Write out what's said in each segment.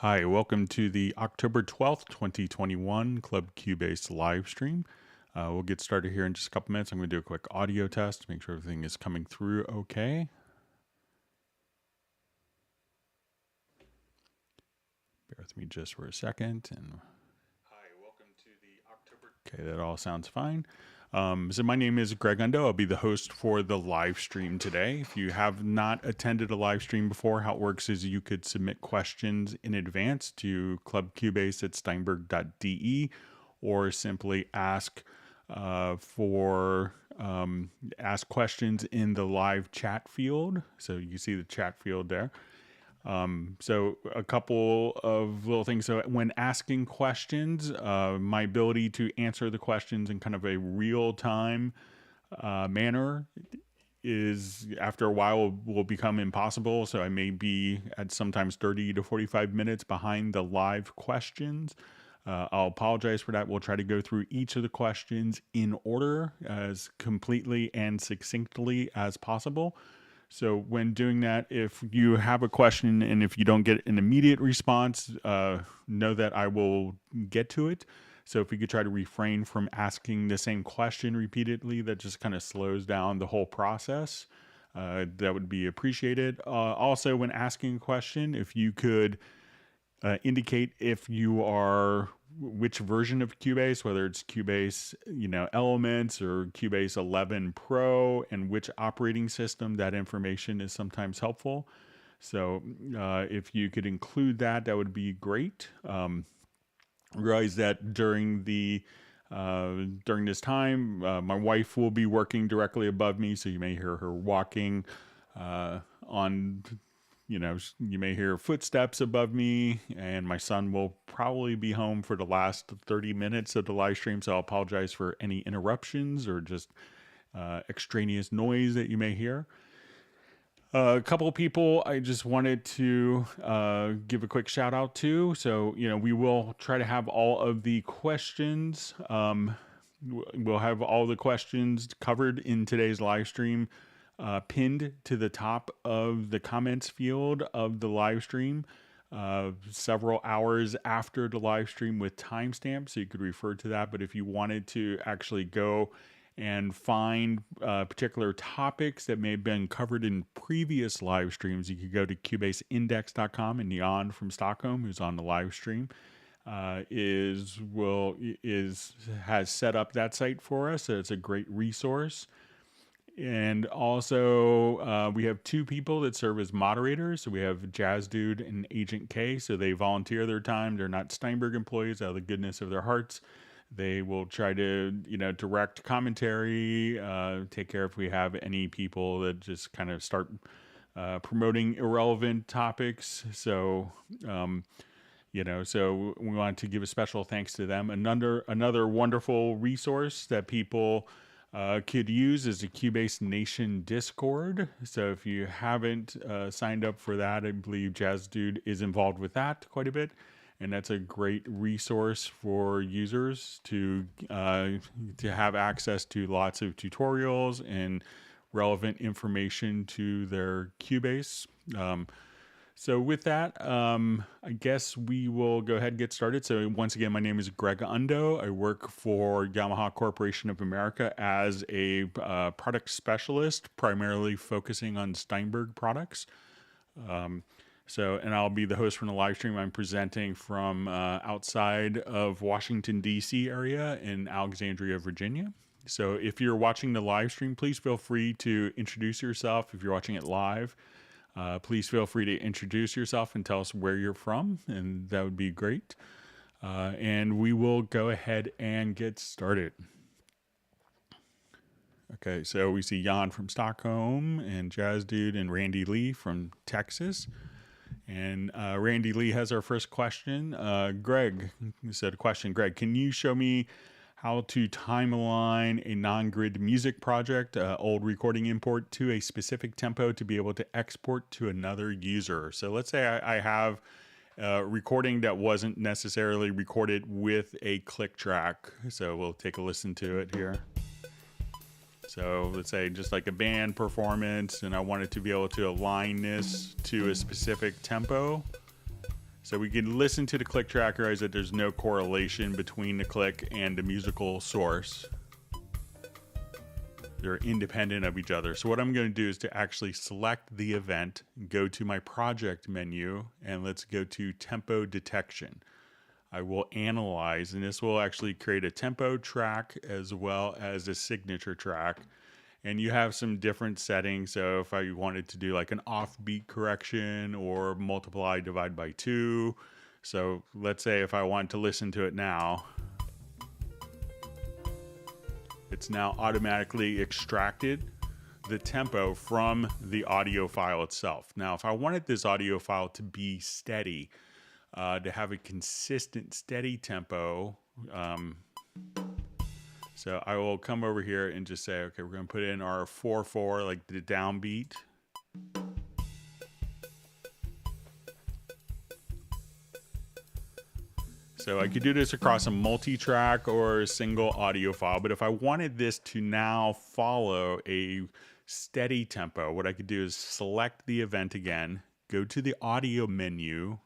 Hi, welcome to the October 12th, 2021 Club Cubase live stream. We'll get started here in just a couple minutes. I'm going to do a quick audio test to make sure everything is coming through okay. Bear with me just for a second. Hi, welcome to the October. Okay, that all sounds fine. So my name is Greg Undo. I'll be the host for the live stream today. If you have not attended a live stream before, how it works is you could submit questions in advance to clubcubase@steinberg.de or simply ask ask questions in the live chat field. So you see the chat field there. So a couple of little things. So when asking questions, my ability to answer the questions in kind of a real time manner is after a while will become impossible. So I may be at sometimes 30 to 45 minutes behind the live questions. I'll apologize for that. We'll try to go through each of the questions in order as completely and succinctly as possible. So when doing that, if you have a question and if you don't get an immediate response, know that I will get to it. So if we could try to refrain from asking the same question repeatedly, that just kind of slows down the whole process. That would be appreciated. Also, when asking a question, if you could indicate if you are which version of Cubase, whether it's Cubase, Elements or Cubase 11 Pro, and which operating system. That information is sometimes helpful. So if you could include that, that would be great. Realize that during this time, my wife will be working directly above me, so you may hear her walking you may hear footsteps above me, and my son will probably be home for the last 30 minutes of the live stream, so I'll apologize for any interruptions or just extraneous noise that you may hear. A couple of people I just wanted to give a quick shout out to. So, we will try to have all of the questions. We'll have all the questions covered in today's live stream. Pinned to the top of the comments field of the live stream several hours after the live stream with timestamps, so you could refer to that. But if you wanted to actually go and find particular topics that may have been covered in previous live streams, you could go to cubaseindex.com, and Jan from Stockholm, who's on the live stream, has set up that site for us. So it's a great resource. And also, we have two people that serve as moderators. So we have Jazz Dude and Agent K. So they volunteer their time. They're not Steinberg employees out of the goodness of their hearts. They will try to, direct commentary, take care if we have any people that just kind of start promoting irrelevant topics. So, so we want to give a special thanks to them. Another wonderful resource that people could use is the Cubase Nation Discord. So if you haven't signed up for that, I believe Jazz Dude is involved with that quite a bit. And that's a great resource for users to have access to lots of tutorials and relevant information to their Cubase. So with that, I guess we will go ahead and get started. So once again, my name is Greg Undo. I work for Yamaha Corporation of America as a product specialist, primarily focusing on Steinberg products. And I'll be the host from the live stream. I'm presenting from outside of Washington, D.C. area in Alexandria, Virginia. So if you're watching the live stream, please feel free to introduce yourself. If you're watching it live, please feel free to introduce yourself and tell us where you're from, and that would be great. And we will go ahead and get started. Okay, so we see Jan from Stockholm and Jazz Dude and Randy Lee from Texas. And Randy Lee has our first question. Greg said a question. Greg, can you show me how to timeline a non-grid music project, old recording import, to a specific tempo to be able to export to another user? So let's say I have a recording that wasn't necessarily recorded with a click track. So we'll take a listen to it here. So let's say just like a band performance, and I wanted to be able to align this to a specific tempo. So we can listen to the click track, realize that there's no correlation between the click and the musical source. They're independent of each other. So what I'm going to do is to actually select the event, go to my project menu, and let's go to tempo detection. I will analyze, and this will actually create a tempo track as well as a signature track. And you have some different settings. So if I wanted to do like an offbeat correction or multiply, divide by 2. So let's say if I want to listen to it now, it's now automatically extracted the tempo from the audio file itself. Now, if I wanted this audio file to be steady, to have a consistent, steady tempo, so I will come over here and just say, okay, we're going to put in our 4/4, like the downbeat. So I could do this across a multi-track or a single audio file, but if I wanted this to now follow a steady tempo, what I could do is select the event again, go to the audio menu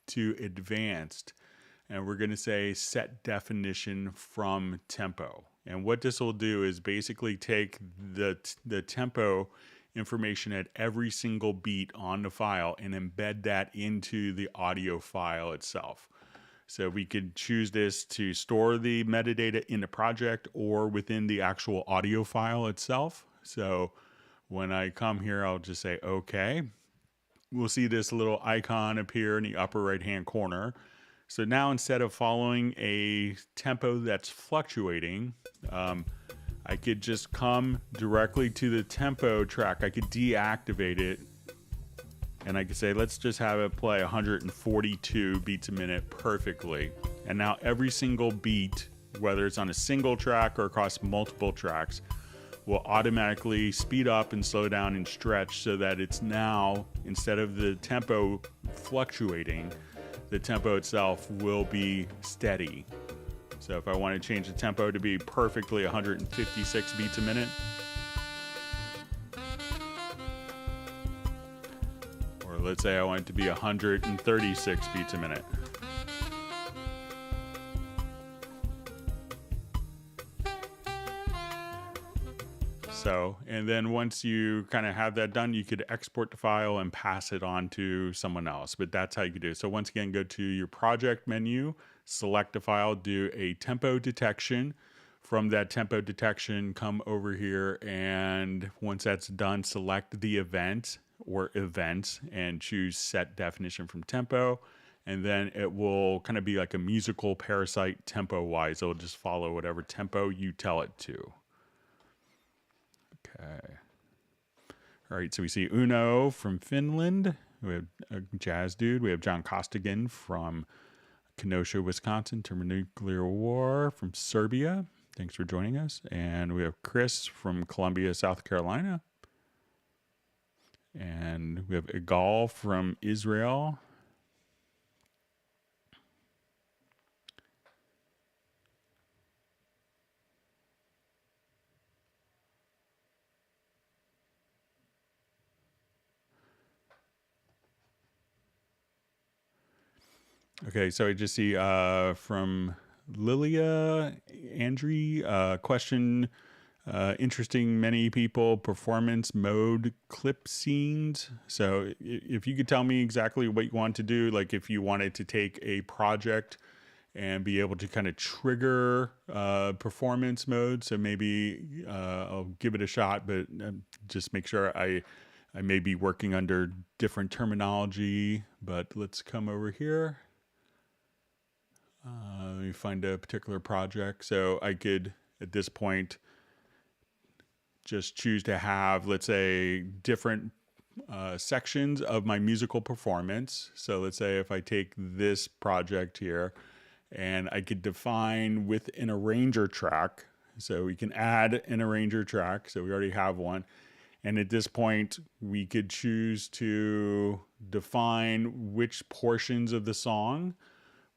to advanced, and we're going to say set definition from tempo. And what this will do is basically take the tempo information at every single beat on the file and embed that into the audio file itself. So we could choose this to store the metadata in the project or within the actual audio file itself. So when I come here, I'll just say, okay. We'll see this little icon appear in the upper right-hand corner. So now instead of following a tempo that's fluctuating, I could just come directly to the tempo track. I could deactivate it. And I could say, let's just have it play 142 beats a minute perfectly. And now every single beat, whether it's on a single track or across multiple tracks, will automatically speed up and slow down and stretch so that it's now, instead of the tempo fluctuating, the tempo itself will be steady. So if I want to change the tempo to be perfectly 156 beats a minute, let's say I want it to be 136 beats a minute. So, and then once you kind of have that done, you could export the file and pass it on to someone else, but that's how you could do it. So once again, go to your project menu, select a file, do a tempo detection. From that tempo detection, come over here, and once that's done, select the event or events and choose set definition from tempo, and then it will kind of be like a musical parasite tempo wise. It'll just follow whatever tempo you tell it to. Okay. All right, so we see Uno from Finland. We have a jazz dude. We have John Costigan from Kenosha, Wisconsin, Thermonuclear War from Serbia. Thanks for joining us. And we have Chris from Columbia, South Carolina. And we have Igal from Israel. Okay, so I just see from Lilia Andri, question, interesting many people, performance mode clip scenes. So if you could tell me exactly what you want to do, like if you wanted to take a project and be able to kind of trigger performance mode. So maybe I'll give it a shot, but just make sure I may be working under different terminology, but let's come over here. Let me find a particular project. So I could, at this point, just choose to have, let's say, different sections of my musical performance. So let's say if I take this project here, and I could define with an arranger track. So we can add an arranger track. So we already have one. And at this point, we could choose to define which portions of the song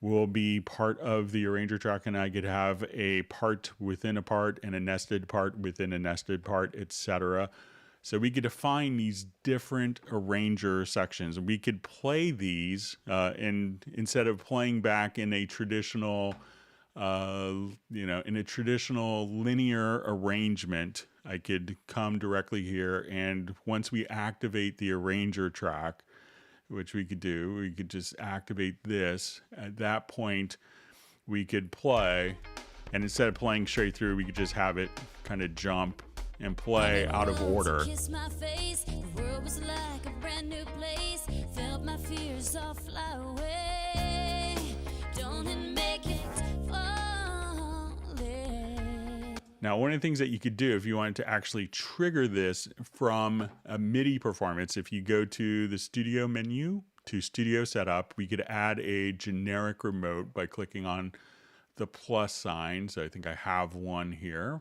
will be part of the arranger track, and I could have a part within a part and a nested part within a nested part, etc. So we could define these different arranger sections. We could play these, and instead of playing back in a traditional, in a traditional linear arrangement, I could come directly here, and once we activate the arranger track, which we could do, we could just activate this. At that point, we could play, and instead of playing straight through, we could just have it kind of jump and play out of order. Kiss my face. The world was like a brand new place. Felt my fears all fly away. Don't it make it falling? Now, one of the things that you could do if you wanted to actually trigger this from a MIDI performance, if you go to the studio menu to studio setup, we could add a generic remote by clicking on the plus sign. So I think I have one here.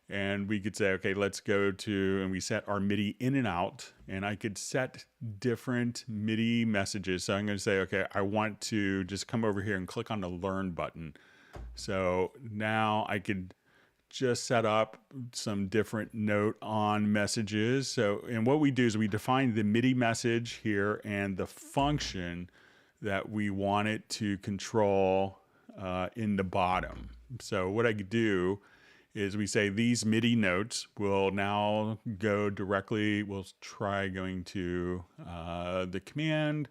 And we could say, okay, let's go to, and we set our MIDI in and out, and I could set different MIDI messages. So I'm going to say, okay, I want to just come over here and click on the learn button. So now I could just set up some different note on messages. So, and what we do is we define the MIDI message here and the function that we want it to control in the bottom. So what I could do is we say these MIDI notes will now go directly, we'll try going to the command,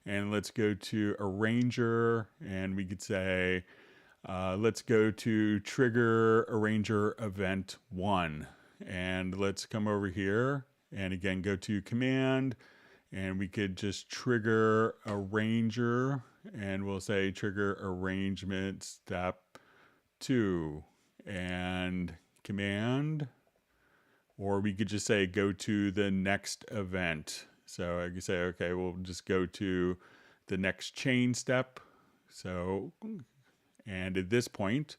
and let's go to arranger, and we could say, let's go to trigger arranger event 1. And let's come over here and again go to command, and we could just trigger arranger, and we'll say trigger arrangement step 2. And command, or we could just say go to the next event. So I could say, okay, we'll just go to the next chain step. So, and at this point,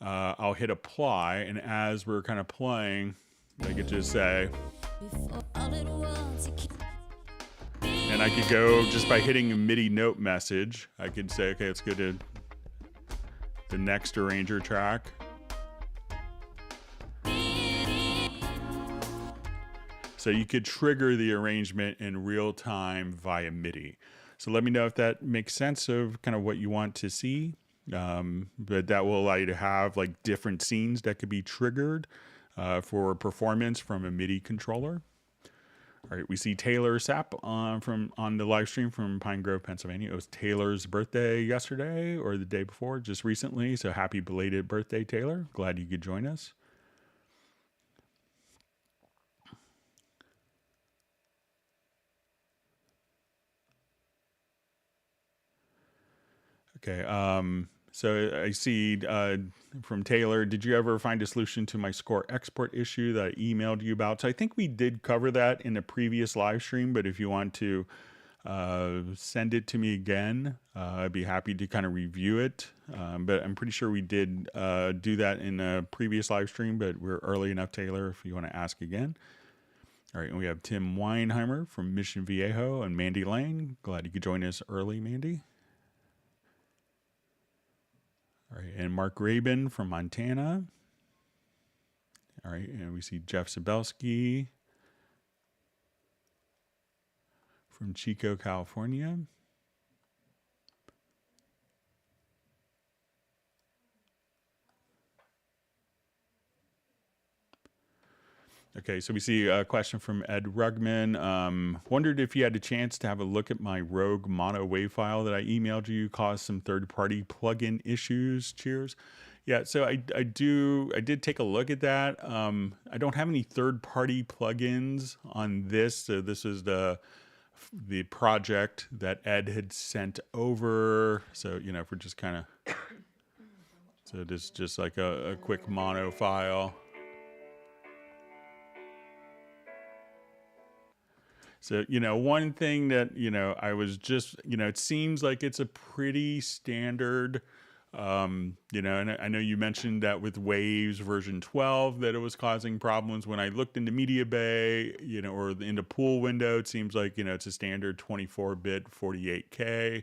I'll hit apply, and as we're kind of playing, I could just say, and I could go just by hitting a MIDI note message, I could say, okay, let's go to the next arranger track. So you could trigger the arrangement in real time via MIDI. So let me know if that makes sense of kind of what you want to see. But that will allow you to have like different scenes that could be triggered for performance from a MIDI controller. All right, we see Taylor Sapp on the live stream from Pine Grove, Pennsylvania. It was Taylor's birthday yesterday or the day before, just recently. So happy belated birthday, Taylor. Glad you could join us. Okay, so I see from Taylor, did you ever find a solution to my score export issue that I emailed you about? So I think we did cover that in a previous live stream, but if you want to send it to me again, I'd be happy to kind of review it. But I'm pretty sure we did do that in a previous live stream, but we're early enough, Taylor, if you want to ask again. All right, and we have Tim Weinheimer from Mission Viejo and Mandy Lane. Glad you could join us early, Mandy. All right, and Mark Rabin from Montana. All right, and we see Jeff Sabelski from Chico, California. Okay, so we see a question from Ed Rugman. Wondered if you had a chance to have a look at my Rogue mono wave file that I emailed you, caused some third-party plugin issues. Cheers. Yeah, so I did take a look at that. I don't have any third-party plugins on this. So this is the project that Ed had sent over. So, you know, if we're just kind of, so this is just like a quick mono file. So, you know, one thing that, you know, I was just, you know, it seems like it's a pretty standard, you know, and I know you mentioned that with Waves version 12 that it was causing problems. When I looked into Media Bay, you know, or into Pool Window, it seems like, you know, it's a standard 24-bit 48K.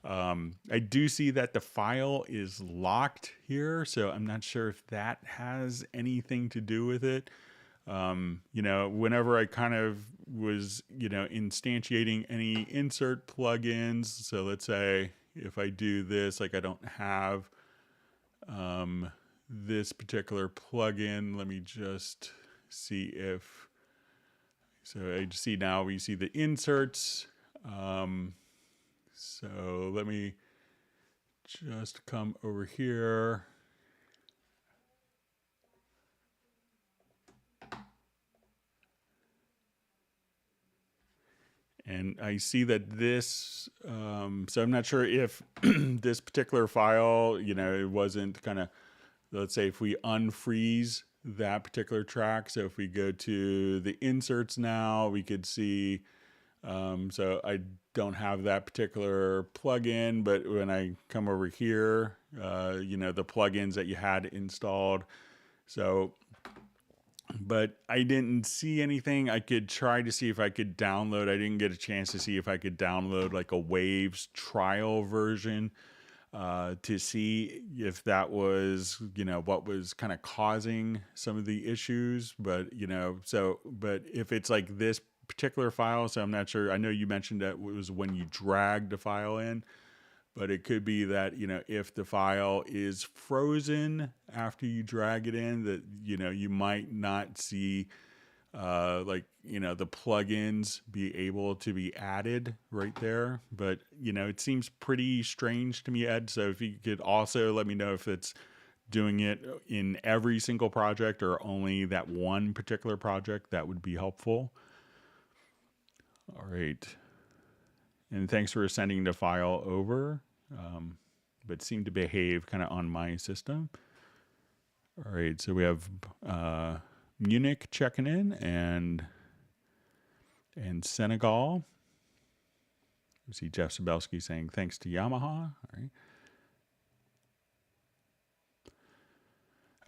I do see that the file is locked here, so I'm not sure if that has anything to do with it. Whenever I kind of was, instantiating any insert plugins. So let's say if I do this, like I don't have this particular plugin. Let me just see if, so I see now we see the inserts. So let me just come over here. And I see that this, so I'm not sure if this particular file, it wasn't kind of, let's say if we unfreeze that particular track. So if we go to the inserts now, we could see, so I don't have that particular plugin, but when I come over here, the plugins that you had installed. So, but I didn't see anything. I could try to see if I could download. I didn't get a chance to see if I could download like a Waves trial version to see if that was, what was kind of causing some of the issues. But, but if it's like this particular file, so I'm not sure. I know you mentioned that it was when you dragged the file in. But it could be that, if the file is frozen after you drag it in, that, you might not see, the plugins be able to be added right there. But, it seems pretty strange to me, Ed. So if you could also let me know if it's doing it in every single project or only that one particular project, that would be helpful. All right. And thanks for sending the file over, but seemed to behave kind of on my system. All right, so we have Munich checking in and Senegal. We see Jeff Sabelski saying thanks to Yamaha. All right.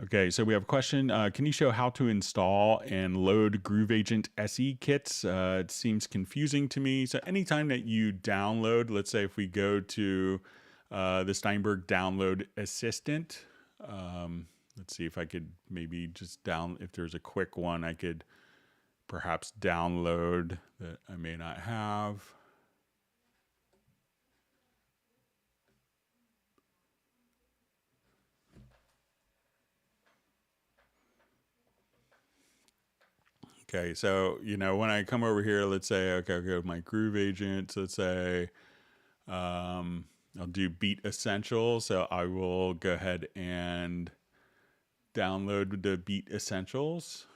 Okay, so we have a question. Can you show how to install and load Groove Agent SE kits? It seems confusing to me. So anytime that you download, let's say if we go to the Steinberg download assistant, let's see if I could maybe just if there's a quick one I could perhaps download that I may not have. Okay, so, when I come over here, let's say, okay, I'll go to my Groove Agent. So let's say I'll do Beat Essentials. So I will go ahead and download the Beat Essentials.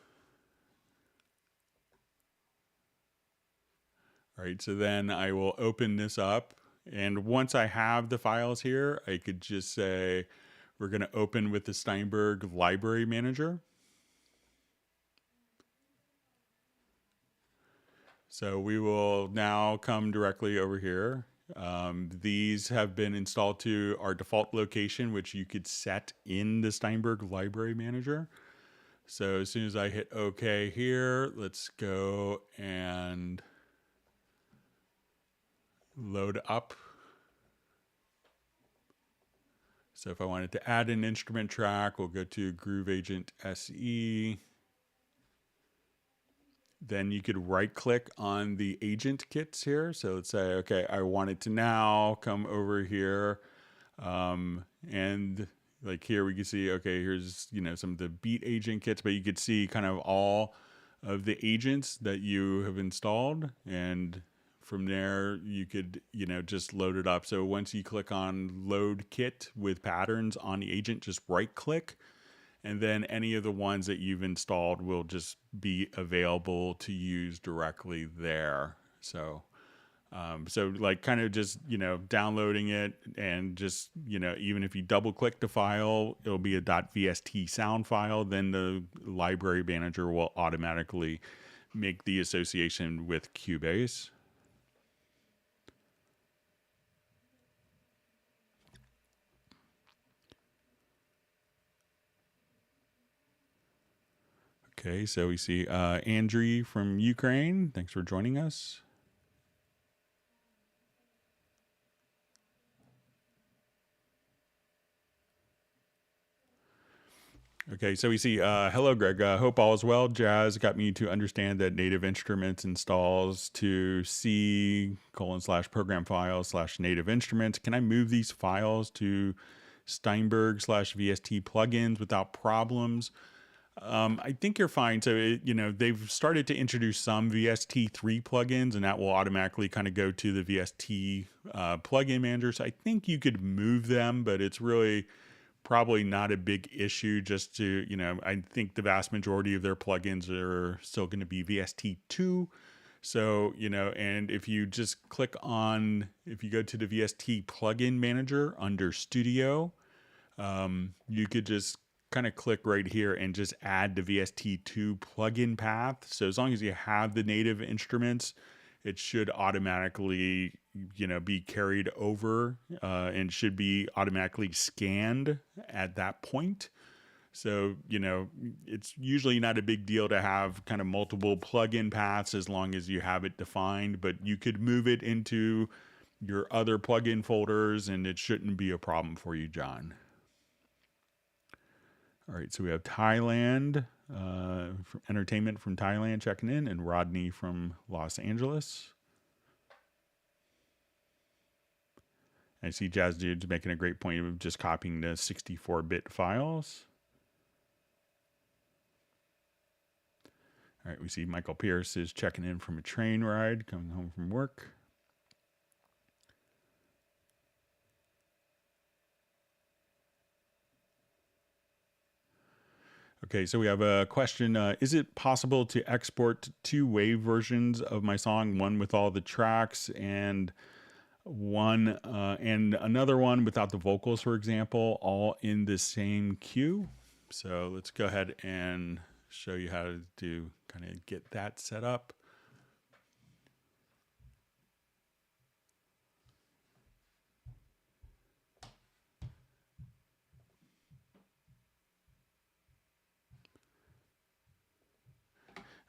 All right, so then I will open this up. And once I have the files here, I could just say, we're going to open with the Steinberg Library Manager. So we will now come directly over here. These have been installed to our default location, which you could set in the Steinberg Library Manager. So as soon as I hit OK here, let's go and load up. So if I wanted to add an instrument track, we'll go to Groove Agent SE. Then you could right click on the agent kits here. So let's say, okay, I want it to now come over here. And like here we can see, okay, here's, some of the beat agent kits, but you could see kind of all of the agents that you have installed. And from there you could, just load it up. So once you click on load kit with patterns on the agent, just right click. And then any of the ones that you've installed will just be available to use directly there. So, like kind of just, downloading it and just, even if you double click the file, it'll be a .vst sound file. Then the library manager will automatically make the association with Cubase. Okay, so we see Andriy from Ukraine. Thanks for joining us. Okay, so we see, hello, Greg. Hope all is well. Jazz got me to understand that Native Instruments installs to C / program files / native instruments. Can I move these files to Steinberg / VST plugins without problems? I think you're fine. So, they've started to introduce some VST3 plugins, and that will automatically kind of go to the VST plugin manager. So I think you could move them, but it's really probably not a big issue. Just to, I think the vast majority of their plugins are still going to be VST2. So, and if you just if you go to the VST plugin manager under Studio, you could just kind of click right here and just add the VST2 plugin path. So as long as you have the native instruments, it should automatically, be carried over and should be automatically scanned at that point. So, it's usually not a big deal to have kind of multiple plugin paths as long as you have it defined, but you could move it into your other plugin folders and it shouldn't be a problem for you, John. All right, so we have Thailand, entertainment from Thailand checking in, and Rodney from Los Angeles. I see Jazz Dude's making a great point of just copying the 64-bit files. All right, we see Michael Pierce is checking in from a train ride, coming home from work. Okay, so we have a question. Is it possible to export 2 wave versions of my song, one with all the tracks and another one without the vocals, for example, all in the same queue? So let's go ahead and show you how to kind of get that set up.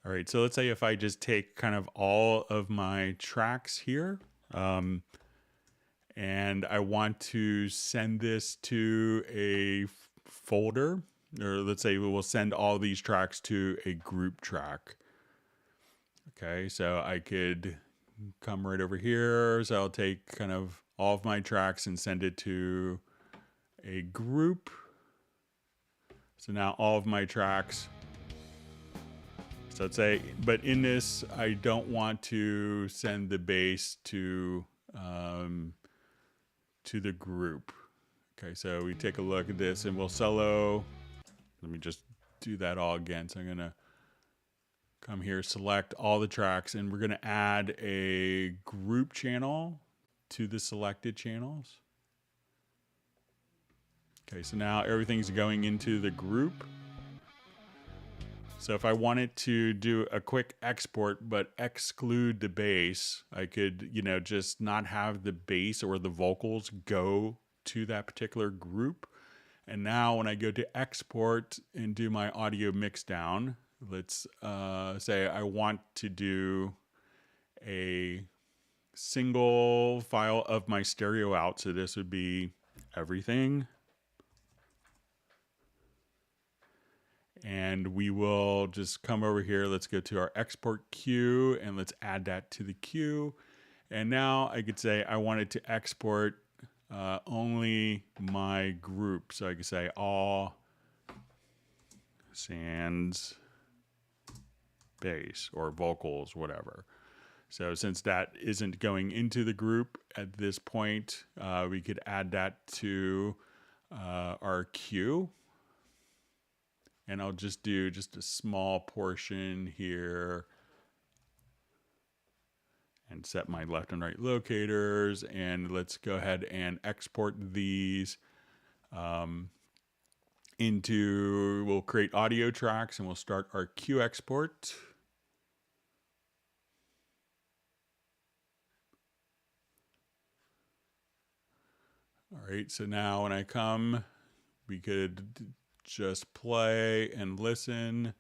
All right, so let's say if I just take kind of all of my tracks here, and I want to send this to a folder, or let's say we will send all these tracks to a group track. Okay, so I could come right over here. So I'll take kind of all of my tracks and send it to a group. So now all of my tracks. So let's say, but in this, I don't want to send the bass to the group. Okay, so we take a look at this and we'll solo. Let me just do that all again. So I'm gonna come here, select all the tracks, and we're gonna add a group channel to the selected channels. Okay, so now everything's going into the group. So if I wanted to do a quick export but exclude the bass, I could, just not have the bass or the vocals go to that particular group. And now when I go to export and do my audio mix down, let's say I want to do a single file of my stereo out. So this would be everything. And we will just come over here. Let's go to our export queue and let's add that to the queue. And now I could say I wanted to export only my group. So I could say all sans bass or vocals, whatever. So since that isn't going into the group at this point, we could add that to our queue. And I'll just do just a small portion here and set my left and right locators. And let's go ahead and export these we'll create audio tracks and we'll start our queue export. All right, so now when I come, we could just play and listen.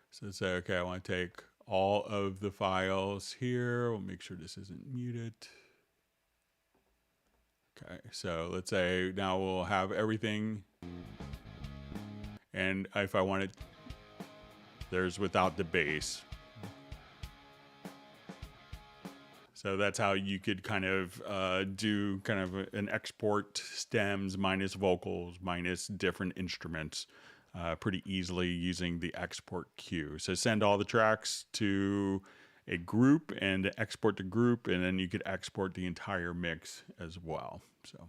So say, okay, I want to take all of the files here. We'll make sure this isn't muted. Okay, so let's say now we'll have everything And if I wanted, there's without the bass. So that's how you could kind of do kind of an export stems minus vocals minus different instruments pretty easily using the export queue. So send all the tracks to a group and export the group, and then you could export the entire mix as well. So.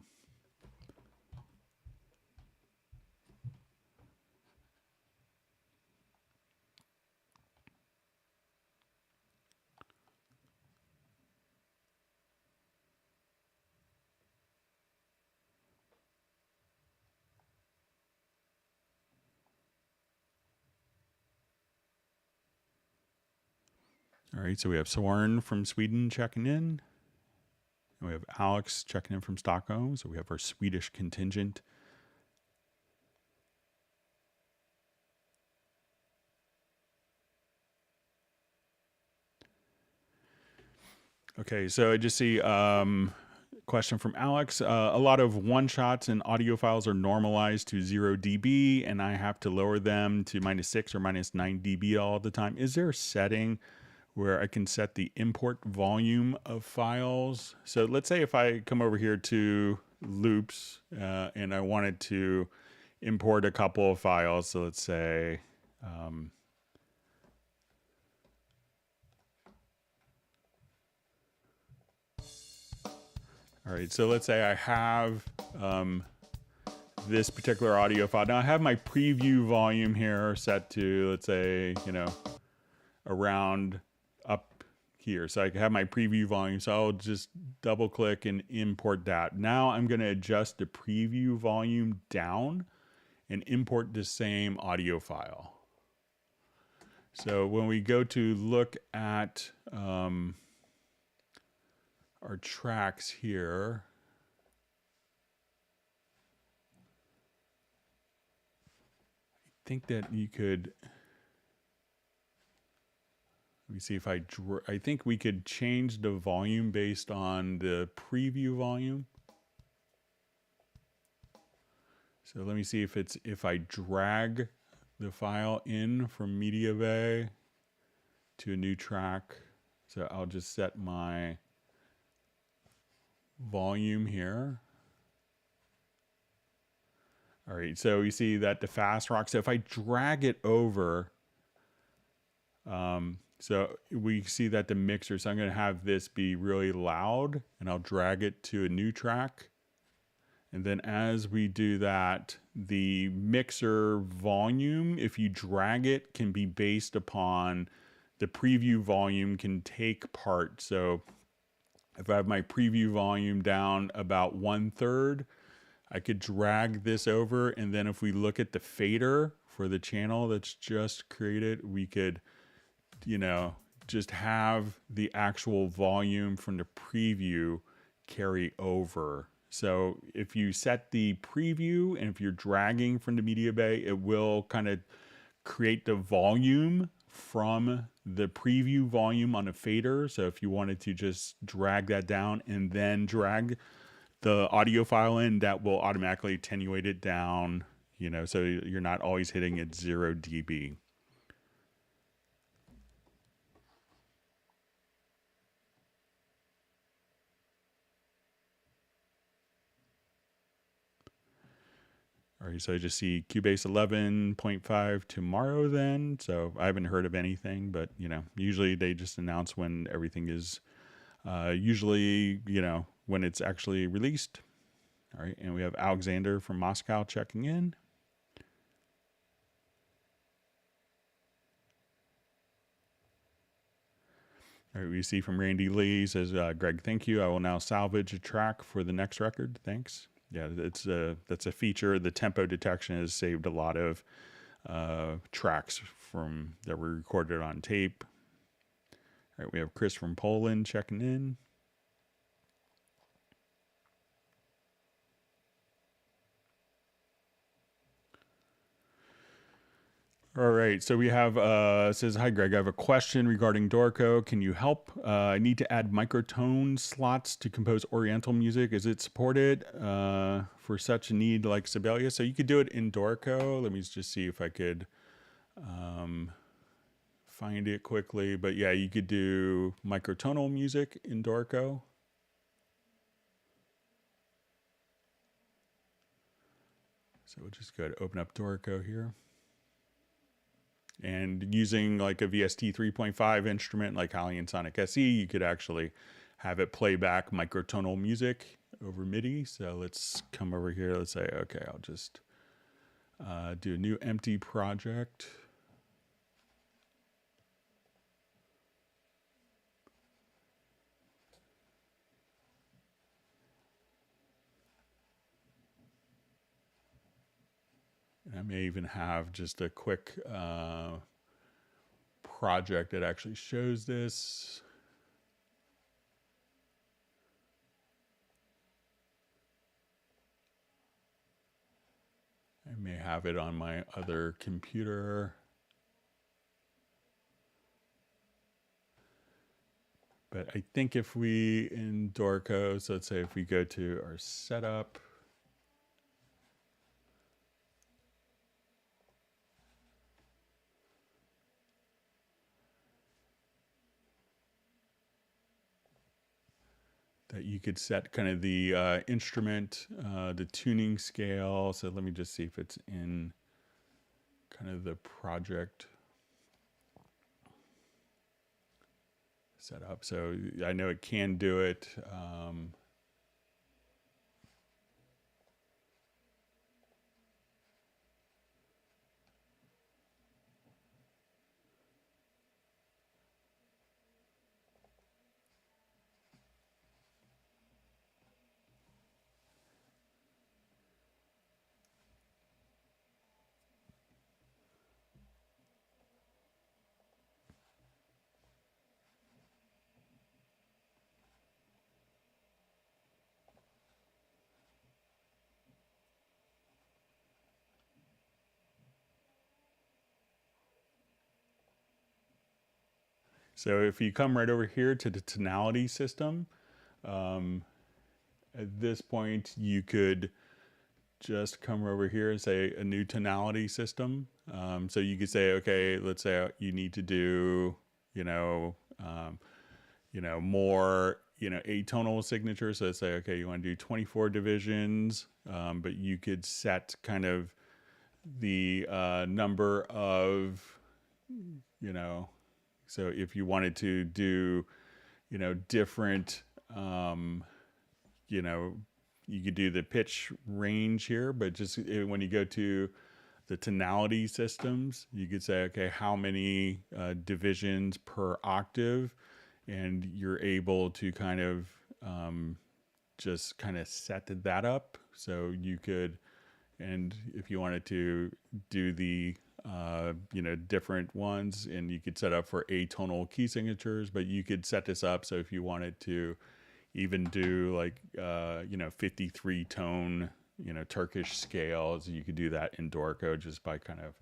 All right, so we have Soren from Sweden checking in. And we have Alex checking in from Stockholm. So we have our Swedish contingent. Okay, so I just see question from Alex. A lot of one-shots and audio files are normalized to 0 dB, and I have to lower them to -6 or -9 dB all the time. Is there a setting where I can set the import volume of files? So let's say if I come over here to loops and I wanted to import a couple of files. So let's say, all right, so let's say I have this particular audio file. Now I have my preview volume here set to, let's say, around up here. So I can have my preview volume. So I'll just double click and import that. Now I'm going to adjust the preview volume down and import the same audio file. So when we go to look at our tracks here, I think that you could, let me see if I think we could change the volume based on the preview volume. So let me see if I drag the file in from Media Bay to a new track. So I'll just set my volume here. All right, so you see that the fast rock. So if I drag it over, so we see that the mixer, so I'm going to have this be really loud, and I'll drag it to a new track. And then as we do that, the mixer volume, if you drag it, can be based upon the preview volume can take part. So if I have my preview volume down about 1/3, I could drag this over. And then if we look at the fader for the channel that's just created, we could, just have the actual volume from the preview carry over. So if you set the preview and if you're dragging from the media bay, it will kind of create the volume from the preview volume on a fader. So if you wanted to just drag that down and then drag the audio file in, that will automatically attenuate it down, so you're not always hitting at 0 dB. All right, so I just see Cubase 11.5 tomorrow then. So I haven't heard of anything, but, usually they just announce when everything is usually, when it's actually released. All right, and we have Alexander from Moscow checking in. All right, we see from Randy Lee says, Greg, thank you. I will now salvage a track for the next record. Thanks. Yeah, that's a feature. The tempo detection has saved a lot of tracks that were recorded on tape. All right, we have Chris from Poland checking in. All All right, so we have says, hi Greg, I have a question regarding Dorco. Can you help? I need to add microtone slots to compose Oriental music. Is it supported for such a need like Sibelius? So you could do it in Dorco. Let me just see if I could find it quickly. But yeah, you could do microtonal music in Dorco. So we'll just go to open up Dorco here. And using like a VST 3.5 instrument like Halion Sonic SE, you could actually have it play back microtonal music over MIDI. So let's come over here. Let's say, okay, I'll just do a new empty project. And I may even have just a quick project that actually shows this. I may have it on my other computer. But I think if we in Dorco, so let's say if we go to our setup, that you could set kind of the instrument, the tuning scale. So let me just see if it's in kind of the project setup. So I know it can do it. So if you come right over here to the tonality system, at this point you could just come over here and say a new tonality system. So you could say, okay, let's say you need to do, more, atonal signatures. So let's say, okay, you want to do 24 divisions, but you could set kind of the number of, so if you wanted to do, different, you could do the pitch range here, but just when you go to the tonality systems, you could say, okay, how many divisions per octave, and you're able to kind of just kind of set that up. So you could, and if you wanted to do the different ones, and you could set up for atonal key signatures, but you could set this up so if you wanted to even do like 53 tone Turkish scales, you could do that in Dorco just by kind of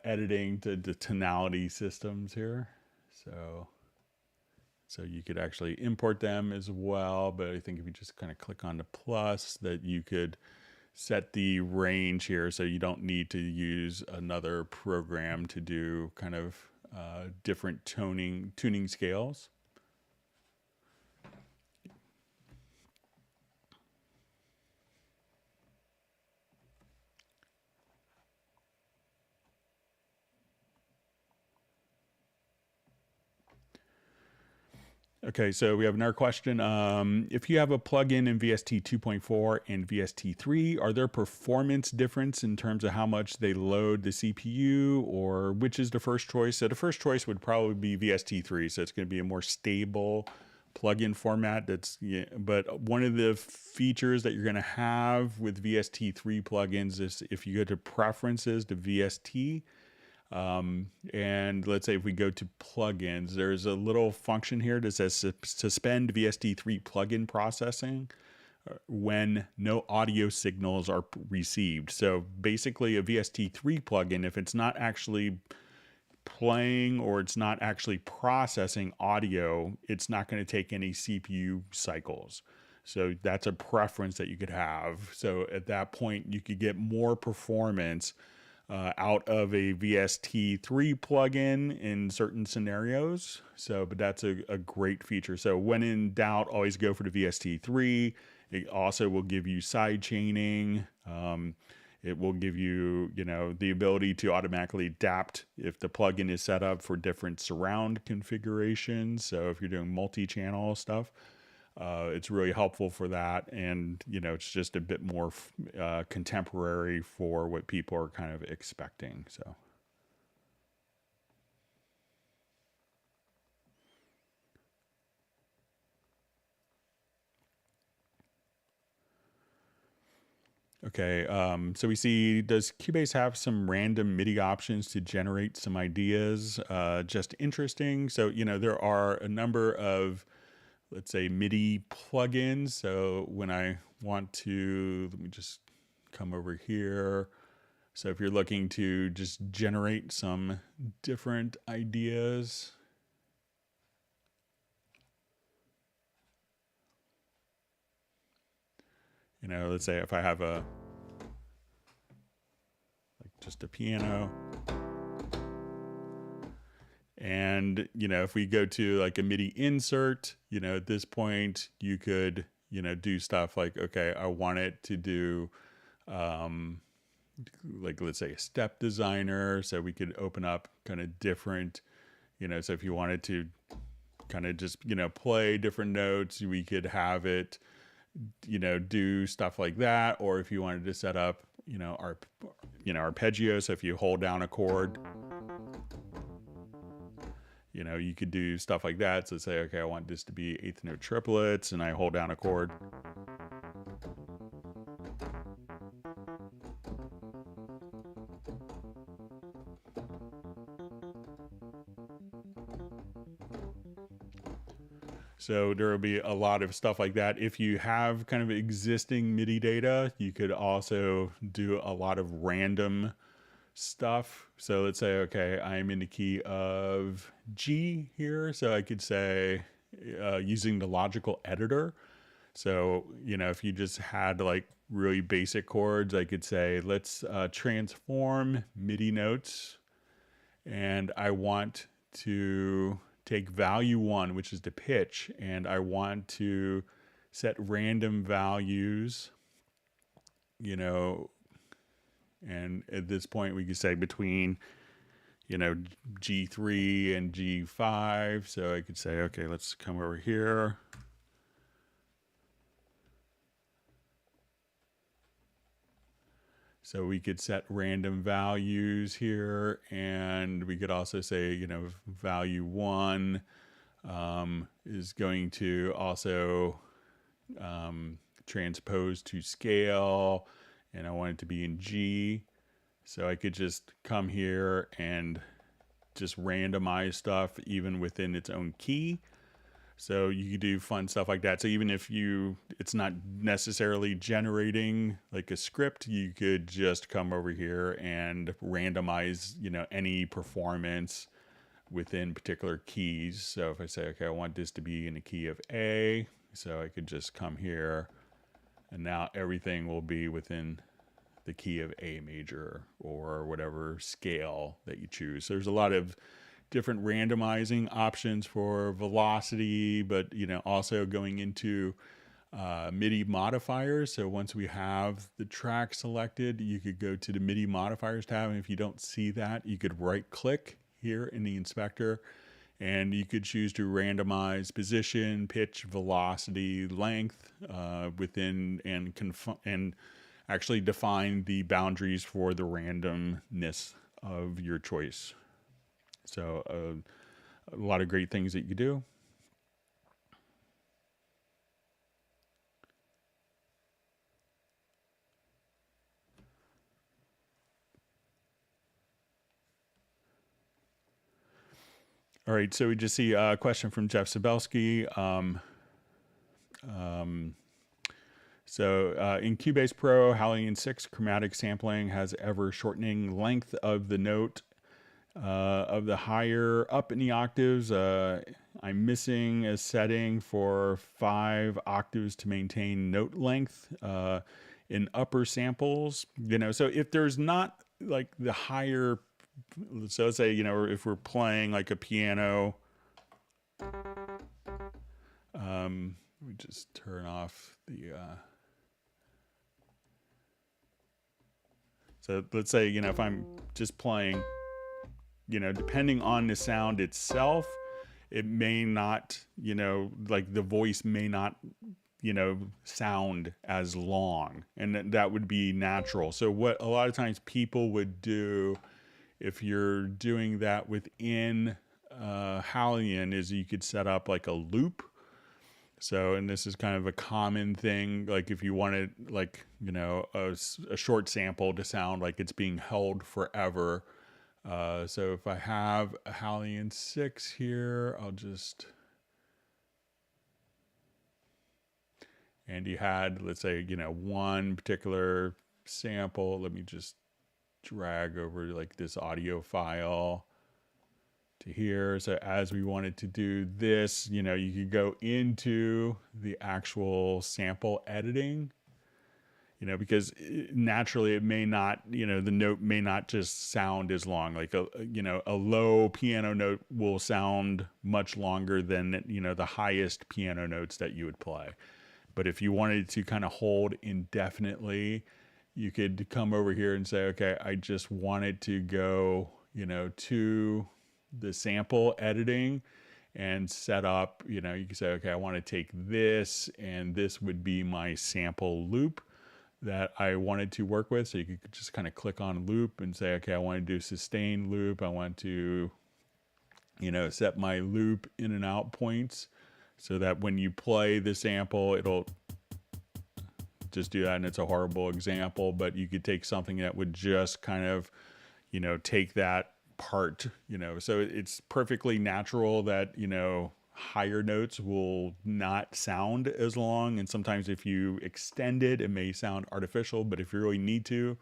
editing the tonality systems here. So you could actually import them as well, but I think if you just kind of click on the plus, that you could set the range here, so you don't need to use another program to do kind of different tuning scales. Okay, so we have another question. If you have a plugin in VST 2.4 and VST 3, are there performance difference in terms of how much they load the CPU, or which is the first choice? So the first choice would probably be VST 3, so it's going to be a more stable plugin format. But one of the features that you're going to have with VST 3 plugins is if you go to preferences to VST, and let's say if we go to plugins, there's a little function here that says suspend VST3 plugin processing. when no audio signals are received. So basically, a VST3 plugin, if it's not actually playing or it's not actually processing audio, it's not going to take any CPU cycles. So that's a preference that you could have. So at that point, you could get more performance out of a VST3 plugin in certain scenarios. So, but that's a great feature. So when in doubt, always go for the VST3. It also will give you side chaining. It will give you, the ability to automatically adapt if the plugin is set up for different surround configurations. So if you're doing multi-channel stuff, it's really helpful for that. And, it's just a bit more contemporary for what people are kind of expecting. So. Okay, so we see, does Cubase have some random MIDI options to generate some ideas? Just interesting. So, there are a number of, let's say, MIDI plugins. So when I want to, let me just come over here. So if you're looking to just generate some different ideas, let's say if I have just a piano, and, if we go to like a MIDI insert, at this point you could, do stuff like, okay, I want it to do, like, let's say a step designer. So we could open up kind of different, so if you wanted to kind of just, play different notes, we could have it, do stuff like that. Or if you wanted to set up, arpeggio. So if you hold down a chord, you could do stuff like that. So say, okay, I want this to be eighth note triplets, and I hold down a chord. So there will be a lot of stuff like that. If you have kind of existing MIDI data, you could also do a lot of random stuff. So let's say, okay, I'm in the key of G here. So I could say, using the logical editor. So, if you just had like really basic chords, I could say, let's transform MIDI notes. And I want to take value 1, which is the pitch, and I want to set random values, and at this point we could say between, G3 and G5. So I could say, okay, let's come over here. So we could set random values here, and we could also say, value 1 is going to also transpose to scale, and I want it to be in G. So I could just come here and just randomize stuff even within its own key. So you could do fun stuff like that. So even if it's not necessarily generating like a script, you could just come over here and randomize, any performance within particular keys. So if I say, okay, I want this to be in the key of A, so I could just come here, and now everything will be within the key of A major or whatever scale that you choose. So there's a lot of different randomizing options for velocity, but also going into MIDI modifiers. So once we have the track selected, you could go to the MIDI modifiers tab, and if you don't see that, you could right click here in the inspector, and you could choose to randomize position, pitch, velocity, length within, and actually define the boundaries for the randomness of your choice. So a lot of great things that you could do. All right, so we just see a question from Jeff Sabelski. So in Cubase Pro, Halion 6 chromatic sampling has ever shortening length of the note of the higher up in the octaves. I'm missing a setting for 5 octaves to maintain note length in upper samples. So if there's not like the higher, so let's say, if we're playing like a piano, we just turn off the, so let's say, if I'm just playing, depending on the sound itself, it may not, like the voice may not, sound as long, and that would be natural. So what a lot of times people would do if you're doing that within Halion is you could set up like a loop. So, and this is kind of a common thing, like if you wanted like, a short sample to sound like it's being held forever. So if I have a Halion 6 here, I'll just, and you had, let's say, one particular sample. Let me just drag over like this audio file to here. So as we wanted to do this, you could go into the actual sample editing, because naturally it may not, the note may not just sound as long. Like a low piano note will sound much longer than, the highest piano notes that you would play. But if you wanted to kind of hold indefinitely, you could come over here and say, okay, I just wanted to go, to the sample editing and set up, you can say, okay, I want to take this, and this would be my sample loop that I wanted to work with. So you could just kind of click on loop and say, okay, I want to do sustain loop. I want to, set my loop in and out points so that when you play the sample, it'll just do that. And it's a horrible example, but you could take something that would just kind of, take that part, so it's perfectly natural that, higher notes will not sound as long. And sometimes if you extend it, it may sound artificial, but if you really need to,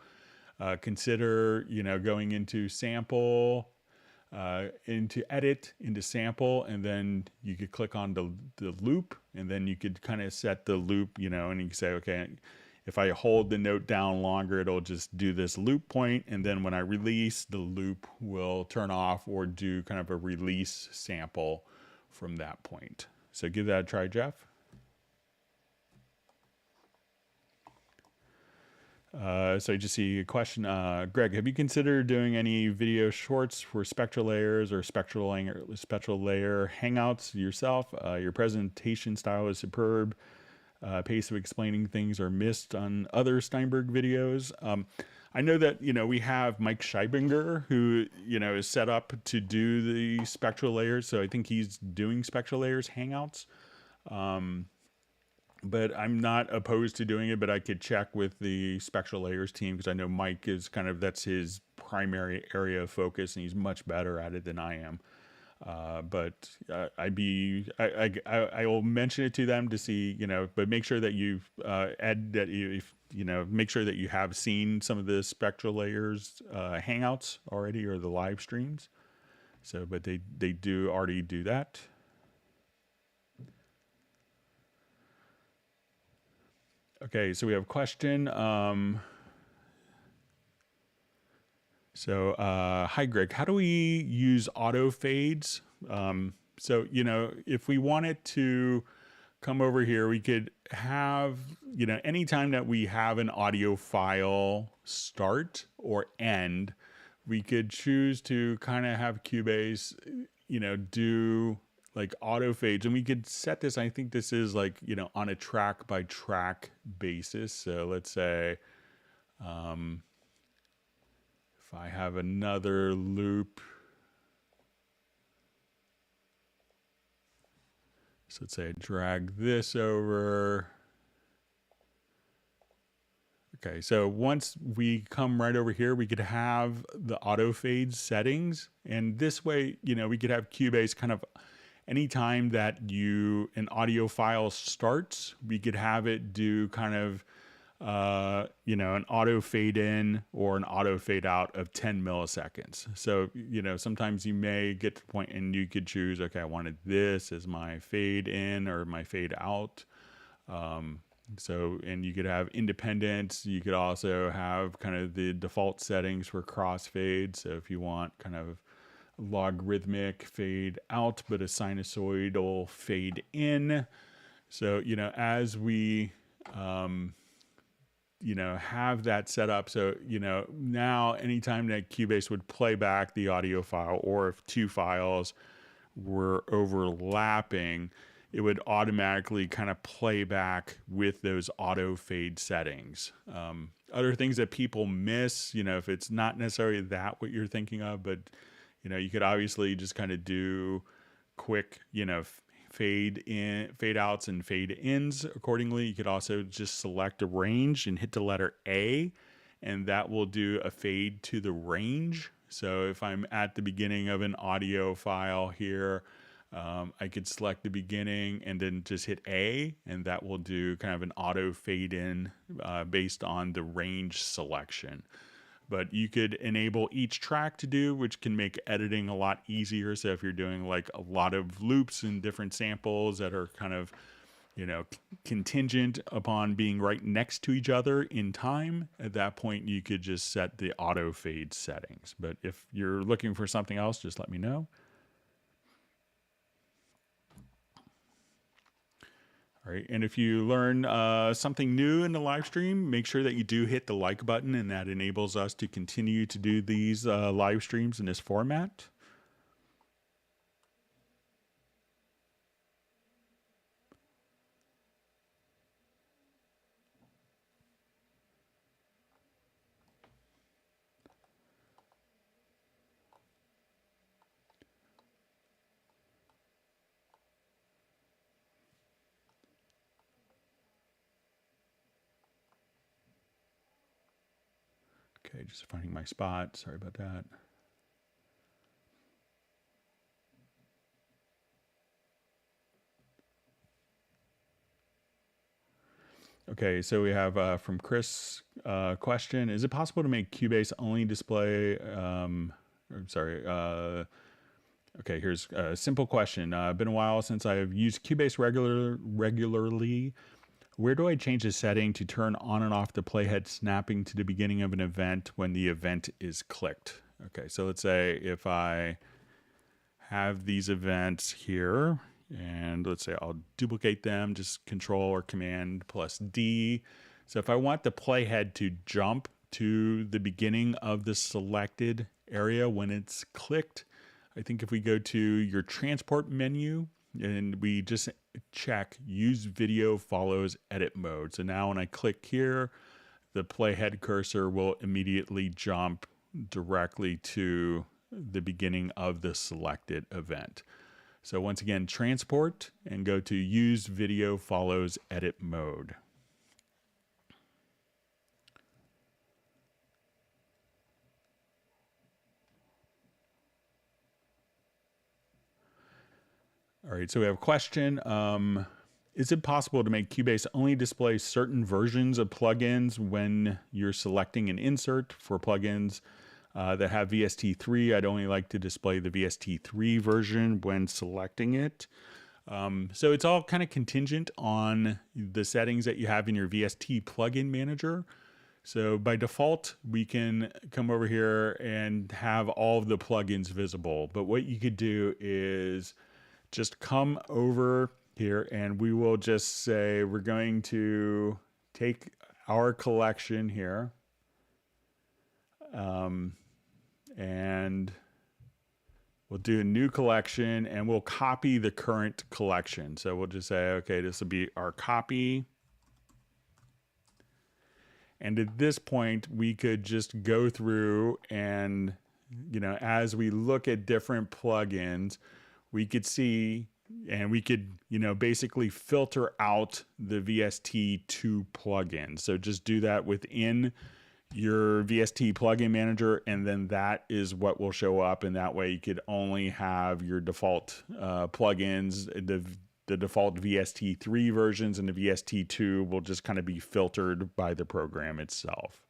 consider, going into sample, into edit, into sample, and then you could click on the loop, and then you could kind of set the loop, and you can say, okay, if I hold the note down longer, it'll just do this loop point, and then when I release, the loop will turn off or do kind of a release sample from that point. So give that a try, Jeff. So I just see a question. Greg, have you considered doing any video shorts for spectral layers or spectral layer hangouts yourself? Your presentation style is superb. Pace of explaining things are missed on other Steinberg videos. I know that, we have Mike Scheibinger, who, is set up to do the spectral layers. So I think he's doing spectral layers hangouts. But I'm not opposed to doing it, but I could check with the spectral layers team, because I know Mike is that's his primary area of focus, and he's much better at it than I am. But I will mention it to them to see, but make sure that you make sure that you have seen some of the spectral layers hangouts already, or the live streams. So, but they do already do that. Okay, so we have a question. Hi Greg, how do we use auto fades? So, if we wanted to come over here, we could have, anytime that we have an audio file start or end, we could choose to kind of have Cubase, do like auto fades, and we could set this. I think this is like, on a track by track basis. So let's say, if I have another loop, so let's say I drag this over. Okay, so once we come right over here, we could have the auto fade settings, and this way, we could have Cubase kind of anytime that an audio file starts, we could have it do kind of an auto fade in or an auto fade out of 10 milliseconds. So, sometimes you may get to the point and you could choose, okay, I wanted this as my fade in or my fade out. And you could have independent. You could also have kind of the default settings for crossfade. So if you want kind of logarithmic fade out, but a sinusoidal fade in. So, as we, have that set up. So, now anytime that Cubase would play back the audio file, or if two files were overlapping, it would automatically kind of play back with those auto fade settings. Other things that people miss, if it's not necessarily that what you're thinking of, but, you could obviously just kind of do quick, fade in, fade outs and fade ins accordingly. You could also just select a range and hit the letter A, and that will do a fade to the range. So if I'm at the beginning of an audio file here, I could select the beginning and then just hit A, and that will do kind of an auto fade in based on the range selection. But you could enable each track to do, which can make editing a lot easier. So if you're doing like a lot of loops and different samples that are kind of, contingent upon being right next to each other in time, at that point you could just set the auto fade settings. But if you're looking for something else, just let me know. All right, and if you learn something new in the live stream, make sure that you do hit the like button, and that enables us to continue to do these live streams in this format. Okay, just finding my spot. Sorry about that. Okay, so we have from Chris question: is it possible to make Cubase only display? Okay, here's a simple question. Been a while since I've used Cubase regularly. Where do I change the setting to turn on and off the playhead snapping to the beginning of an event when the event is clicked? Okay, so let's say if I have these events here, and let's say I'll duplicate them, just Control or Command plus D. So if I want the playhead to jump to the beginning of the selected area when it's clicked, I think if we go to your transport menu and we just check use video follows edit mode. So now when I click here, the playhead cursor will immediately jump directly to the beginning of the selected event. So once again, transport and go to use video follows edit mode. All right, so we have a question. Is it possible to make Cubase only display certain versions of plugins when you're selecting an insert? For plugins that have VST3, I'd only like to display the VST3 version when selecting it. So it's all kind of contingent on the settings that you have in your VST plugin manager. So by default, we can come over here and have all of the plugins visible. But what you could do is just come over here and we will just say we're going to take our collection here and we'll do a new collection and we'll copy the current collection. So we'll just say, okay, this will be our copy. And at this point, we could just go through and, as we look at different plugins, we could see and we could, basically filter out the VST2 plugin. So just do that within your VST plugin manager, and then that is what will show up. And that way you could only have your default plugins, the default VST3 versions, and the VST2 will just kind of be filtered by the program itself.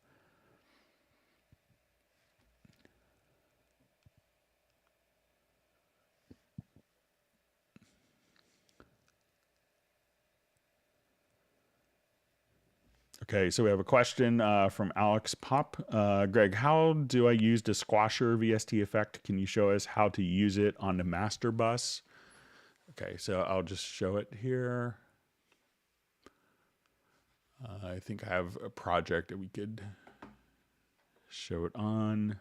Okay, so we have a question from Alex Pop. Greg, how do I use the squasher VST effect? Can you show us how to use it on the master bus? Okay, so I'll just show it here. I think I have a project that we could show it on.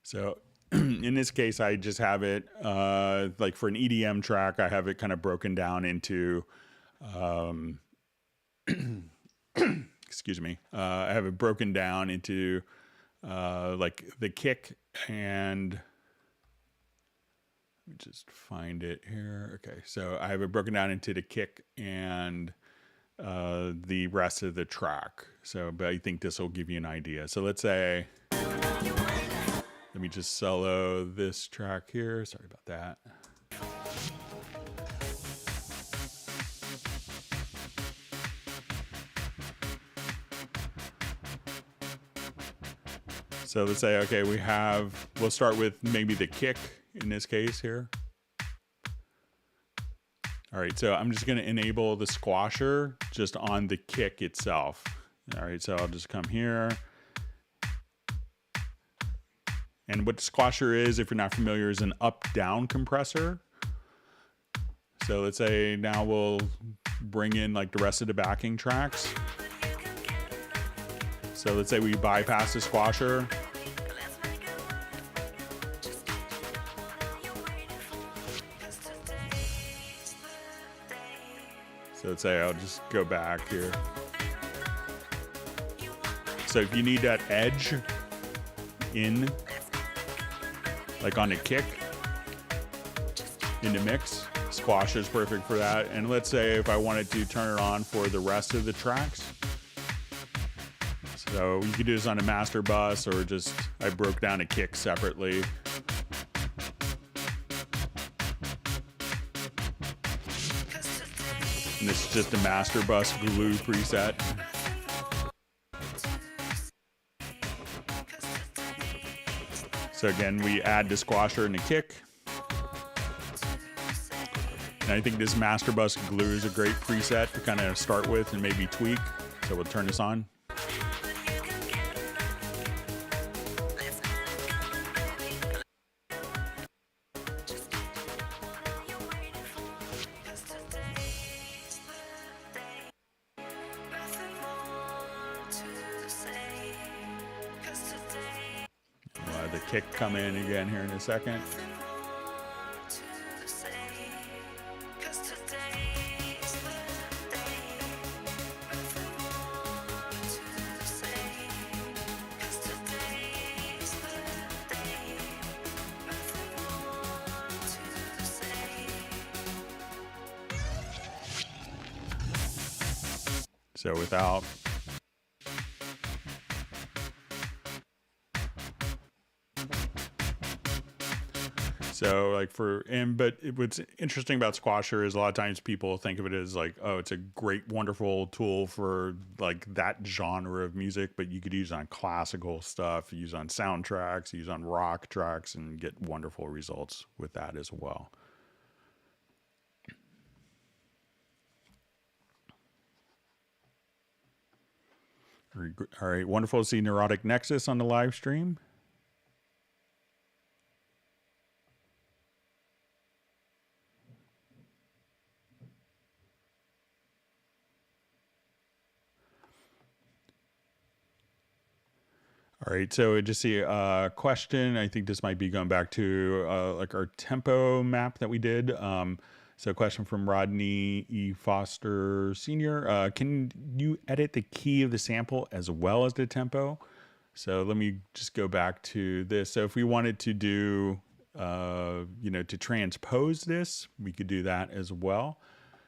So in this case, I just have it like for an EDM track, I have it kind of broken down into, excuse me, I have it broken down into like the kick, and let me just find it here. Okay, so I have it broken down into the kick and the rest of the track. So, but I think this will give you an idea. So let's say, let me just solo this track here. Sorry about that. So let's say, okay, we'll start with maybe the kick in this case here. All right, so I'm just gonna enable the squasher just on the kick itself. All right, so I'll just come here. And what the squasher is, if you're not familiar, is an up-down compressor. So let's say now we'll bring in like the rest of the backing tracks. So let's say we bypass the squasher. So let's say I'll just go back here. So if you need that edge in, like on a kick in the mix, squash is perfect for that. And let's say if I wanted to turn it on for the rest of the tracks, so you could do this on a master bus, or just I broke down a kick separately. And this is just a master bus glue preset. So again, we add the squasher and the kick. And I think this master bus glue is a great preset to kind of start with and maybe tweak. So we'll turn this on. The kick come in again here in a second. So without So like but what's interesting about Squasher is a lot of times people think of it as like, oh, it's a great, wonderful tool for like that genre of music, but you could use it on classical stuff, use on soundtracks, use on rock tracks, and get wonderful results with that as well. All right, wonderful to see Neurotic Nexus on the live stream. All right, so I just see a question. I think this might be going back to like our tempo map that we did. So, question from Rodney E. Foster Sr. Can you edit the key of the sample as well as the tempo? So, let me just go back to this. So, if we wanted to do, to transpose this, we could do that as well.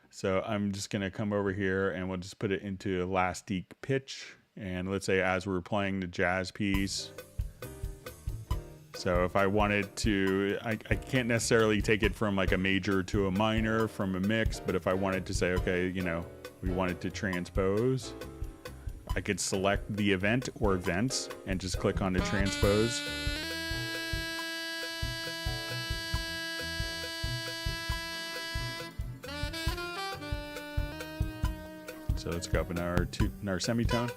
So, I'm just going to come over here and we'll just put it into elastic pitch. And let's say as we're playing the jazz piece. So if I wanted to, I can't necessarily take it from like a major to a minor from a mix, but if I wanted to say, okay, we wanted to transpose, I could select the event or events and just click on the transpose. So let's go up in our semitone.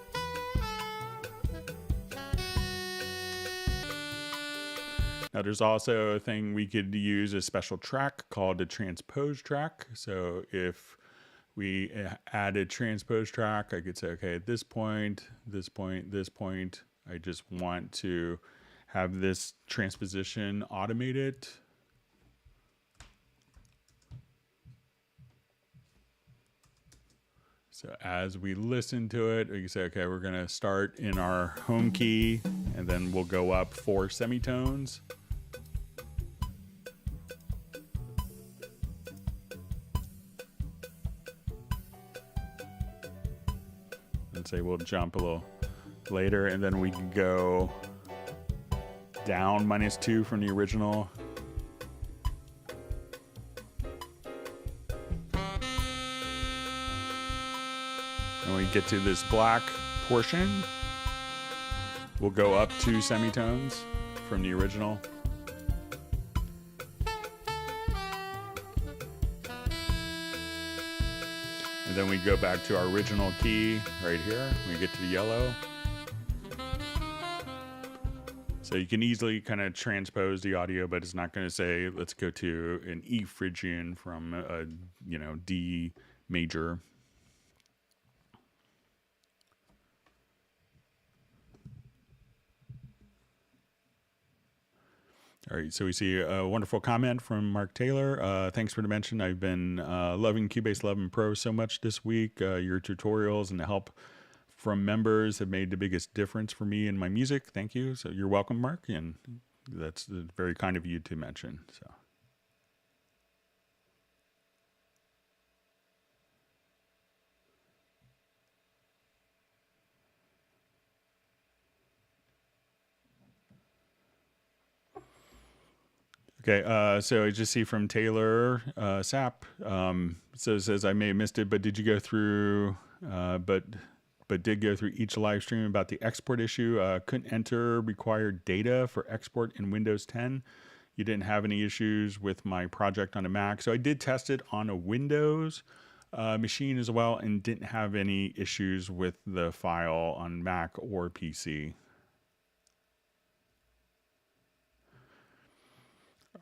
Now there's also a thing we could use, a special track called a transpose track. So if we add a transpose track, I could say, okay, at this point, this point, this point, I just want to have this transposition automated. So as we listen to it, we can say, okay, we're gonna start in our home key and then we'll go up 4 semitones. And say we'll jump a little later, and then we can go down -2 from the original. And when we get to this black portion, we'll go up 2 semitones from the original. And then we go back to our original key right here. We get to the yellow. So you can easily kind of transpose the audio, but it's not going to say, let's go to an E Phrygian from a, D major. All right, so we see a wonderful comment from Mark Taylor. Thanks for the mention. I've been loving Cubase 11 Pro so much this week. Your tutorials and the help from members have made the biggest difference for me in my music. Thank you. So you're welcome, Mark, and that's very kind of you to mention. So. Okay, so I just see from Taylor Sapp. So it says, I may have missed it, but did you go through, but did go through each live stream about the export issue? Couldn't enter required data for export in Windows 10. You didn't have any issues with my project on a Mac. So I did test it on a Windows machine as well and didn't have any issues with the file on Mac or PC.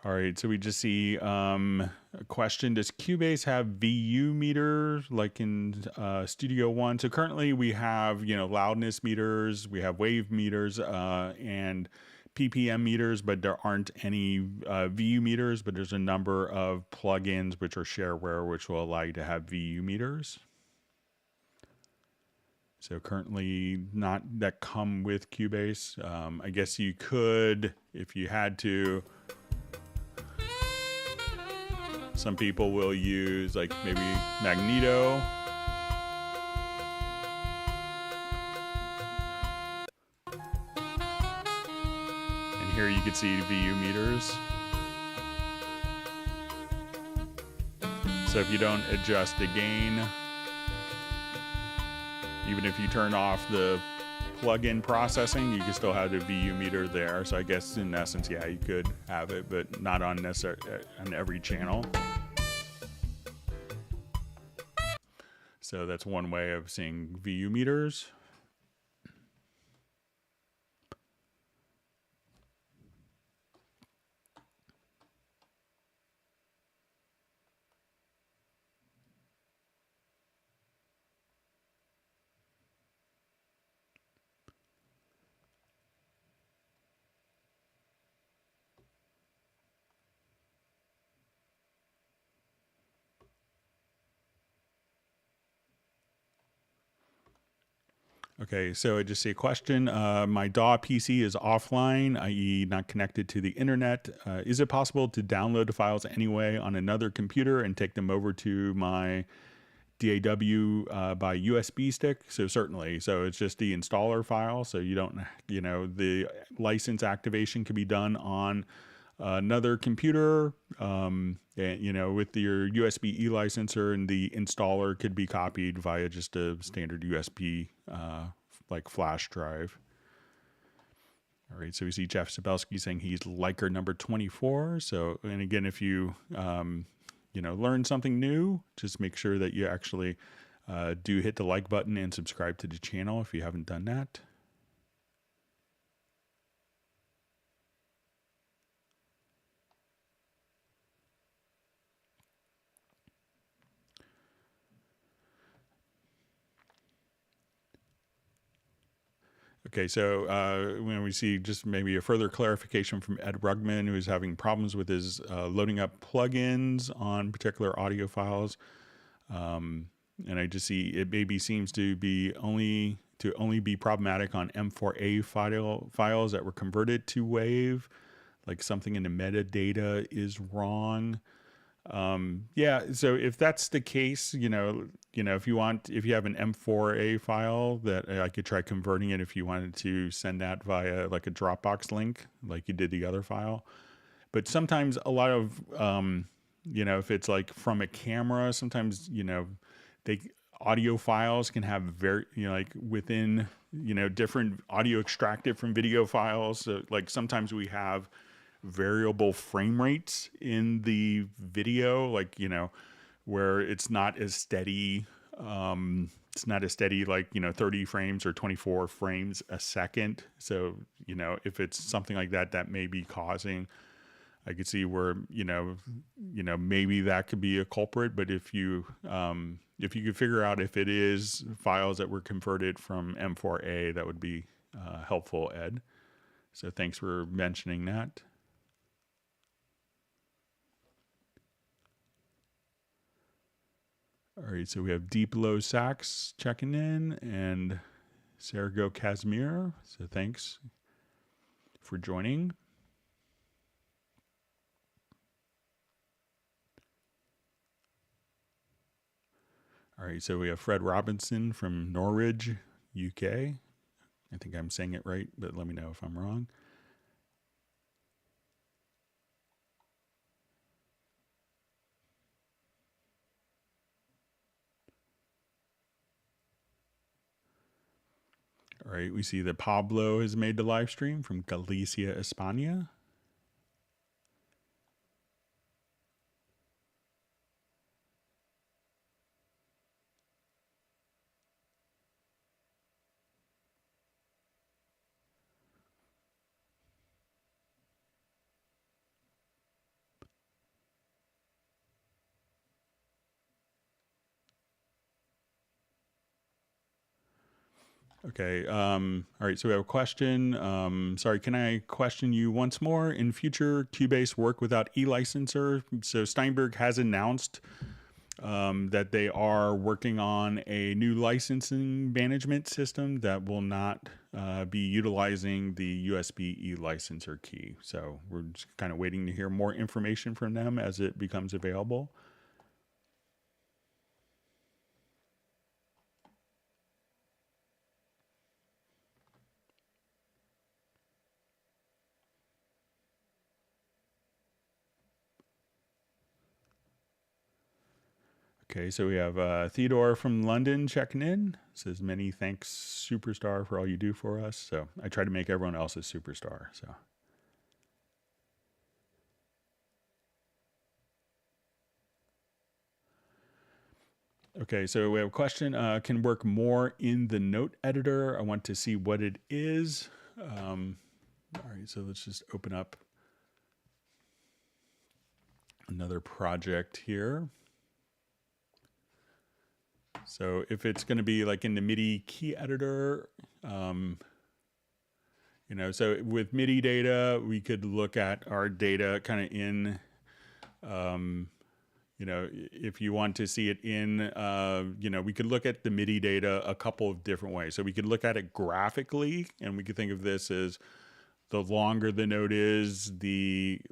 All right, so we just see a question. Does Cubase have VU meter like in Studio One? So currently we have, loudness meters, we have wave meters and PPM meters, but there aren't any VU meters, but there's a number of plugins which are shareware which will allow you to have VU meters. So currently not that come with Cubase. I guess you could, if you had to. Some people will use like maybe Magneto. And here you can see VU meters. So if you don't adjust the gain, even if you turn off the plug-in processing, you can still have the VU meter there. So I guess in essence, yeah, you could have it, but not on every channel. So that's one way of seeing VU meters. Okay, so I just see a question. My DAW PC is offline, i.e., not connected to the internet. Is it possible to download the files anyway on another computer and take them over to my DAW by USB stick? So certainly. So it's just the installer file. So you don't, the license activation can be done on another computer, and, with your USB E licenser, and the installer could be copied via just a standard USB like flash drive. All right, so we see Jeff Sabelski saying he's liker number 24. So, and again, if you learn something new, just make sure that you actually do hit the like button and subscribe to the channel if you haven't done that. Okay, so when we see just maybe a further clarification from Ed Rugman, who's having problems with his loading up plugins on particular audio files, and I just see it maybe seems to be only be problematic on M4A files that were converted to WAV, like something in the metadata is wrong. Yeah, so if that's the case, if you have an M4A file that I could try converting it if you wanted to send that via like a Dropbox link, like you did the other file. But sometimes a lot of, if it's like from a camera, sometimes, audio files can have like within, different audio extracted from video files. So like sometimes we have variable frame rates in the video, like, where it's not as steady. Like, 30 frames or 24 frames a second. So, if it's something like that, that may be causing, I could see where, maybe that could be a culprit. But if you could figure out if it is files that were converted from M4A, that would be helpful, Ed. So thanks for mentioning that. All right, so we have Deep Low Sax checking in and Sergio Casimir. So thanks for joining. All right, so we have Fred Robinson from Norwich, UK. I think I'm saying it right, but let me know if I'm wrong. All right, we see that Pablo has made the live stream from Galicia, España. Okay. All right. So we have a question. Sorry, can I question you once more? In future, Cubase work without e-licenser? So Steinberg has announced that they are working on a new licensing management system that will not be utilizing the USB e-licenser key. So we're just kind of waiting to hear more information from them as it becomes available. Okay, so we have Theodore from London checking in. Says, many thanks, Superstar, for all you do for us. So I try to make everyone else a superstar. So. Okay, so we have a question. Can work more in the note editor? I want to see what it is. All right, so let's just open up another project here. So if it's going to be like in the MIDI key editor, so with MIDI data, we could look at our data kind of in, if you want to see it in, we could look at the MIDI data a couple of different ways. So we could look at it graphically, and we could think of this as the longer the note is, visually,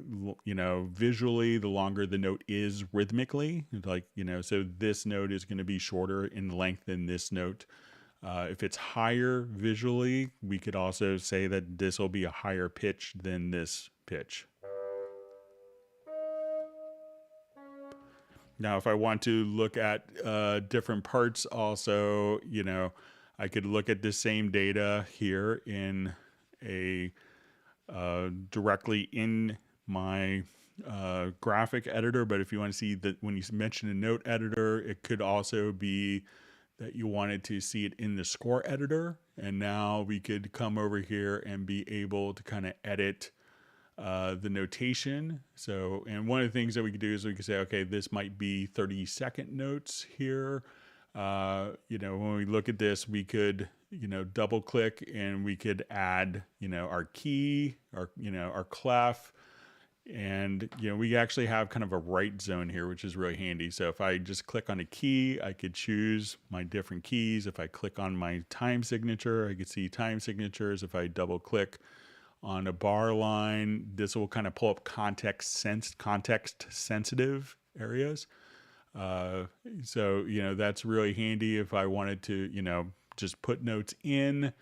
the longer the note is rhythmically. So this note is going to be shorter in length than this note. If it's higher visually, we could also say that this will be a higher pitch than this pitch. Now, if I want to look at different parts also, I could look at the same data here in a directly in my graphic editor. But if you want to see that when you mention a note editor, it could also be that you wanted to see it in the score editor. And now we could come over here and be able to kind of edit the notation. So, and one of the things that we could do is we could say, okay, this might be 30-second notes here. When we look at this, we could, double click and we could add, our key, our clef. And, we actually have kind of a write zone here, which is really handy. So if I just click on a key, I could choose my different keys. If I click on my time signature, I could see time signatures. If I double click on a bar line, this will kind of pull up context sensitive areas. That's really handy if I wanted to, just put notes in.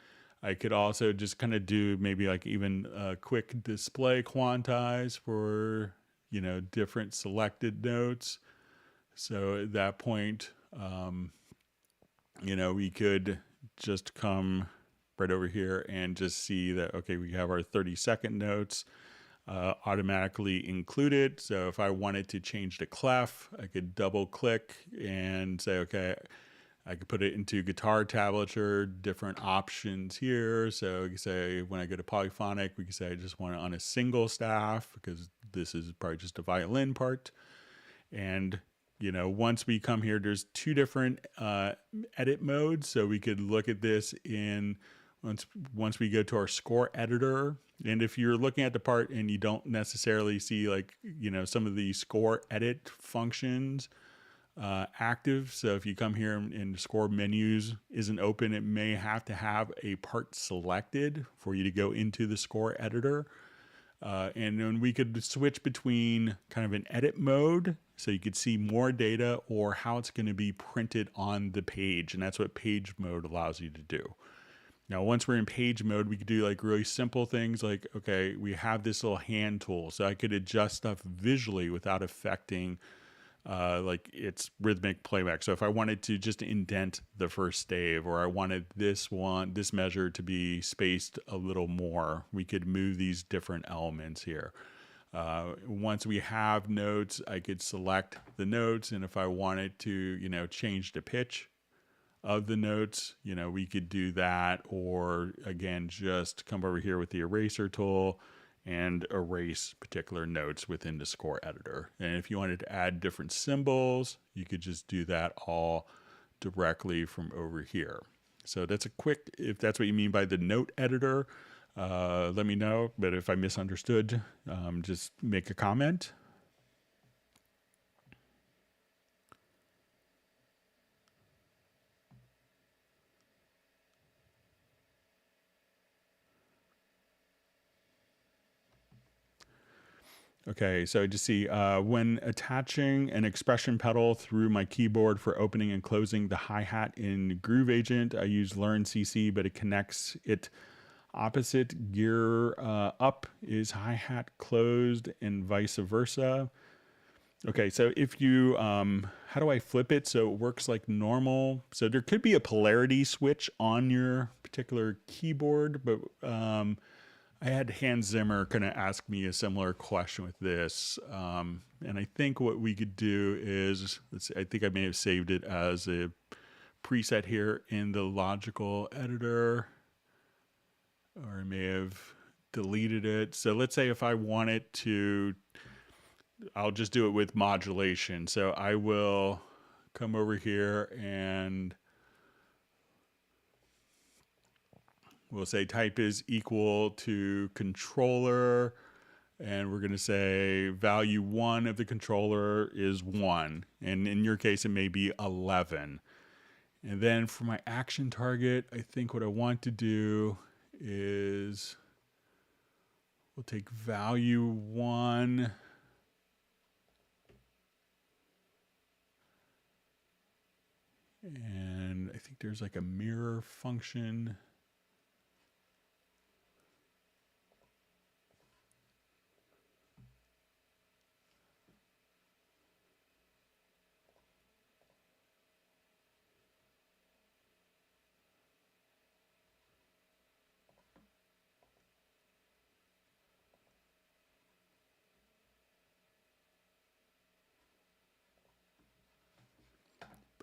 I could also just kind of do maybe like even a quick display quantize for, different selected notes. So at that point, we could just come right over here and just see that, okay, we have our 30-second notes automatically included. So if I wanted to change the clef, I could double click and say, okay, I could put it into guitar tablature, different options here. So you can say, when I go to polyphonic, we can say I just want it on a single staff because this is probably just a violin part. And once we come here, there's two different edit modes. So we could look at this in once we go to our score editor. And if you're looking at the part and you don't necessarily see some of the score edit functions active. So if you come here and score menus isn't open, it may have to have a part selected for you to go into the score editor. And then we could switch between kind of an edit mode, so you could see more data, or how it's going to be printed on the page. And that's what page mode allows you to do. Now, once we're in page mode, we could do like really simple things like, okay, we have this little hand tool. So I could adjust stuff visually without affecting its rhythmic playback. So if I wanted to just indent the first stave, or I wanted this measure to be spaced a little more, we could move these different elements here. Once we have notes, I could select the notes, and if I wanted to, change the pitch of the notes, we could do that, or again, just come over here with the eraser tool and erase particular notes within the score editor. And if you wanted to add different symbols, you could just do that all directly from over here. So that's a quick, if that's what you mean by the note editor, let me know. But if I misunderstood, just make a comment. Okay, so just see, when attaching an expression pedal through my keyboard for opening and closing the hi-hat in Groove Agent, I use Learn CC, but it connects it opposite. Gear up is hi-hat closed and vice versa. Okay, so if you, how do I flip it so it works like normal? So there could be a polarity switch on your particular keyboard, but I had Hans Zimmer kind of ask me a similar question with this. And I think what we could do is, I think I may have saved it as a preset here in the logical editor, or I may have deleted it. So let's say if I wanted to, I'll just do it with modulation. So I will come over here and we'll say type is equal to controller, And we're going to say value 1 of the controller is 1. And in your case, it may be 11. And then for my action target, I think what I want to do is we'll take value 1. And I think there's like a mirror function.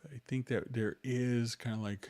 But I think that there is kind of like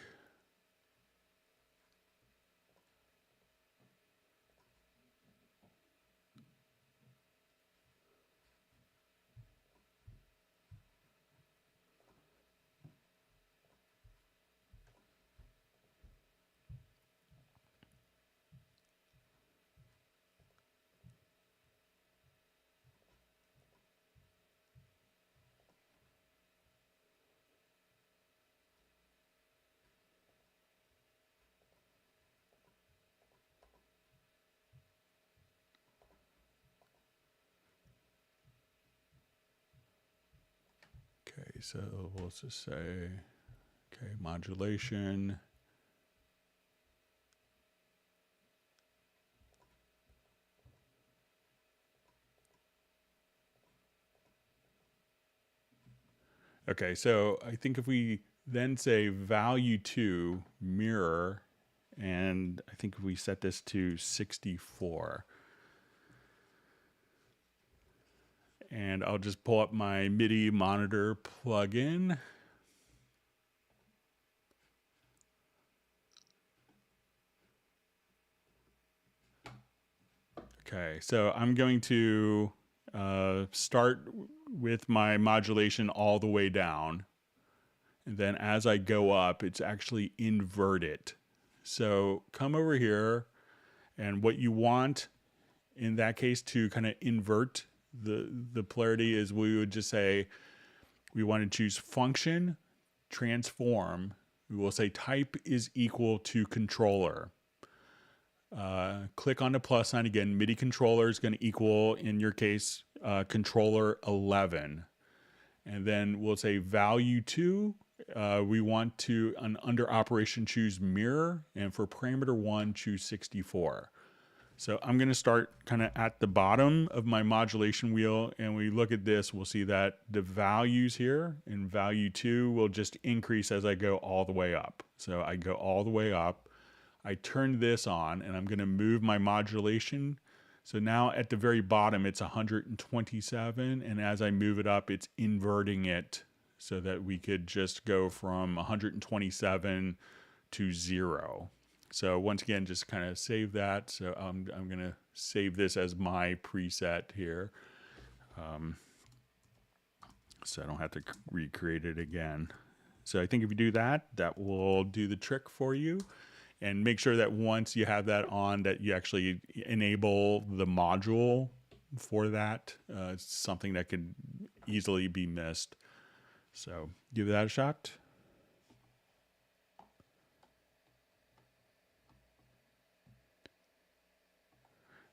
okay, so we'll just say, okay, modulation. Okay, so I think if we then say value 2 mirror, and I think if we set this to 64, and I'll just pull up my MIDI monitor plugin. Okay, so I'm going to start with my modulation all the way down. And then as I go up, it's actually inverted. So come over here, and what you want in that case to kind of invert the polarity is we would just say we want to choose function, transform. We will say type is equal to controller. Click on the plus sign again. MIDI controller is going to equal, in your case, controller 11. And then we'll say value 2. We want to, under operation, choose mirror. And for parameter 1, choose 64. So I'm going to start kind of at the bottom of my modulation wheel, and we look at this, we'll see that the values here in value 2 will just increase as I go all the way up. So I go all the way up, I turn this on, and I'm going to move my modulation. So now at the very bottom, it's 127, and as I move it up, it's inverting it so that we could just go from 127 to 0. So once again, just kind of save that. So I'm going to save this as my preset here. So I don't have to recreate it again. So I think if you do that, that will do the trick for you. And make sure that once you have that on, that you actually enable the module for that. It's something that could easily be missed. So give that a shot.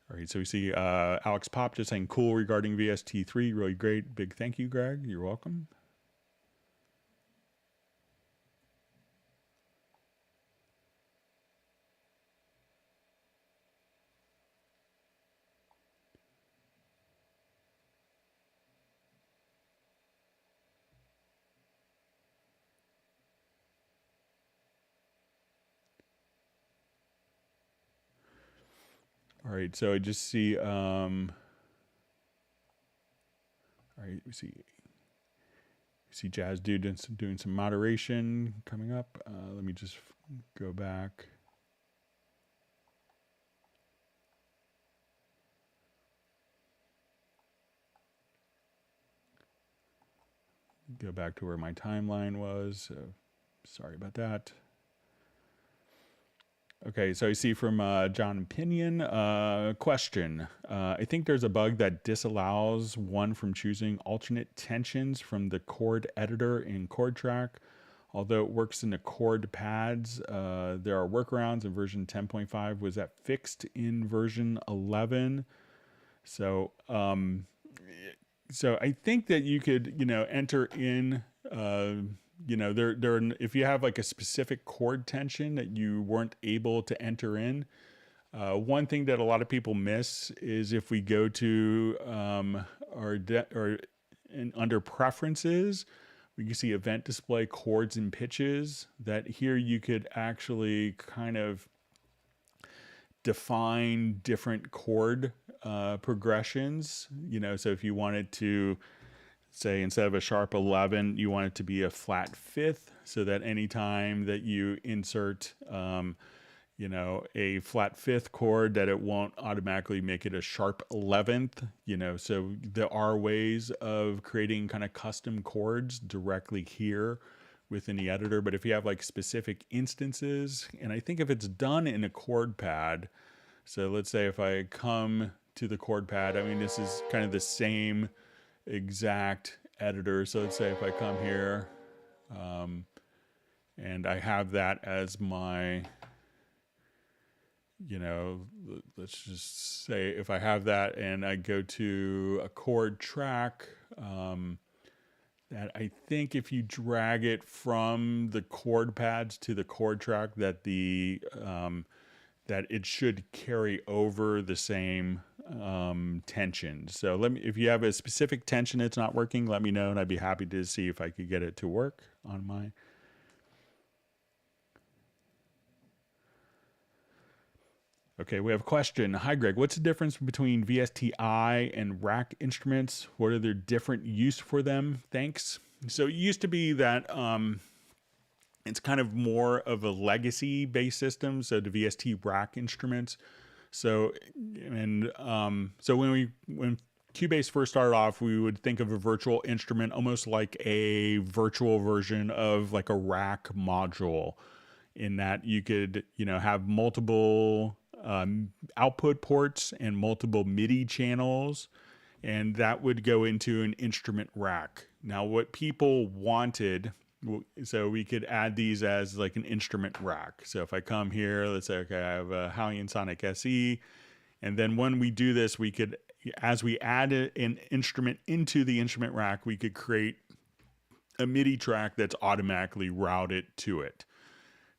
All right, so we see Alex Pop just saying cool regarding VST3. Really great. Big thank you, Greg. You're welcome. All right, so I just see, all right, we see Jazz Dude doing some moderation coming up. Let me just go back. Go back to where my timeline was. So sorry about that. Okay, so I see from John Pinion, question. I think there's a bug that disallows one from choosing alternate tensions from the chord editor in chord track. Although it works in the chord pads, there are workarounds in version 10.5. Was that fixed in version 11? So, so I think that you could, enter in, if you have like a specific chord tension that you weren't able to enter in. One thing that a lot of people miss is if we go to under preferences, we can see event display chords and pitches. That here you could actually kind of define different chord progressions. So if you wanted to say instead of a sharp 11, you want it to be a flat fifth, so that anytime that you insert a flat fifth chord, that it won't automatically make it a sharp 11th. So there are ways of creating kind of custom chords directly here within the editor. But if you have like specific instances, and I think if it's done in a chord pad, so let's say if I come to the chord pad, I mean, this is kind of the same exact editor. So let's say if I come here and I have that as my, let's just say if I have that and I go to a chord track, that I think if you drag it from the chord pads to the chord track, that that it should carry over the same tension. So if you have a specific tension that's not working, let me know, and I'd be happy to see if I could get it to work on my. Okay, we have a question. Hi, Greg. What's the difference between VST-I and rack instruments? What are their different use for them? Thanks. So it used to be that it's kind of more of a legacy-based system, so the VST rack instruments. So when Cubase first started off, we would think of a virtual instrument almost like a virtual version of like a rack module, in that you could have multiple output ports and multiple MIDI channels, and that would go into an instrument rack. Now, what people wanted, so we could add these as like an instrument rack. So if I come here, let's say, okay, I have a Hallian Sonic SE, and then when we do this, we could, as we add an instrument into the instrument rack, we could create a MIDI track that's automatically routed to it.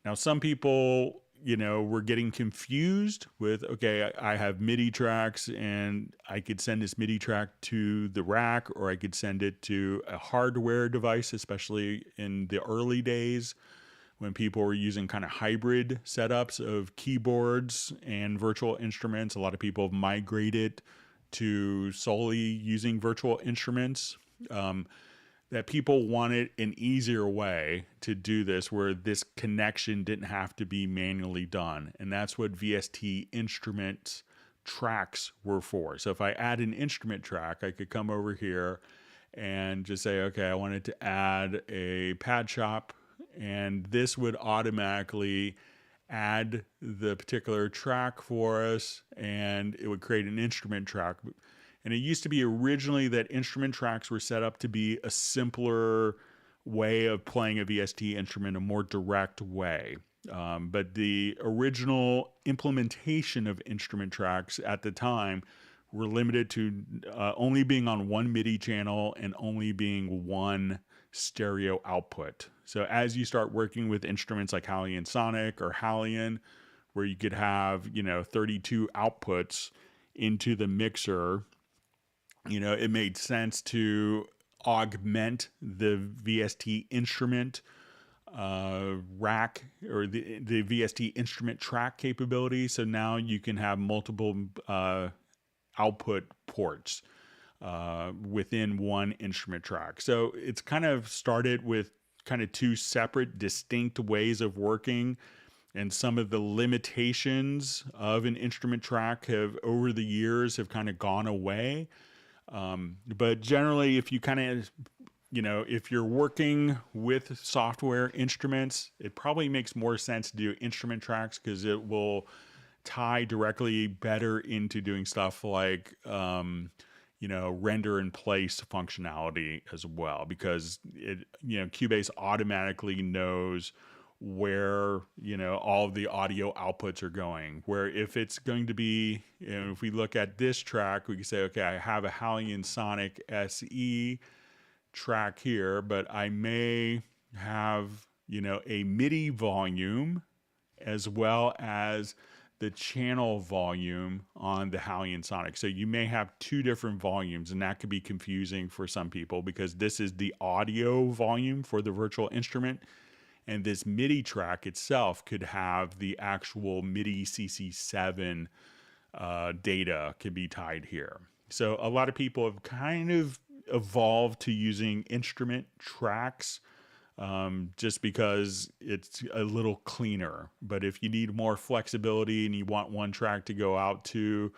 Now, some people, were getting confused with, okay, I have MIDI tracks and I could send this MIDI track to the rack, or I could send it to a hardware device, especially in the early days when people were using kind of hybrid setups of keyboards and virtual instruments. A lot of people have migrated to solely using virtual instruments. That people wanted an easier way to do this, where this connection didn't have to be manually done. And that's what VST instrument tracks were for. So if I add an instrument track, I could come over here and just say, okay, I wanted to add a pad shop, and this would automatically add the particular track for us, and it would create an instrument track. And it used to be originally that instrument tracks were set up to be a simpler way of playing a VST instrument, a more direct way. But the original implementation of instrument tracks at the time were limited to only being on one MIDI channel and only being one stereo output. So as you start working with instruments like Hallian Sonic or Hallian, where you could have 32 outputs into the mixer, it made sense to augment the VST instrument rack, or the VST instrument track capability. So now you can have multiple output ports within one instrument track. So it's kind of started with kind of two separate, distinct ways of working. And some of the limitations of an instrument track have, over the years, have kind of gone away. But generally, if you kind of if you're working with software instruments, it probably makes more sense to do instrument tracks because it will tie directly better into doing stuff like, render in place functionality as well, because Cubase automatically knows where, all of the audio outputs are going. Where if it's going to be, if we look at this track, we can say, okay, I have a Hallian Sonic SE track here, but I may have, a MIDI volume as well as the channel volume on the Hallian Sonic. So you may have two different volumes, and that could be confusing for some people because this is the audio volume for the virtual instrument, and this MIDI track itself could have the actual MIDI CC7 data could be tied here. So a lot of people have kind of evolved to using instrument tracks just because it's a little cleaner. But if you need more flexibility and you want one track to go out to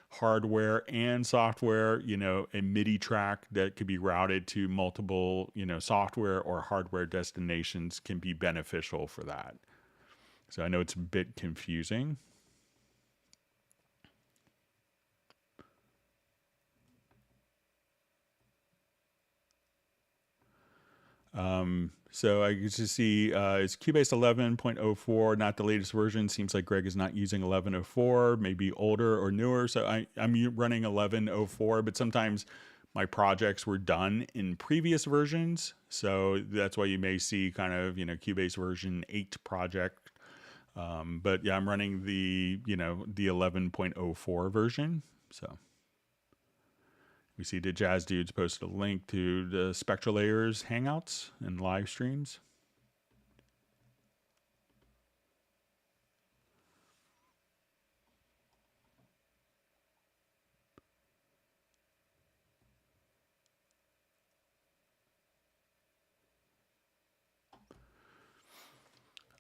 hardware and software, a MIDI track that could be routed to multiple, software or hardware destinations can be beneficial for that. So I know it's a bit confusing. So I get to see it's Cubase 11.04, not the latest version. Seems like Greg is not using 11.04, maybe older or newer. So I'm running 11.04, but sometimes my projects were done in previous versions. So that's why you may see kind of, Cubase version 8 project. But yeah, I'm running the 11.04 version. So. We see the Jazz Dudes posted a link to the Spectral Layers Hangouts and live streams.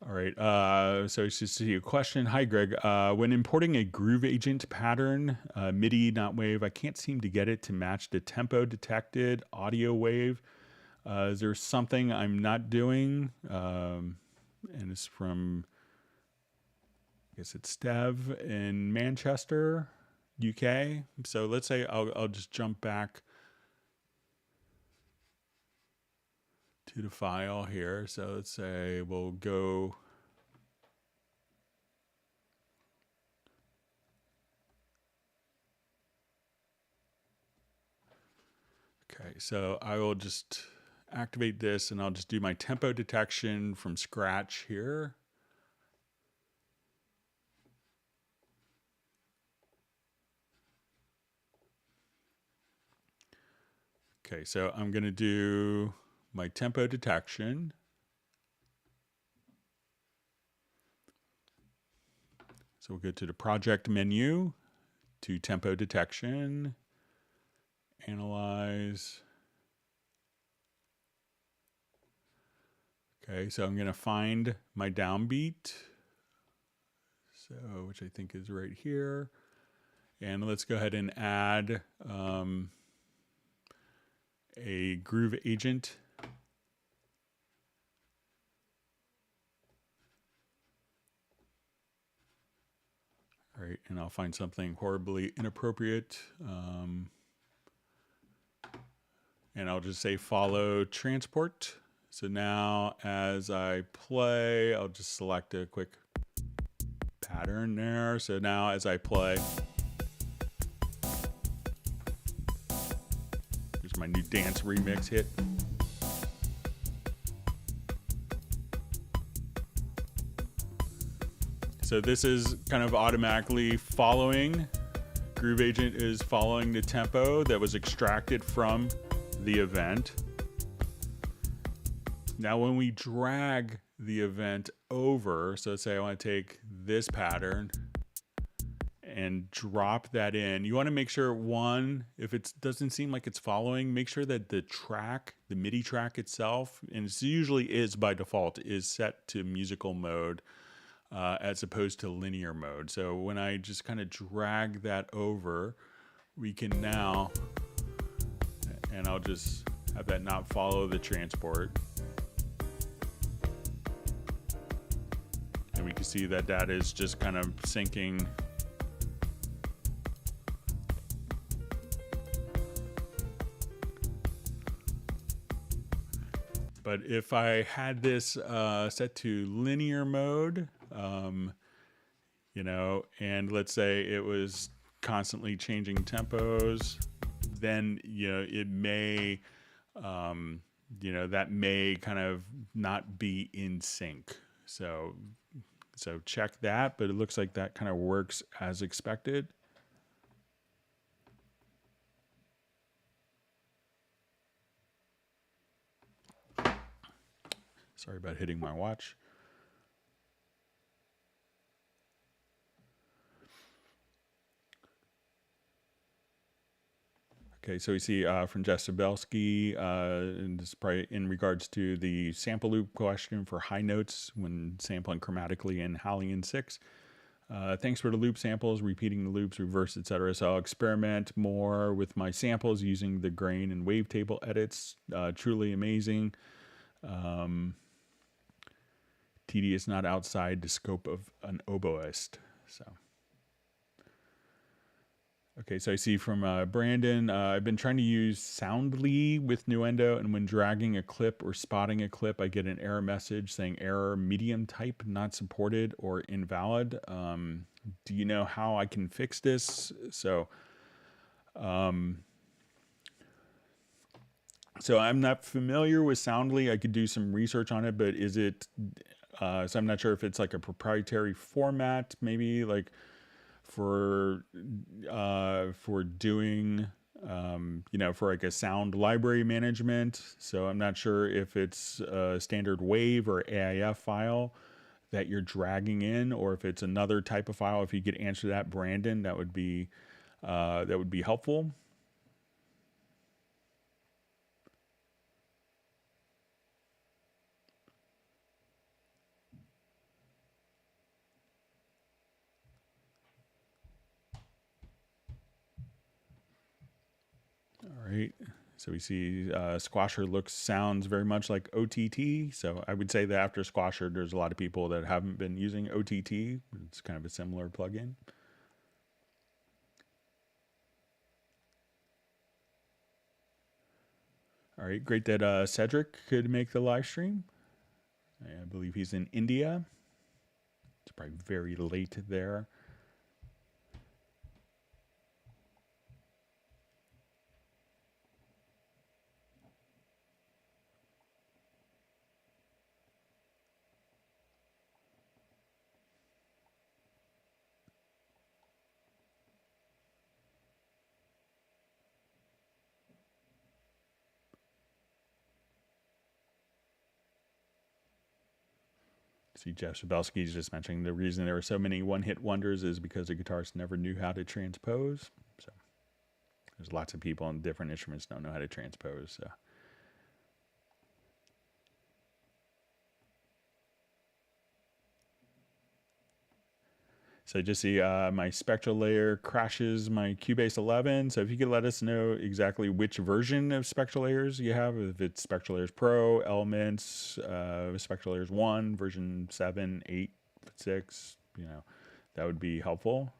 All right, so it's just a question. Hi, Greg. When importing a Groove Agent pattern, MIDI, not wave, I can't seem to get it to match the tempo detected audio wave. Is there something I'm not doing? And it's from, I guess it's Stev in Manchester, UK. So let's say I'll just jump back to the file here. So let's say we'll go okay, so I will just activate this and I'll just do my tempo detection from scratch here. Okay, so I'm going to do my tempo detection. So we'll go to the project menu, to tempo detection, analyze. Okay, so I'm going to find my downbeat, so which I think is right here. And let's go ahead and add a Groove Agent. All right, and I'll find something horribly inappropriate. And I'll just say follow transport. So now as I play, I'll just select a quick pattern there. So now as I play, here's my new dance remix hit. So this is kind of automatically following, Groove Agent is following the tempo that was extracted from the event. Now when we drag the event over, so let's say I want to take this pattern and drop that in. You want to make sure, one, if it doesn't seem like it's following, make sure that the track, the MIDI track itself, and it usually is by default, is set to musical mode as opposed to linear mode. So when I just kind of drag that over, we can now, and I'll just have that not follow the transport. And we can see that that is just kind of syncing. But if I had this set to linear mode, you know, and let's say it was constantly changing tempos, then, you know, it may, you know, that may kind of not be in sync. So check that, but it looks like that kind of works as expected. Sorry about hitting my watch. Okay, so we see from Jess Sabelski, and this is probably in regards to the sample loop question for high notes when sampling chromatically in Hallian 6. Thanks for the loop samples, repeating the loops, reverse, etc. So I'll experiment more with my samples using the grain and wavetable edits. Truly amazing. Tedious, not outside the scope of an oboist. So. Okay, so I see from Brandon, I've been trying to use Soundly with Nuendo, and when dragging a clip or spotting a clip, I get an error message saying error medium type not supported or invalid. Do you know how I can fix this? So I'm not familiar with Soundly. I could do some research on it, but is it, so I'm not sure if it's like a proprietary format, maybe like for doing, you know, for like a sound library management. So I'm not sure if it's a standard WAV or AIF file that you're dragging in, or if it's another type of file. If you could answer that, Brandon, that would be helpful. All right, so we see Squasher sounds very much like OTT. So I would say that after Squasher, there's a lot of people that haven't been using OTT. It's kind of a similar plugin. All right, great that Cedric could make the live stream. I believe he's in India. It's probably very late there. See, Jeff Shabelsky is just mentioning the reason there were so many one-hit wonders is because the guitarists never knew how to transpose. So there's lots of people on different instruments don't know how to transpose. So I just see my spectral layer crashes my Cubase 11. So if you could let us know exactly which version of spectral layers you have, if it's spectral layers Pro, Elements, spectral layers 1, version 7, 8, 6, you know, that would be helpful.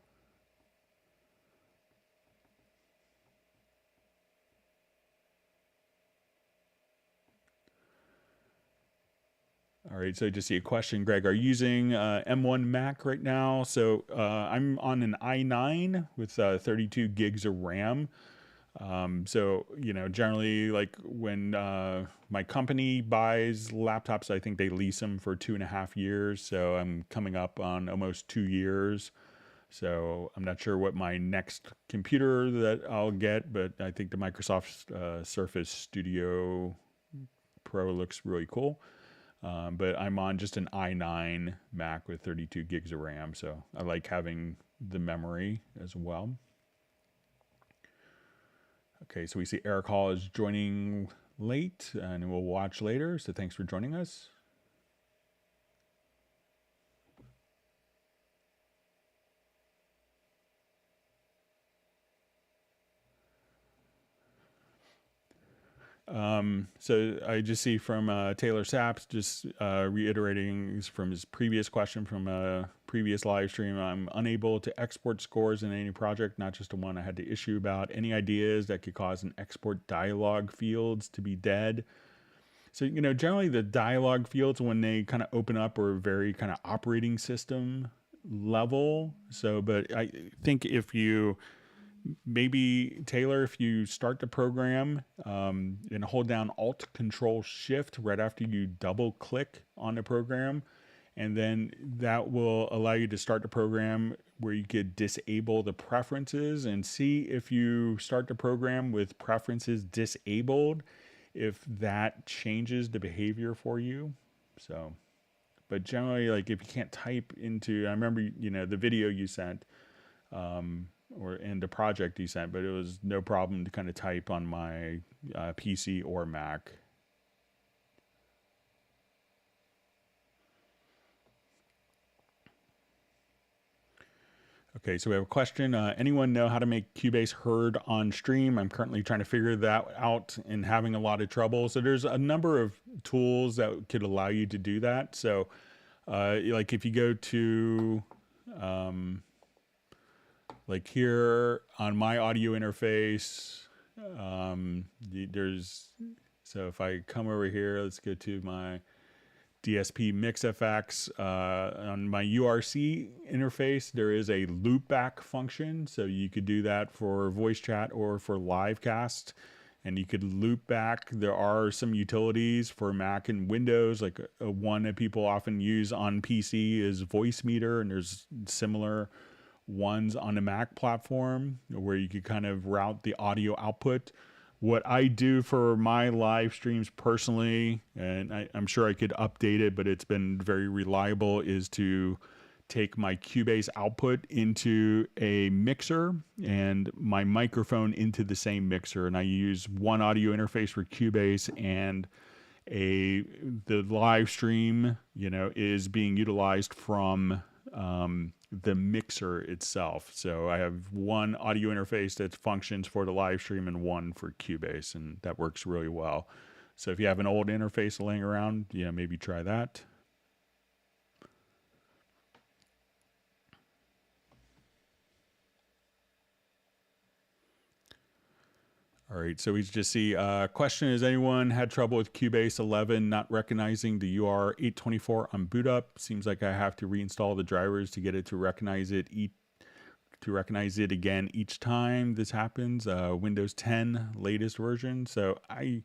All right, so just see a question, Greg. Are you using M1 Mac right now? So I'm on an i9 with 32 gigs of RAM. So, you know, generally, like when my company buys laptops, I think they lease them for 2.5 years. So I'm coming up on almost 2 years. So I'm not sure what my next computer that I'll get, but I think the Microsoft Surface Studio Pro looks really cool. But I'm on just an i9 Mac with 32 gigs of RAM, so I like having the memory as well. Okay, so we see Eric Hall is joining late, and we'll watch later, so thanks for joining us. So I just see from Taylor Saps just reiterating from his previous question from a previous live stream. I'm unable to export scores in any project, not just the one I had to issue about. Any ideas that could cause an export dialogue fields to be dead? So, generally the dialogue fields when they kind of open up are very kind of operating system level. So, but I think if you maybe Taylor, if you start the program and hold down Alt Control Shift right after you double click on the program, and then that will allow you to start the program where you could disable the preferences and see if you start the program with preferences disabled, if that changes the behavior for you. So, but generally, like if you can't type into, I remember, the video you sent, or in the project you sent, but it was no problem to kind of type on my PC or Mac. Okay, so we have a question. Anyone know how to make Cubase heard on stream? I'm currently trying to figure that out and having a lot of trouble. So there's a number of tools that could allow you to do that. So like if you go to like here on my audio interface, so if I come over here, let's go to my DSP Mix FX, on my URC interface, there is a loopback function. So you could do that for voice chat or for live cast, and you could loop back. There are some utilities for Mac and Windows, like one that people often use on PC is Voice Meter, and there's similar ones on the Mac platform where you could kind of route the audio output. What I do for my live streams personally, and I'm sure I could update it, but it's been very reliable, is to take my Cubase output into a mixer and my microphone into the same mixer. And I use one audio interface for Cubase, and the live stream, is being utilized from the mixer itself. So I have one audio interface that functions for the live stream and one for Cubase, and that works really well. So if you have an old interface laying around, maybe try that. All right, so we just see question: has anyone had trouble with Cubase 11 not recognizing the UR824 on boot up? Seems like I have to reinstall the drivers to get it to recognize it again each time this happens. Windows 10 latest version. So I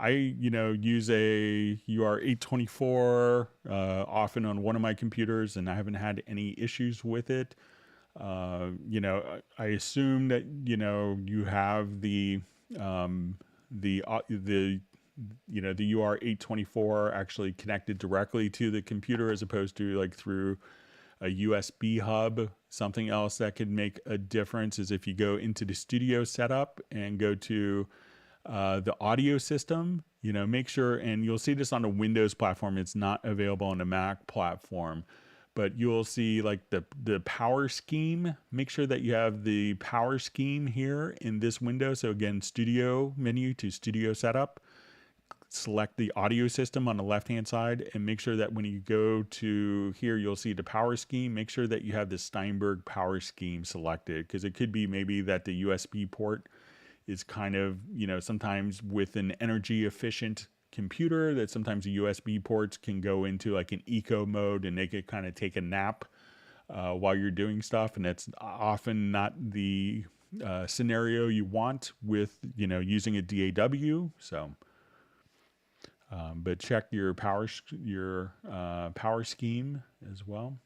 use a UR824 often on one of my computers, and I haven't had any issues with it. I assume that you have the UR824 actually connected directly to the computer as opposed to like through a USB hub. Something else that could make a difference is if you go into the studio setup and go to the audio system, make sure, and you'll see this on the Windows platform, it's not available on the Mac platform, but you'll see like the power scheme. Make sure that you have the power scheme here in this window. So again, studio menu to studio setup, select the audio system on the left-hand side, and make sure that when you go to here, you'll see the power scheme. Make sure that you have the Steinberg power scheme selected, because it could be maybe that the USB port is kind of, sometimes with an energy efficient computer, that sometimes the USB ports can go into like an eco mode and they could kind of take a nap while you're doing stuff. And that's often not the scenario you want with, using a DAW. So, but check your power scheme as well.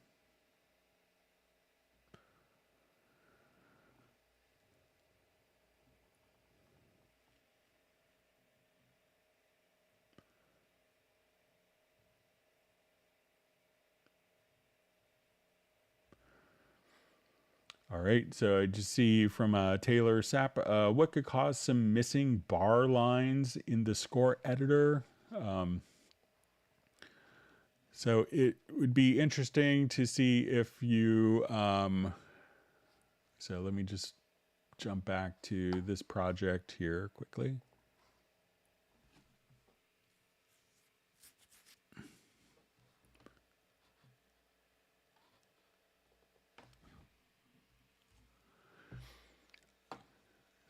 All right, so I just see from Taylor Sapp, what could cause some missing bar lines in the score editor? So it would be interesting to see if you, so let me just jump back to this project here quickly.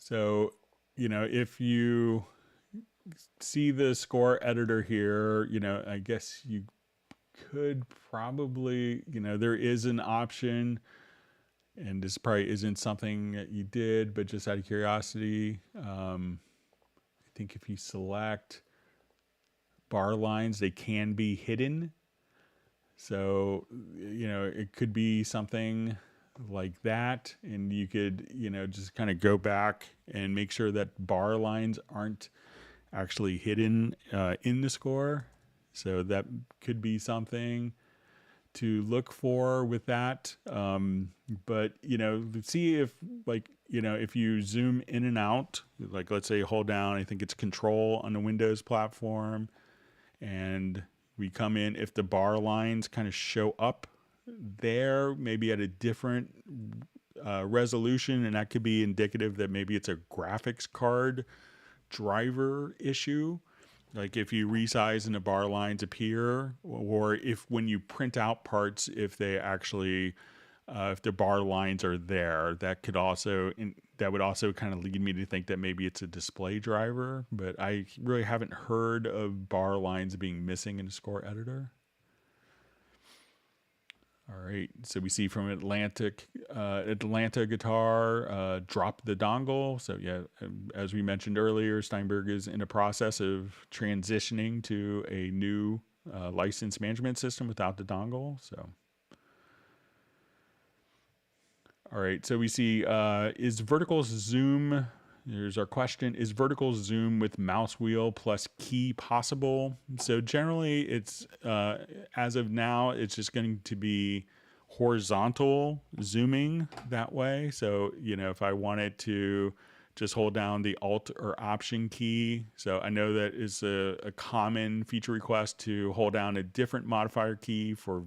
So, if you see the score editor here, I guess you could probably, there is an option, and this probably isn't something that you did, but just out of curiosity, I think if you select bar lines, they can be hidden. So, it could be something like that. And you could, just kind of go back and make sure that bar lines aren't actually hidden in the score. So that could be something to look for with that. But, see if, like, if you zoom in and out, like let's say hold down, I think it's Control on the Windows platform, and we come in, if the bar lines kind of show up there, maybe at a different resolution, and that could be indicative that maybe it's a graphics card driver issue. Like if you resize and the bar lines appear, or if when you print out parts, if they actually, if the bar lines are there, that could also, that would also kind of lead me to think that maybe it's a display driver, but I really haven't heard of bar lines being missing in the score editor. All right, so we see from Atlanta Guitar, drop the dongle. So yeah, as we mentioned earlier, Steinberg is in the process of transitioning to a new license management system without the dongle. So, all right, so we see, is vertical zoom, here's our question, is vertical zoom with mouse wheel plus key possible? So generally it's, as of now, it's just going to be horizontal zooming that way. So, if I wanted to just hold down the Alt or Option key. So I know that is a common feature request to hold down a different modifier key for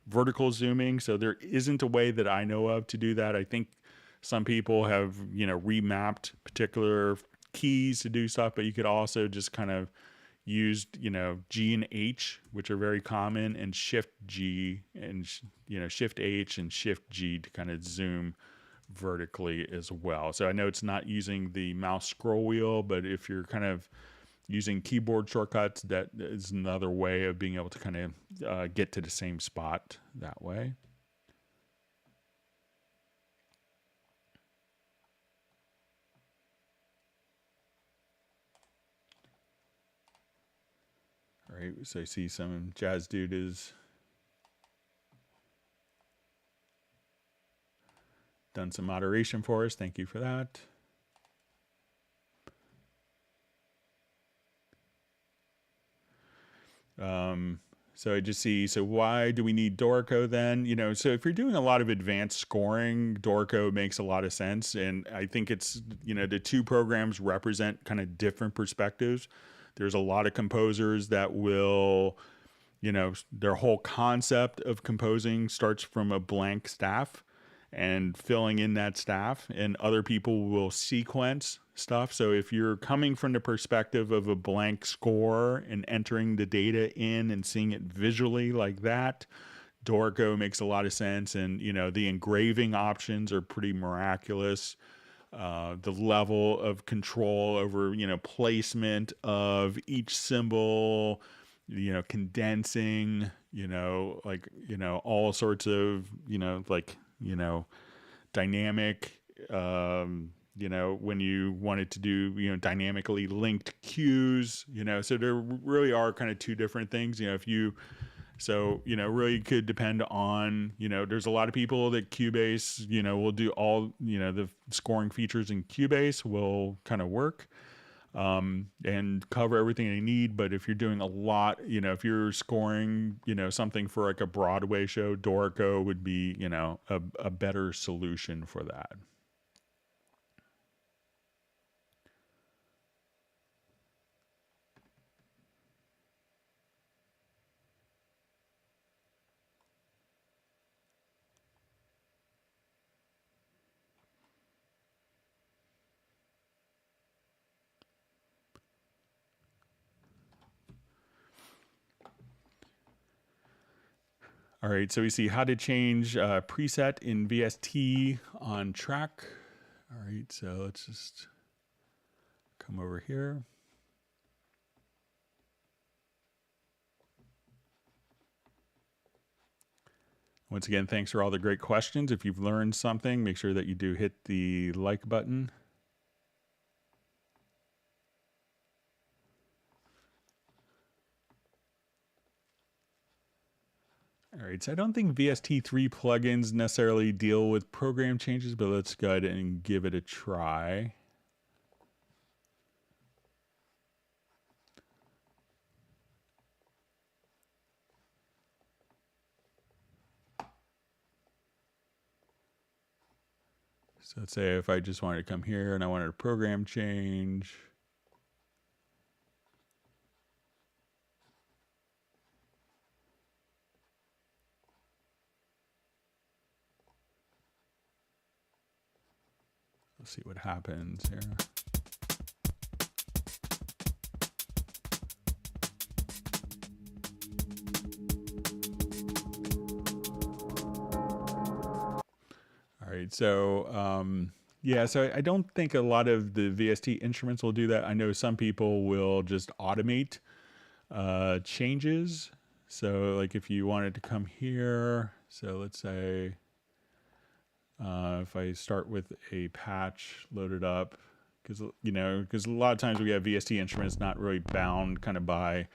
vertical zooming. So there isn't a way that I know of to do that. I think some people have, remapped particular keys to do stuff, but you could also just kind of use, G and H, which are very common, and Shift G and, Shift H and Shift G to kind of zoom vertically as well. So I know it's not using the mouse scroll wheel, but if you're kind of using keyboard shortcuts, that is another way of being able to kind of get to the same spot that way. All right, so I see some Jazz Dude is done some moderation for us. Thank you for that. So I just see, so why do we need Dorico then? So if you're doing a lot of advanced scoring, Dorico makes a lot of sense. And I think it's, the two programs represent kind of different perspectives. There's a lot of composers that will, their whole concept of composing starts from a blank staff and filling in that staff, and other people will sequence stuff. So if you're coming from the perspective of a blank score and entering the data in and seeing it visually like that, Dorico makes a lot of sense. And, the engraving options are pretty miraculous. The level of control over, placement of each symbol, condensing, all sorts of, dynamic, when you wanted to do, dynamically linked cues, so there really are kind of two different things, really could depend on, there's a lot of people that Cubase, will do all, the scoring features in Cubase will kind of work and cover everything they need. But if you're doing a lot, if you're scoring, something for like a Broadway show, Dorico would be, a better solution for that. All right, so we see how to change preset in VST on track. All right, so let's just come over here. Once again, thanks for all the great questions. If you've learned something, make sure that you do hit the like button. All right, so I don't think VST3 plugins necessarily deal with program changes, but let's go ahead and give it a try. So let's say if I just wanted to come here and I wanted a program change. Let's see what happens here. All right, so yeah, so I don't think a lot of the VST instruments will do that. I know some people will just automate changes. So like if you wanted to come here, so let's say if I start with a patch loaded up, because a lot of times we have VST instruments not really bound kind of by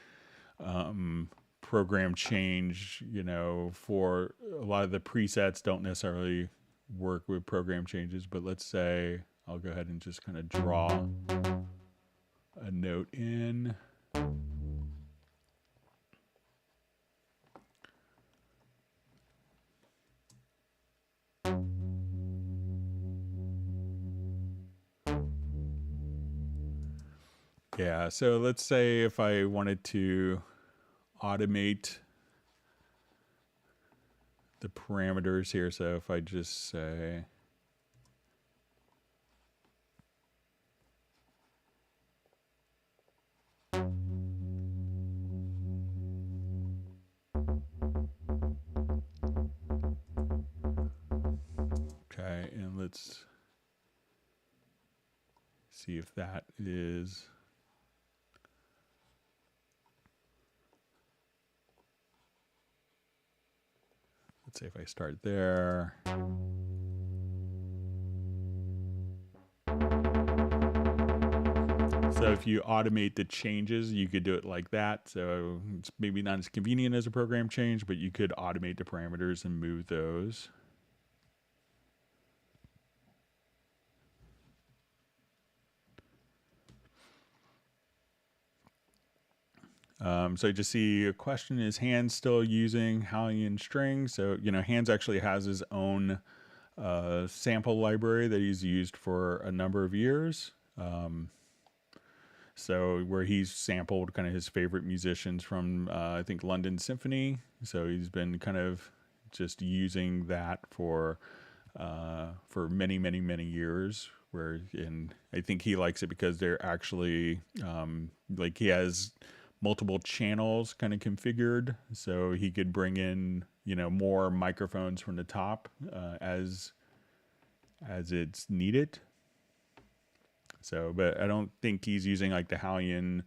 program change, for a lot of the presets don't necessarily work with program changes. But let's say I'll go ahead and just kind of draw a note in. Yeah, so let's say if I wanted to automate the parameters here, so if I just say okay, and let's see if that is let's say if I start there. So if you automate the changes, you could do it like that. So it's maybe not as convenient as a program change, but you could automate the parameters and move those. So I just see a question, is Hans still using Hallian strings? So, Hans actually has his own sample library that he's used for a number of years. So where he's sampled kind of his favorite musicians from, I think, London Symphony. So he's been kind of just using that for many, many, many years. And I think he likes it because they're actually like he has multiple channels kind of configured, so he could bring in more microphones from the top as it's needed. So, but I don't think he's using like the Hallian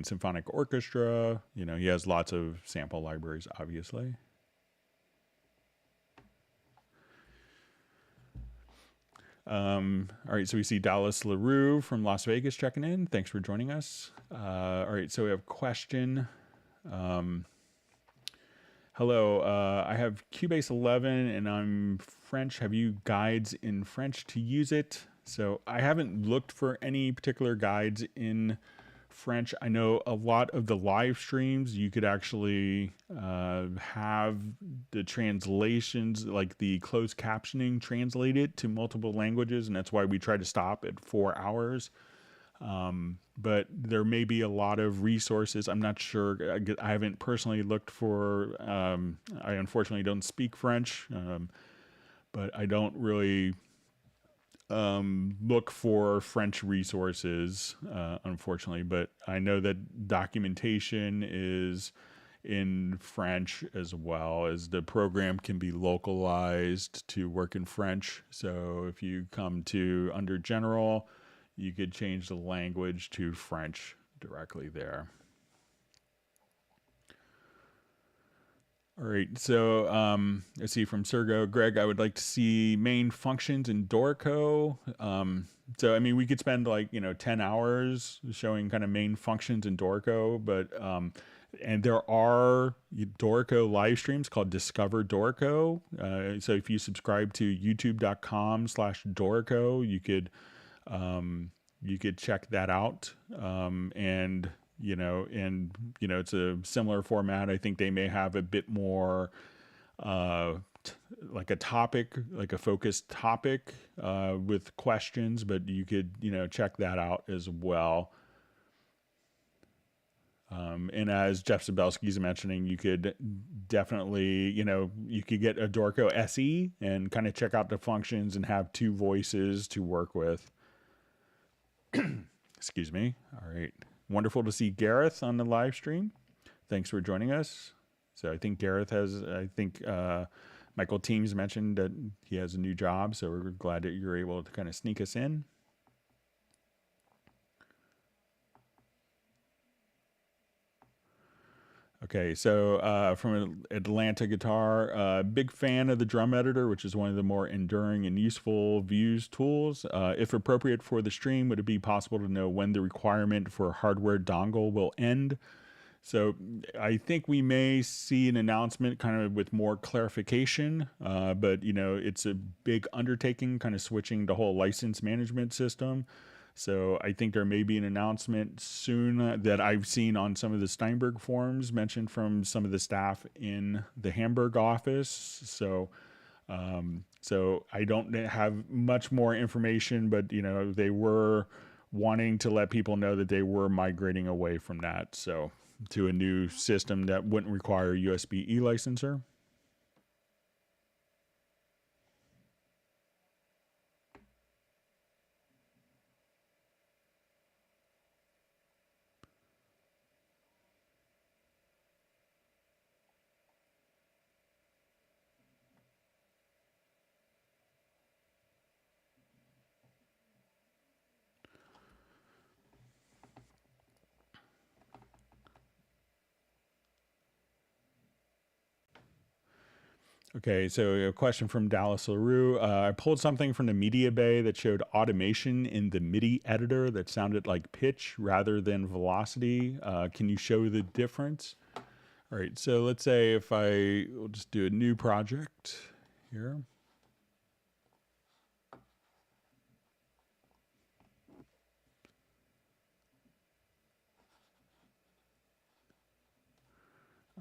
Symphonic Orchestra. He has lots of sample libraries, obviously. All right, so we see Dallas LaRue from Las Vegas checking in. Thanks for joining us. All right, so we have a question. Hello, I have Cubase 11 and I'm French. Have you guides in French to use it? So I haven't looked for any particular guides in French. I know a lot of the live streams you could actually have the translations, like the closed captioning, translated to multiple languages, and that's why we try to stop at 4 hours. But there may be a lot of resources. I'm not sure. I haven't personally looked for. I unfortunately don't speak French, but I don't really look for French resources, unfortunately. But I know that documentation is in French, as well as the program can be localized to work in French. So if you come to under general, you could change the language to French directly there. All right, so let's see from Sergo. Greg, I would like to see main functions in Dorico. So, I mean, we could spend 10 hours showing kind of main functions in Dorico, but, and there are Dorico live streams called Discover Dorico. So if you subscribe to youtube.com/Dorico, you could check that out. And it's a similar format. I think they may have a bit more like a topic, like a focused topic with questions, but you could, check that out as well. And as Jeff Zabelski is mentioning, you could definitely, you could get a Dorico SE and kind of check out the functions and have two voices to work with. Excuse me. All right. Wonderful to see Gareth on the live stream. Thanks for joining us. So I think Gareth has, Michael Teams mentioned that he has a new job. So we're glad that you're able to kind of sneak us in. Okay, so from Atlanta Guitar, big fan of the drum editor, which is one of the more enduring and useful Views tools. If appropriate for the stream, would it be possible to know when the requirement for a hardware dongle will end? So I think we may see an announcement kind of with more clarification, but it's a big undertaking, kind of switching the whole license management system. So I think there may be an announcement soon that I've seen on some of the Steinberg forums mentioned from some of the staff in the Hamburg office. So I don't have much more information, but they were wanting to let people know that they were migrating away from that. So to a new system that wouldn't require a USB e-licenser. Okay, so a question from Dallas LaRue. I pulled something from the media bay that showed automation in the MIDI editor that sounded like pitch rather than velocity. Can you show the difference? All right, so let's say if we'll just do a new project here.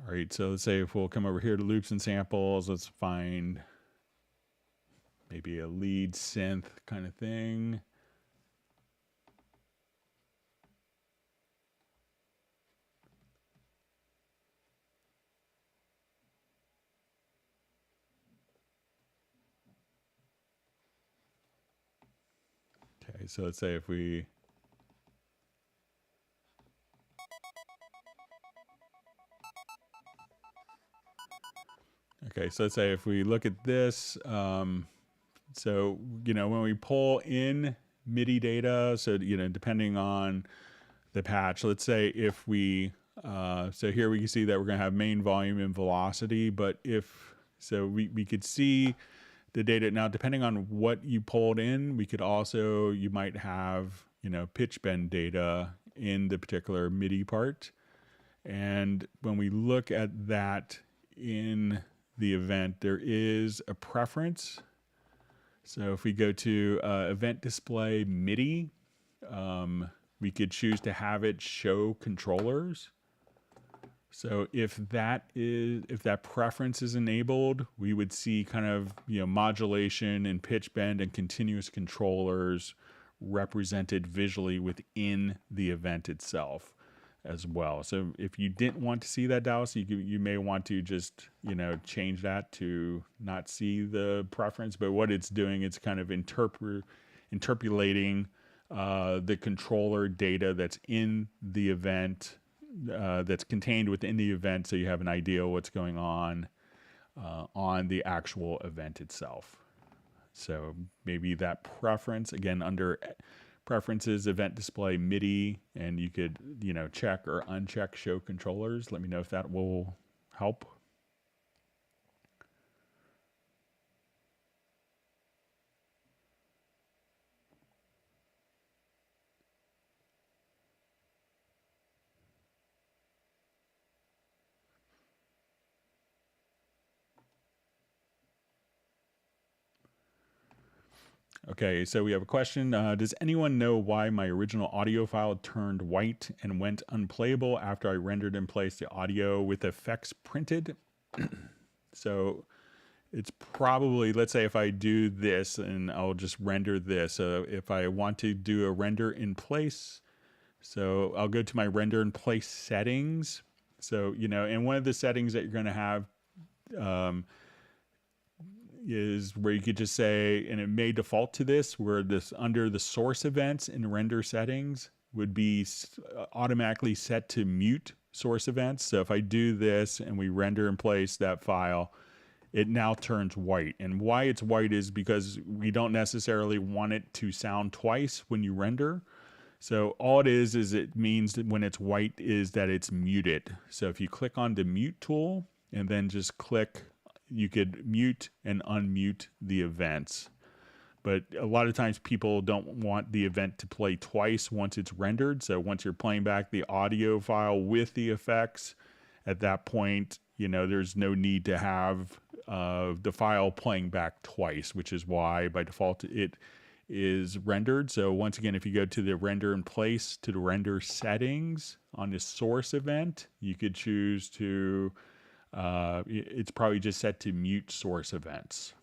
All right, so let's say if we'll come over here to loops and samples, let's find maybe a lead synth kind of thing. Okay, so let's say if we Okay, so let's say if we look at this, so, when we pull in MIDI data, so, depending on the patch, let's say if we, so here we can see that we're going to have main volume and velocity, but we could see the data. Now, depending on what you pulled in, you might have, pitch bend data in the particular MIDI part. And when we look at that in the event, there is a preference. So if we go to event display MIDI, we could choose to have it show controllers. So if that preference is enabled, we would see kind of modulation and pitch bend and continuous controllers represented visually within the event itself as well. So if you didn't want to see that, Dallas, you may want to just change that to not see the preference. But what it's doing, it's kind of interpolating the controller data that's in the event that's contained within the event, so you have an idea what's going on the actual event itself. So maybe that preference, again, under preferences, event display, MIDI, and you could, check or uncheck show controllers. Let me know if that will help. Okay, so we have a question. Does anyone know why my original audio file turned white and went unplayable after I rendered and placed the audio with effects printed? So it's probably, let's say if I do this and I'll just render this. If I want to do a render in place, so I'll go to my render in place settings. So, and one of the settings that you're going to have is where you could just say, and it may default to this, where this under the source events in render settings would be automatically set to mute source events. So if I do this and we render in place that file, it now turns white. And why it's white is because we don't necessarily want it to sound twice when you render. So all it is it means that when it's white is that it's muted. So if you click on the mute tool and then just click, you could mute and unmute the events. But a lot of times people don't want the event to play twice once it's rendered. So once you're playing back the audio file with the effects, at that point, there's no need to have the file playing back twice, which is why by default it is rendered. So once again, if you go to the render in place, to the render settings on the source event, you could choose to it's probably just set to mute source events.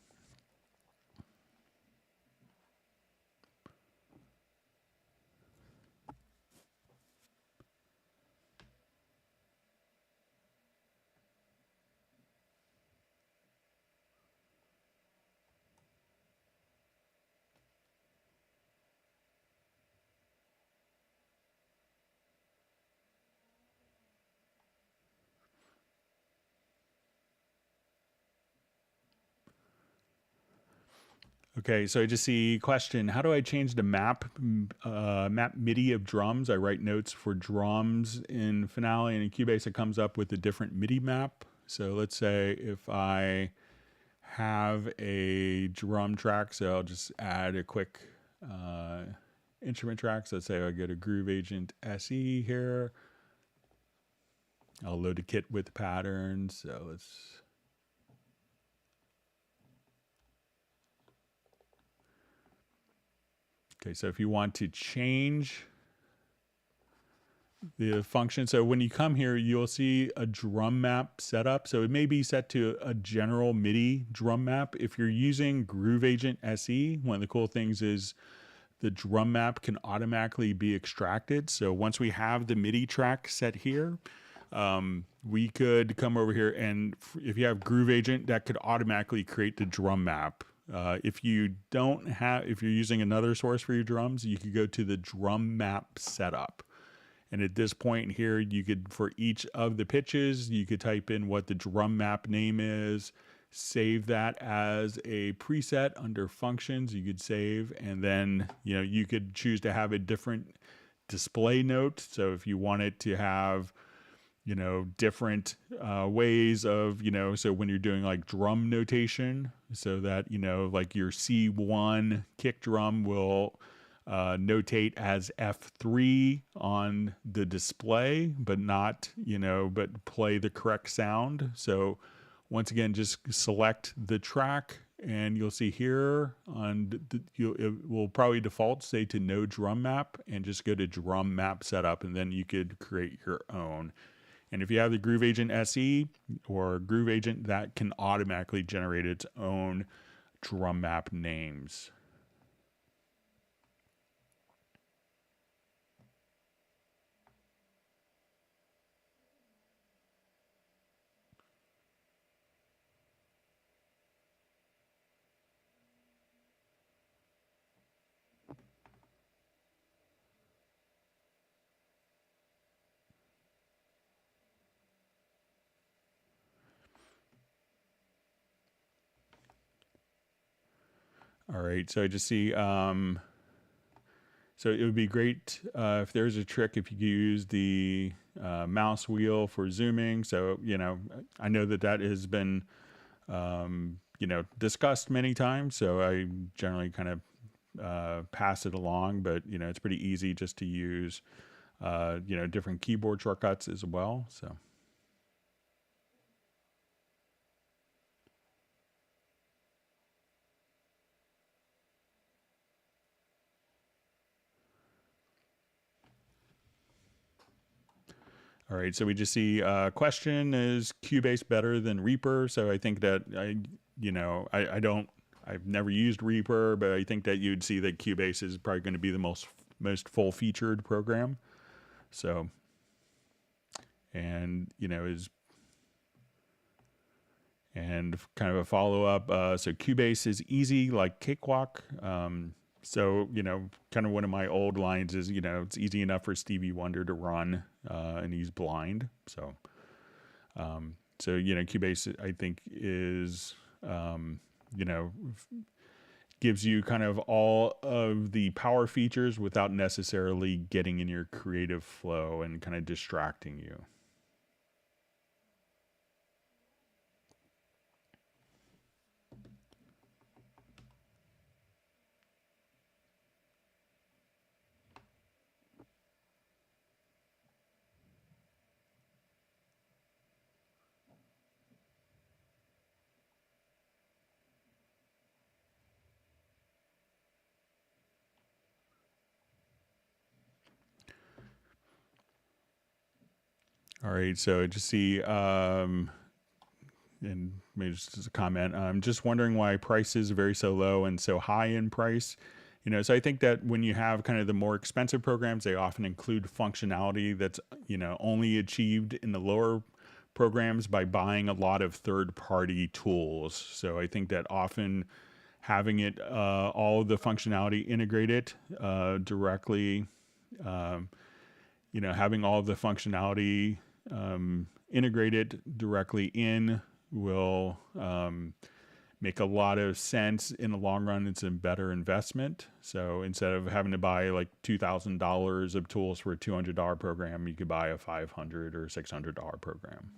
Okay, so I just see question. How do I change the map MIDI of drums? I write notes for drums in Finale, and in Cubase it comes up with a different MIDI map. So let's say if I have a drum track, so I'll just add a quick instrument track. So let's say I get a Groove Agent SE here. I'll load a kit with patterns. So let's... Okay, so if you want to change the function, so when you come here, you'll see a drum map setup. So it may be set to a general MIDI drum map. If you're using Groove Agent SE, one of the cool things is the drum map can automatically be extracted. So once we have the MIDI track set here, we could come over here and if you have Groove Agent, that could automatically create the drum map. If you're using another source for your drums, you could go to the drum map setup. And at this point here, you could, for each of the pitches, you could type in what the drum map name is, save that as a preset under functions. You could save, and then, you could choose to have a different display note. So if you want it to have, different ways of, so when you're doing like drum notation, so that, like your C1 kick drum will notate as F3 on the display, but not, but play the correct sound. So once again, just select the track and you'll see here it will probably default say to no drum map and just go to drum map setup, and then you could create your own. And if you have the Groove Agent SE or Groove Agent, that can automatically generate its own drum map names. All right, so I just see, so it would be great if there's a trick if you use the mouse wheel for zooming. So, I know that has been, discussed many times. So I generally kind of pass it along, but, it's pretty easy just to use, different keyboard shortcuts as well. So. All right, so we just see question, is Cubase better than Reaper? So I think that I've never used Reaper, but I think that you'd see that Cubase is probably going to be the most full featured program. So, and kind of a follow up. So Cubase is easy like cakewalk. So, kind of one of my old lines is, it's easy enough for Stevie Wonder to run, and he's blind. So, Cubase, I think, is, gives you kind of all of the power features without necessarily getting in your creative flow and kind of distracting you. All right, so I just see, and maybe just as a comment, I'm just wondering why prices are very so low and so high in price. So I think that when you have kind of the more expensive programs, they often include functionality that's, only achieved in the lower programs by buying a lot of third-party tools. So I think that often having it, all of the functionality integrated directly, having all of the functionality integrated directly in will make a lot of sense in the long run. It's a better investment. So instead of having to buy like $2,000 of tools for a $200 program, you could buy a $500 or $600 program.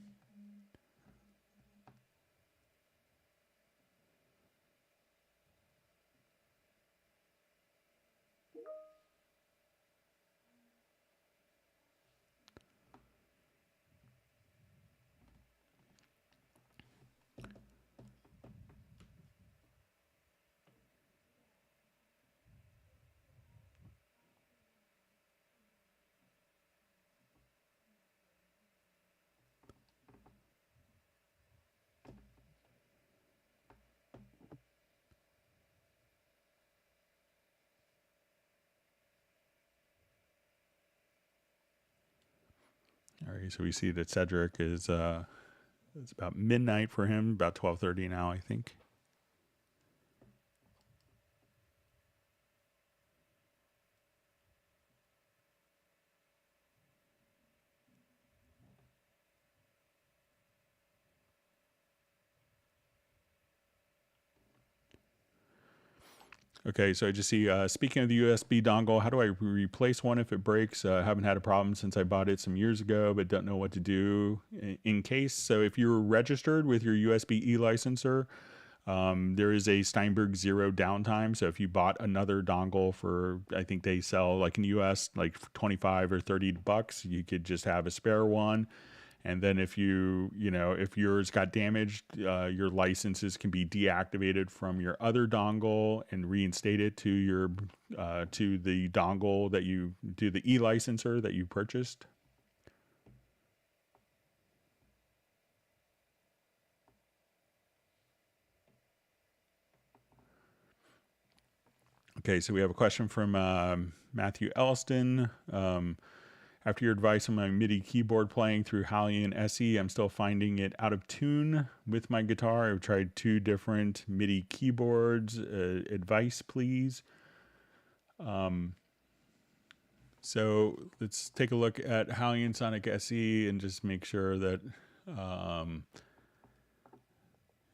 All right, so we see that Cedric is it's about midnight for him, about 12:30 now, I think. Okay, so I just see, speaking of the USB dongle, how do I replace one if it breaks? I haven't had a problem since I bought it some years ago, but don't know what to do in case. So if you're registered with your USB e-licenser, there is a Steinberg 0 downtime. So if you bought another dongle for, I think they sell like in the US, like 25 or 30 bucks, you could just have a spare one. And then if if yours got damaged, your licenses can be deactivated from your other dongle and reinstated to your to the dongle to the e-licenser that you purchased. Okay, so we have a question from Matthew Elston. After your advice on my MIDI keyboard playing through Hallion SE, I'm still finding it out of tune with my guitar. I've tried 2 different MIDI keyboards. Advice, please. So let's take a look at Hallion Sonic SE and just make sure that.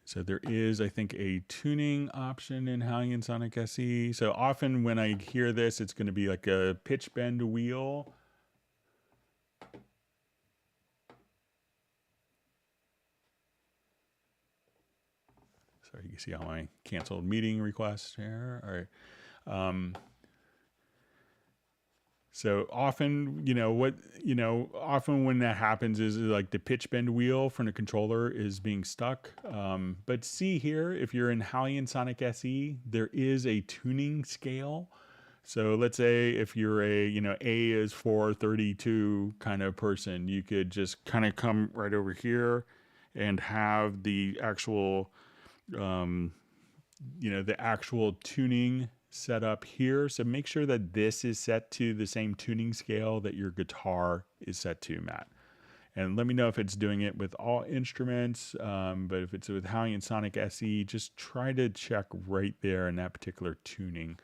So So there is, I think, a tuning option in Hallian Sonic SE. So often when I hear this, it's going to be like a pitch bend wheel. So you can see all my canceled meeting requests here. All right. So often, often when that happens is like the pitch bend wheel from the controller is being stuck. But see here, if you're in Hallian Sonic SE, there is a tuning scale. So let's say if you're a, A is 432 kind of person, you could just kind of come right over here and have the actual, the actual tuning set up here. So make sure that this is set to the same tuning scale that your guitar is set to, Matt. And let me know if it's doing it with all instruments. But if it's with Hallian Sonic SE, just try to check right there in that particular tuning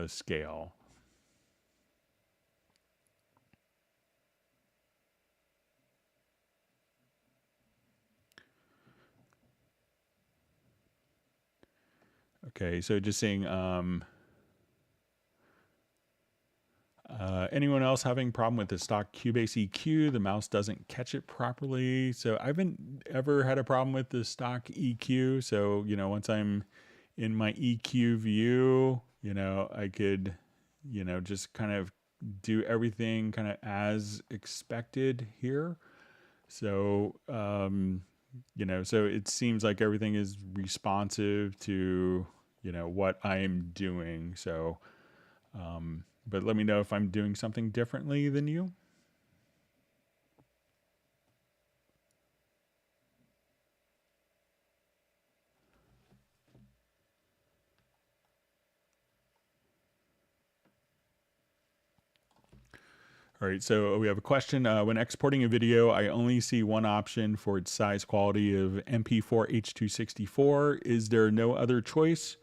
scale. Okay, so just saying, anyone else having a problem with the stock Cubase EQ? The mouse doesn't catch it properly. So I haven't ever had a problem with the stock EQ. So, once I'm in my EQ view, I could, just kind of do everything kind of as expected here. So, so it seems like everything is responsive to, what I am doing. So, but let me know if I'm doing something differently than you. All right, so we have a question. When exporting a video, I only see one option for its size quality of MP4 H.264. Is there no other choice?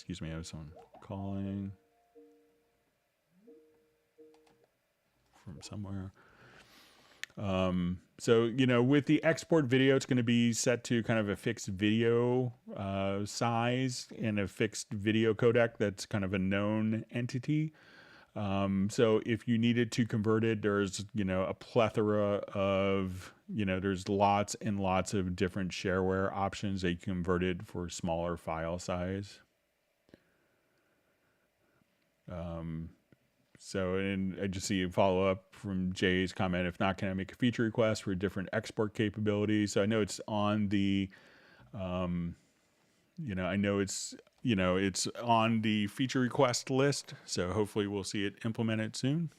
Excuse me, I have someone calling from somewhere. So, with the export video, it's going to be set to kind of a fixed video size and a fixed video codec that's kind of a known entity. So if you needed to convert it, there's, a plethora of, there's lots and lots of different shareware options that you can convert it for smaller file size. So, and I just see a follow up from Jay's comment. If not, can I make a feature request for different export capabilities? So I know it's on the, I know it's, it's on the feature request list. So hopefully we'll see it implemented soon.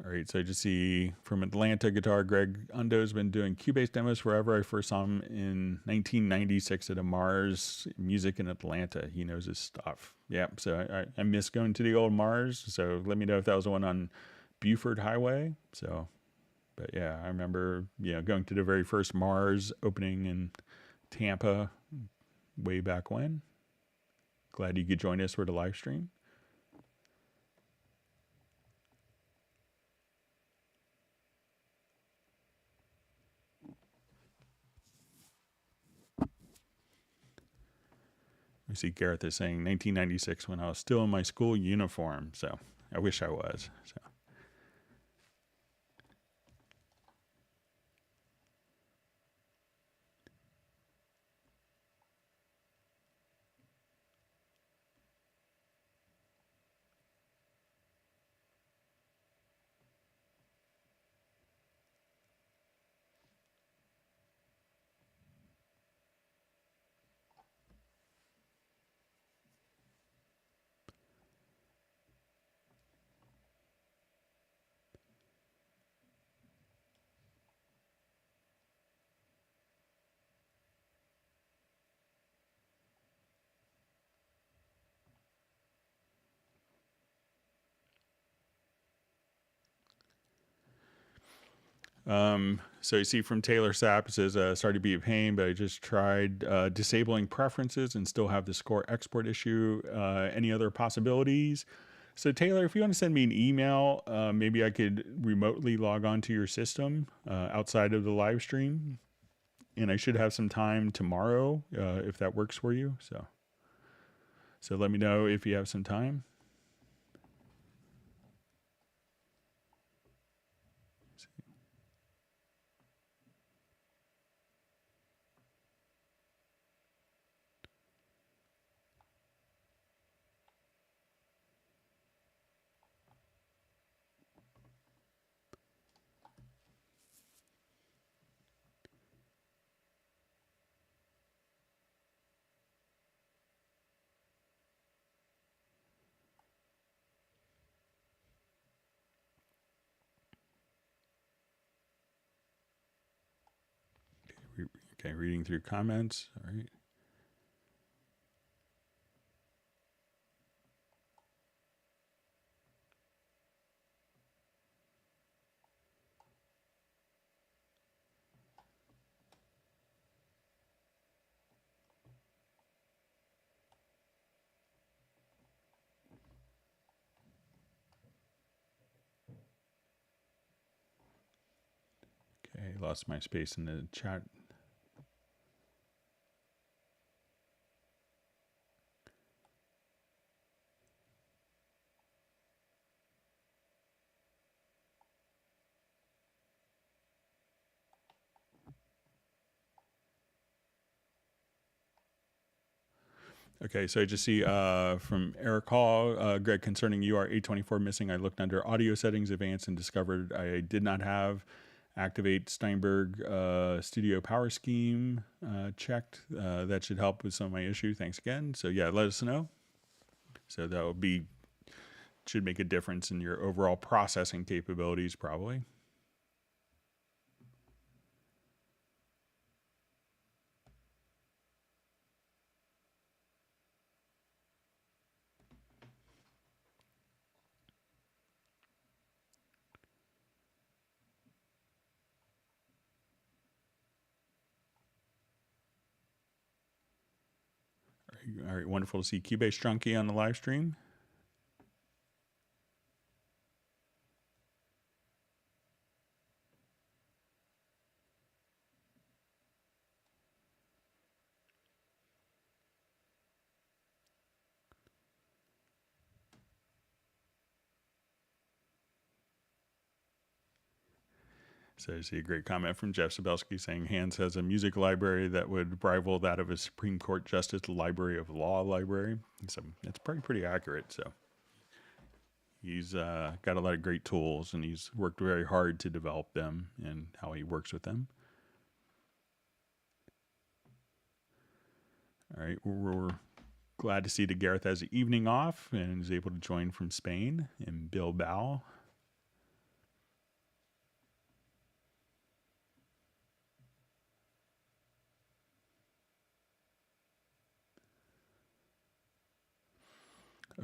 All right, so I just see from Atlanta Guitar, Greg Undo's been doing Cubase demos forever. I first saw him in 1996 at a Mars Music in Atlanta. He knows his stuff. Yeah, so I miss going to the old Mars. So let me know if that was the one on Buford Highway. So, but yeah, I remember, going to the very first Mars opening in Tampa way back when. Glad you could join us for the live stream. I see Gareth is saying 1996 when I was still in my school uniform. So I wish I was. So. So you see from Taylor Sapp, it says, sorry to be a pain, but I just tried disabling preferences and still have the score export issue. Any other possibilities? So Taylor, if you want to send me an email, maybe I could remotely log onto your system outside of the live stream, and I should have some time tomorrow if that works for you. So let me know if you have some time. Okay, reading through comments. All right. Okay, lost my space in the chat. Okay, so I just see from Eric Hall, Greg, concerning UR824 missing, I looked under audio settings, advanced, and discovered I did not have activate Steinberg studio power scheme checked. That should help with some of my issue. Thanks again. So yeah, let us know. So that will be, should make a difference in your overall processing capabilities probably. All right, wonderful to see Cubase Drunky on the live stream. So I see a great comment from Jeff Sabelsky saying Hans has a music library that would rival that of a Supreme Court Justice Library of Law library. So it's pretty accurate. So he's got a lot of great tools, and he's worked very hard to develop them and how he works with them. All right, we're glad to see that Gareth has the evening off and is able to join from Spain in Bilbao.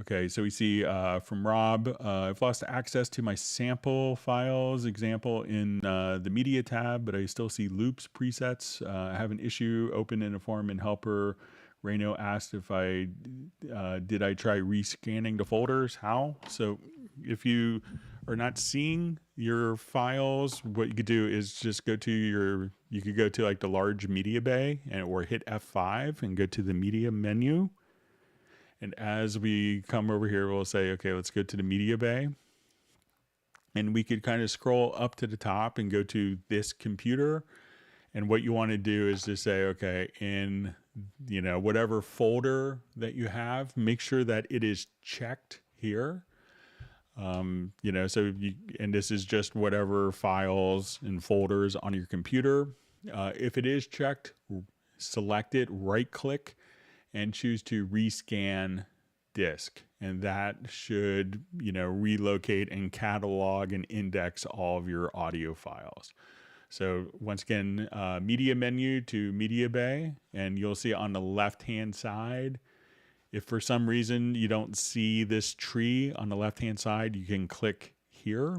Okay, so we see from Rob, I've lost access to my sample files example in the media tab, but I still see loops presets. I have an issue open in a form in helper. Reno asked if I did I try rescanning the folders? How? So if you are not seeing your files, what you could do is just go to you could go to like the large media bay or hit F5 and go to the media menu. And as we come over here, we'll say, okay, let's go to the media bay. And we could kind of scroll up to the top and go to this computer. And what you want to do is just say, okay, in whatever folder that you have, make sure that it is checked here. And this is just whatever files and folders on your computer. If it is checked, select it, right click, and choose to rescan disk. And that should, relocate and catalog and index all of your audio files. So once again, media menu to media bay, and you'll see on the left-hand side, if for some reason you don't see this tree on the left-hand side, you can click here.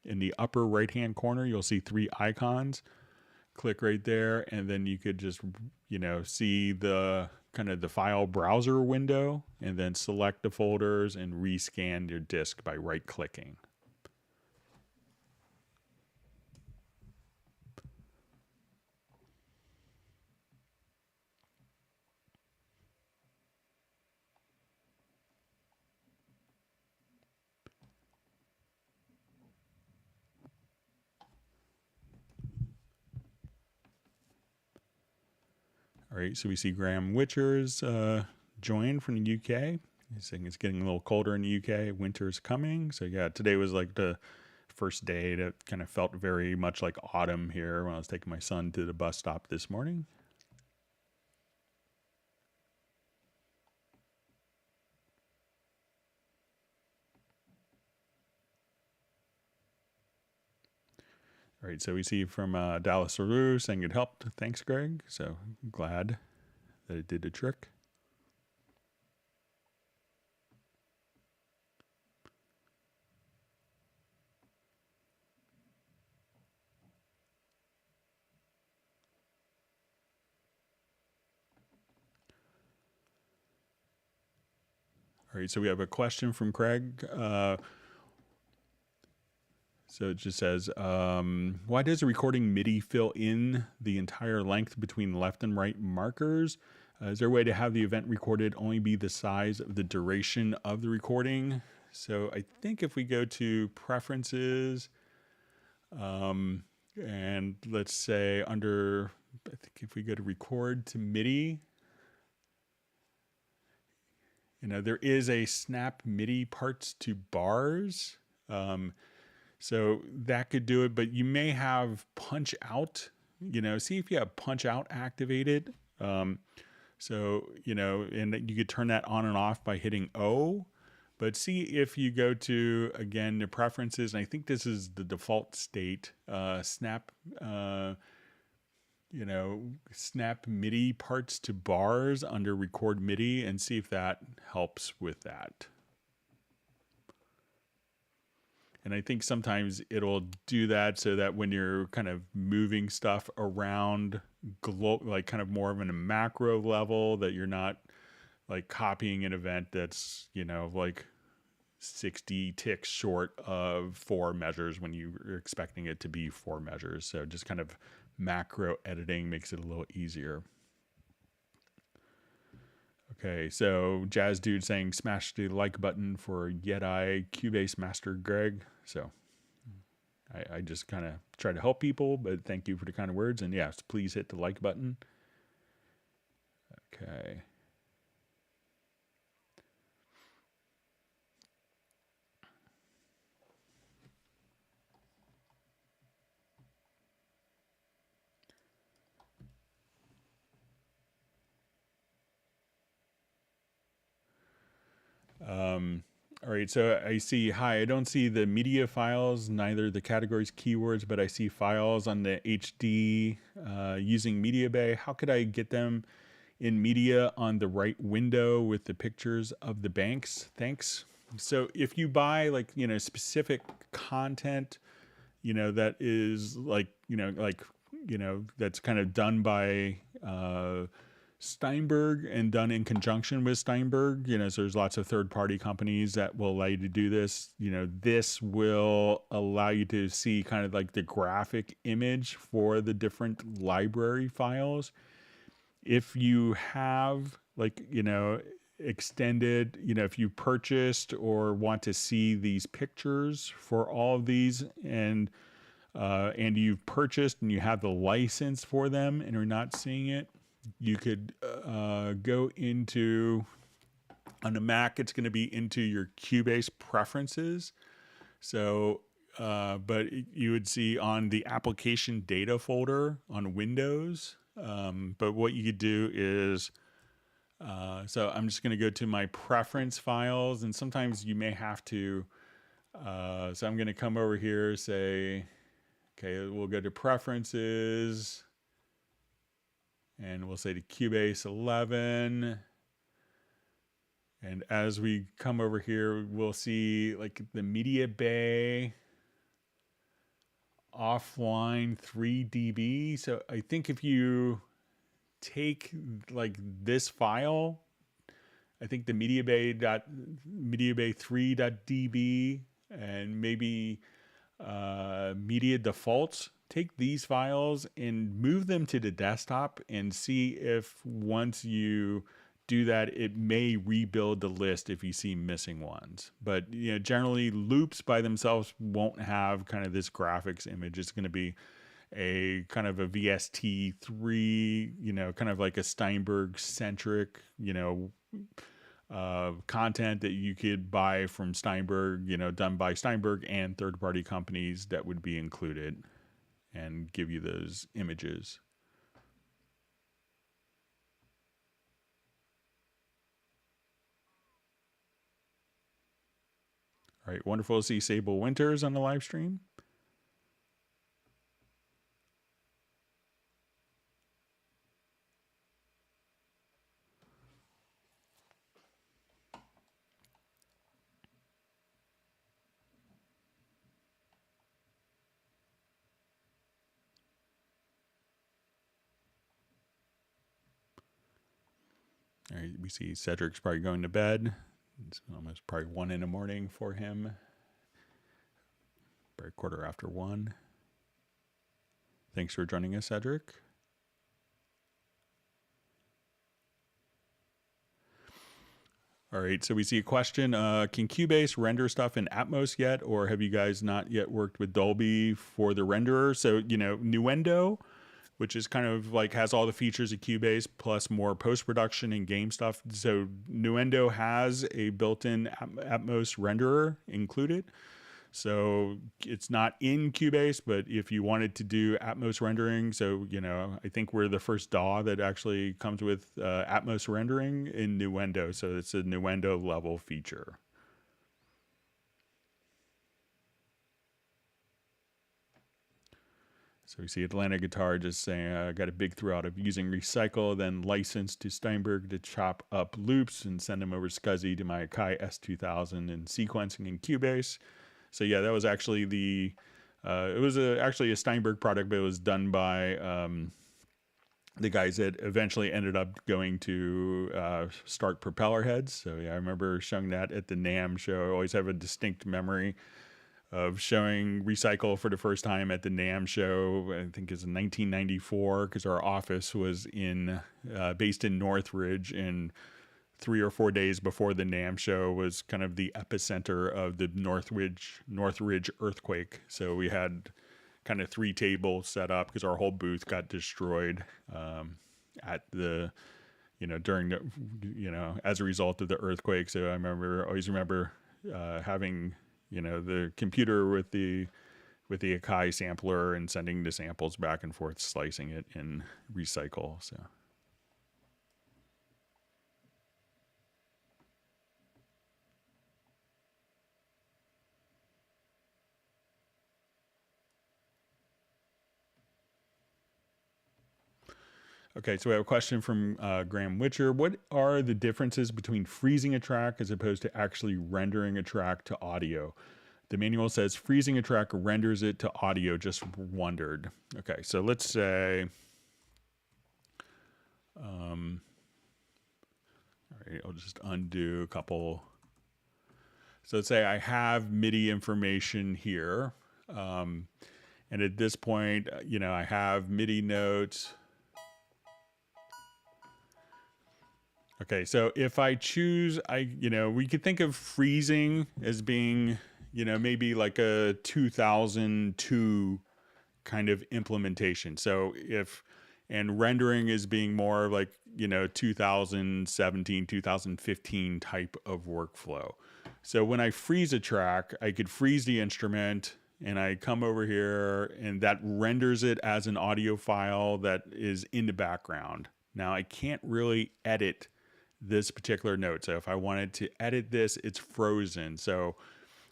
In the upper right-hand corner, you'll see 3 icons. Click right there, and then you could just, see the kind of the file browser window and then select the folders and rescan your disk by right clicking. All right, so we see Graham Witcher's joined from the UK. He's saying it's getting a little colder in the UK. Winter's coming. So yeah, today was like the first day that kind of felt very much like autumn here when I was taking my son to the bus stop this morning. All right, so we see from Dallas LaRue saying it helped. Thanks, Greg. So glad that it did the trick. All right, so we have a question from Craig. So it just says, why does a recording MIDI fill in the entire length between left and right markers? Is there a way to have the event recorded only be the size of the duration of the recording? So I think if we go to preferences, and let's say under, I think if we go to record to MIDI, there is a snap MIDI parts to bars. So that could do it, but you may have punch out, see if you have punch out activated. And you could turn that on and off by hitting O, but see if you go to, again, the preferences, and I think this is the default state, snap MIDI parts to bars under record MIDI, and see if that helps with that. And I think sometimes it'll do that so that when you're kind of moving stuff around, like kind of more of in a macro level, that you're not like copying an event that's, like 60 ticks short of 4 measures when you're expecting it to be 4 measures. So just kind of macro editing makes it a little easier. Okay, so Jazz Dude saying smash the like button for Yeti Cubase Master Greg. So I just kind of try to help people, but thank you for the kind of words. And yes, please hit the like button. Okay. All right, so I see, I don't see the media files, neither the categories, keywords, but I see files on the HD using Media Bay. How could I get them in media on the right window with the pictures of the banks? Thanks. So if you buy specific content, that is that's kind of done by Steinberg and done in conjunction with Steinberg, so there's lots of third-party companies that will allow you to do this. This will allow you to see kind of like the graphic image for the different library files. If you have extended, if you purchased or want to see these pictures for all of these and you've purchased and you have the license for them and are not seeing it, you could go into, on the Mac, it's going to be into your Cubase preferences. So, but you would see on the application data folder on Windows. But what you could do is, so I'm just going to go to my preference files, and sometimes you may have to, so I'm going to come over here, say, okay, we'll go to preferences. And we'll say to Cubase 11. And as we come over here, we'll see like the Media Bay offline 3 dB. So I think if you take like this file, I think the MediaBay3.db and maybe media defaults, take these files and move them to the desktop and see if once you do that, it may rebuild the list if you see missing ones. But generally loops by themselves won't have kind of this graphics image. It's going to be a kind of a VST3, kind of like a Steinberg centric, content that you could buy from Steinberg, done by Steinberg and third-party companies that would be included and give you those images. All right, wonderful to see Sable Winters on the live stream. All right, we see Cedric's probably going to bed. It's almost probably 1 a.m. for him. Probably 1:15. Thanks for joining us, Cedric. All right, so we see a question. Can Cubase render stuff in Atmos yet, or have you guys not yet worked with Dolby for the renderer? So, Nuendo, which is kind of like has all the features of Cubase plus more post-production and game stuff. So Nuendo has a built-in Atmos renderer included. So it's not in Cubase, but if you wanted to do Atmos rendering, so, I think we're the first DAW that actually comes with Atmos rendering in Nuendo. So it's a Nuendo level feature. So we see Atlanta Guitar just saying, I got a big throughout of using Recycle, then licensed to Steinberg to chop up loops and send them over SCSI to my Akai S2000 and sequencing in Cubase. So yeah, that was actually actually a Steinberg product, but it was done by the guys that eventually ended up going to start Propeller Heads. So yeah, I remember showing that at the NAMM show. I always have a distinct memory of showing Recycle for the first time at the NAMM show. I think it's in 1994, because our office was based in Northridge, and 3 or 4 days before the NAMM show was kind of the epicenter of the Northridge earthquake. So we had kind of 3 tables set up because our whole booth got destroyed at the, during the, as a result of the earthquake. So I always remember having, the computer with the Akai sampler and sending the samples back and forth, slicing it in Recycle. So. Okay, so we have a question from Graham Witcher. What are the differences between freezing a track as opposed to actually rendering a track to audio? The manual says freezing a track renders it to audio. Just wondered. Okay, so let's say, all right, I'll just undo a couple. So let's say I have MIDI information here. And at this point, I have MIDI notes. Okay, so if I choose, we could think of freezing as being, maybe like a 2002 kind of implementation. So and rendering is being more like, 2017, 2015 type of workflow. So when I freeze a track, I could freeze the instrument and I come over here and that renders it as an audio file that is in the background. Now I can't really edit this particular note. So if I wanted to edit this, it's frozen. So,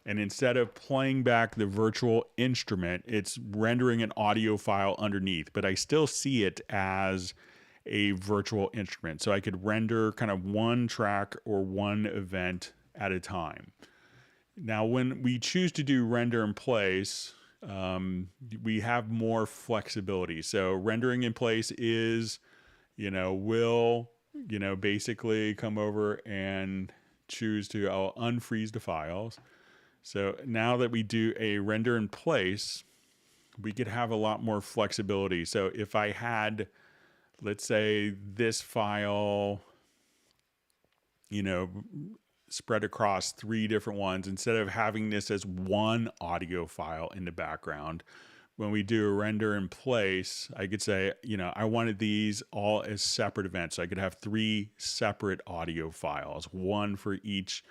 and instead of playing back the virtual instrument, it's rendering an audio file underneath, but I still see it as a virtual instrument. So I could render kind of one track or one event at a time. Now, when we choose to do render in place, we have more flexibility. So rendering in place is will, basically come over and choose to, I'll unfreeze the files. So now that we do a render in place, we could have a lot more flexibility. So if I had, let's say, this file, you know, spread across 3 different ones, instead of having this as one audio file in the background, when we do a render in place, I could say, I wanted these all as separate events. So I could have 3 separate audio files, one for each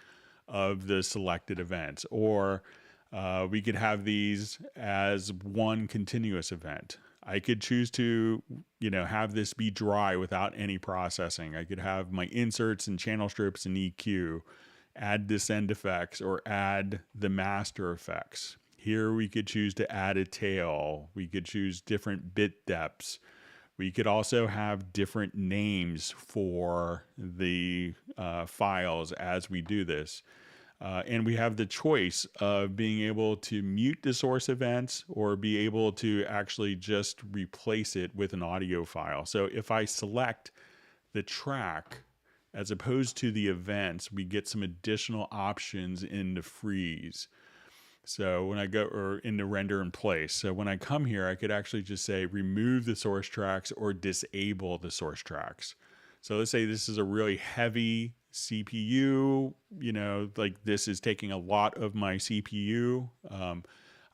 of the selected events. Or we could have these as one continuous event. I could choose to, have this be dry without any processing. I could have my inserts and channel strips and EQ, add descend effects, or add the master effects. Here we could choose to add a tail. We could choose different bit depths. We could also have different names for the files as we do this. And we have the choice of being able to mute the source events or be able to actually just replace it with an audio file. So if I select the track as opposed to the events, we get some additional options in the freeze. So when I go, or in the render in place. So when I come here, I could actually just say remove the source tracks or disable the source tracks. So let's say this is a really heavy CPU, like this is taking a lot of my CPU.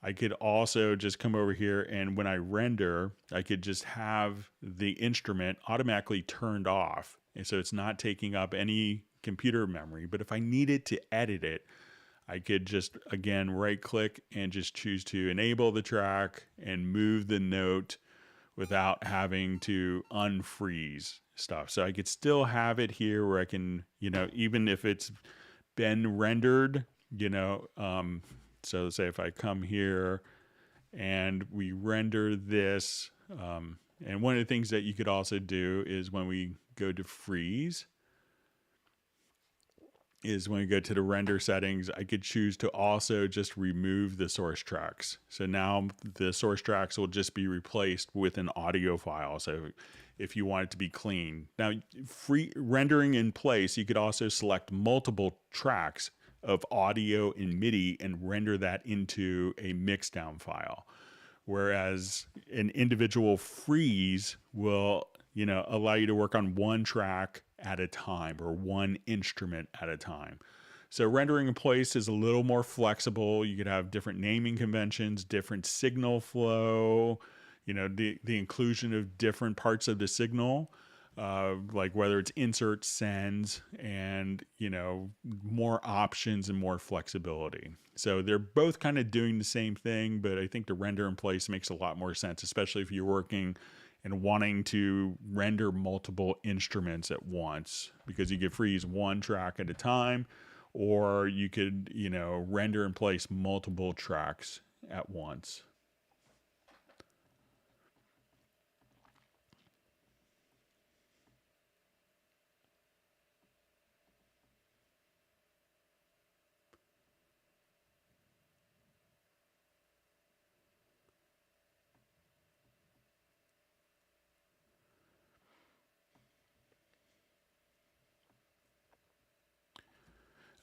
I could also just come over here, and when I render, I could just have the instrument automatically turned off. And so it's not taking up any computer memory. But if I needed to edit it, I could just, again, right click and just choose to enable the track and move the note without having to unfreeze stuff. So I could still have it here where I can, even if it's been rendered, so say if I come here and we render this, and one of the things that you could also do is when we go to freeze, is when we go to the render settings, I could choose to also just remove the source tracks. So now the source tracks will just be replaced with an audio file. So if you want it to be clean. Now, free rendering in place, you could also select multiple tracks of audio in MIDI and render that into a mixdown file. Whereas an individual freeze will, allow you to work on one track at a time or one instrument at a time. So rendering in place is a little more flexible. You could have different naming conventions, different signal flow, the inclusion of different parts of the signal, like whether it's insert, sends, and, more options and more flexibility. So they're both kind of doing the same thing, but I think the render in place makes a lot more sense, especially if you're working and wanting to render multiple instruments at once, because you could freeze one track at a time, or you could, render in place multiple tracks at once.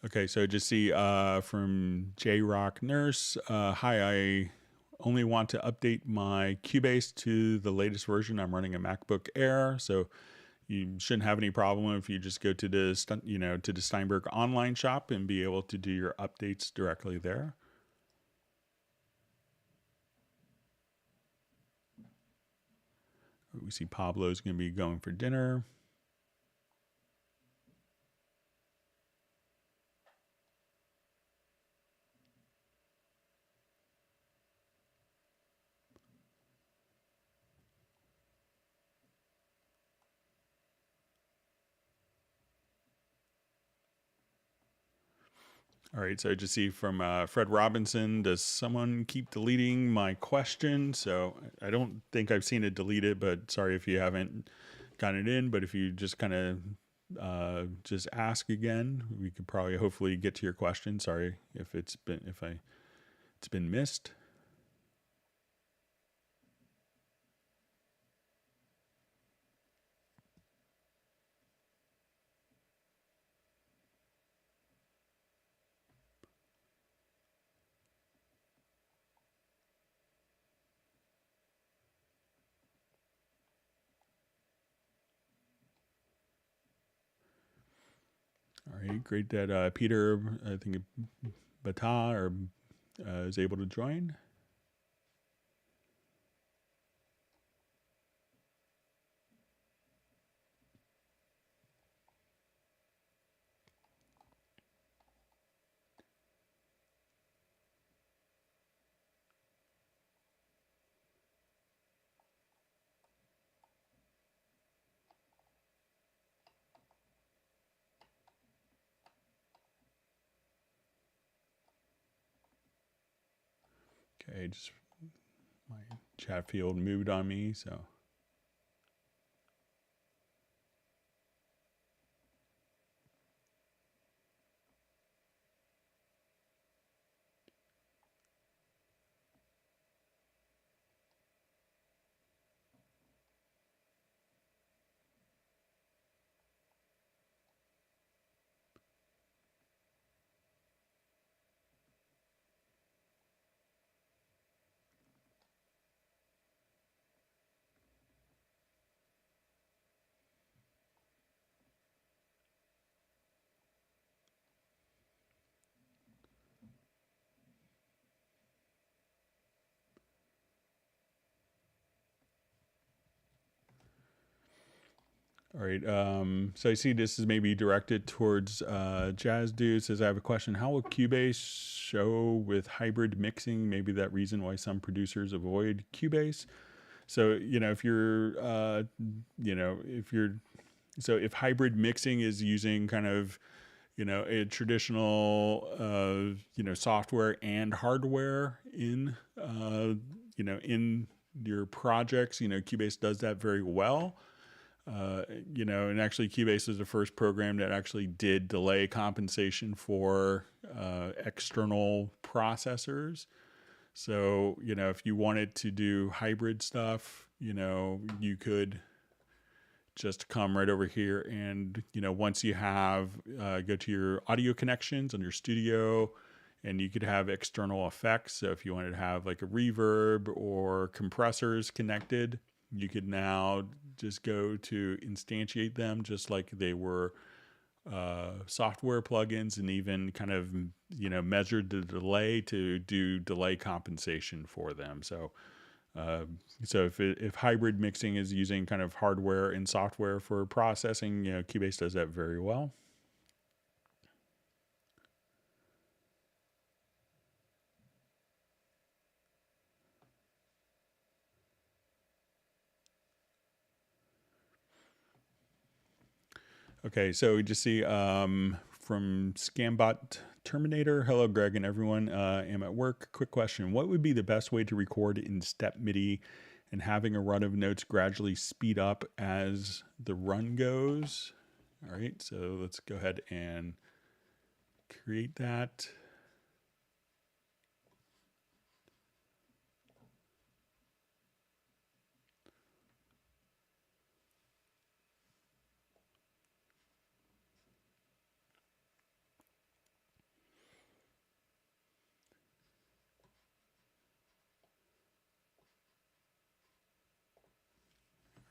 Okay, so just see from J Rock Nurse, hi, I only want to update my Cubase to the latest version. I'm running a MacBook Air, so you shouldn't have any problem if you just go to the to the Steinberg online shop and be able to do your updates directly there. We see Pablo's going to be going for dinner. All right, so I just see from Fred Robinson, does someone keep deleting my question? So I don't think I've seen it deleted, but sorry if you haven't gotten it in. But if you just kind of just ask again, we could probably hopefully get to your question. Sorry if it's been missed. right, great that Peter, I think Bata is able to join. Okay, just my chat field moved on me, so. All right. So I see this is maybe directed towards Jazz Dude. Says, I have a question. How will Cubase show with hybrid mixing? Maybe that reason why some producers avoid Cubase. So, if you're, if hybrid mixing is using kind of, a traditional, software and hardware in your projects, Cubase does that very well. And actually Cubase is the first program that actually did delay compensation for external processors. So, if you wanted to do hybrid stuff, you could just come right over here and, once you have, go to your audio connections on your studio, and you could have external effects. So if you wanted to have like a reverb or compressors connected, you could now just go to instantiate them just like they were software plugins, and even kind of, measure the delay to do delay compensation for them. So if hybrid mixing is using kind of hardware and software for processing, Cubase does that very well. Okay, so we just see from Scambot Terminator, hello Greg and everyone, am at work. Quick question, what would be the best way to record in step MIDI and having a run of notes gradually speed up as the run goes? All right, so let's go ahead and create that.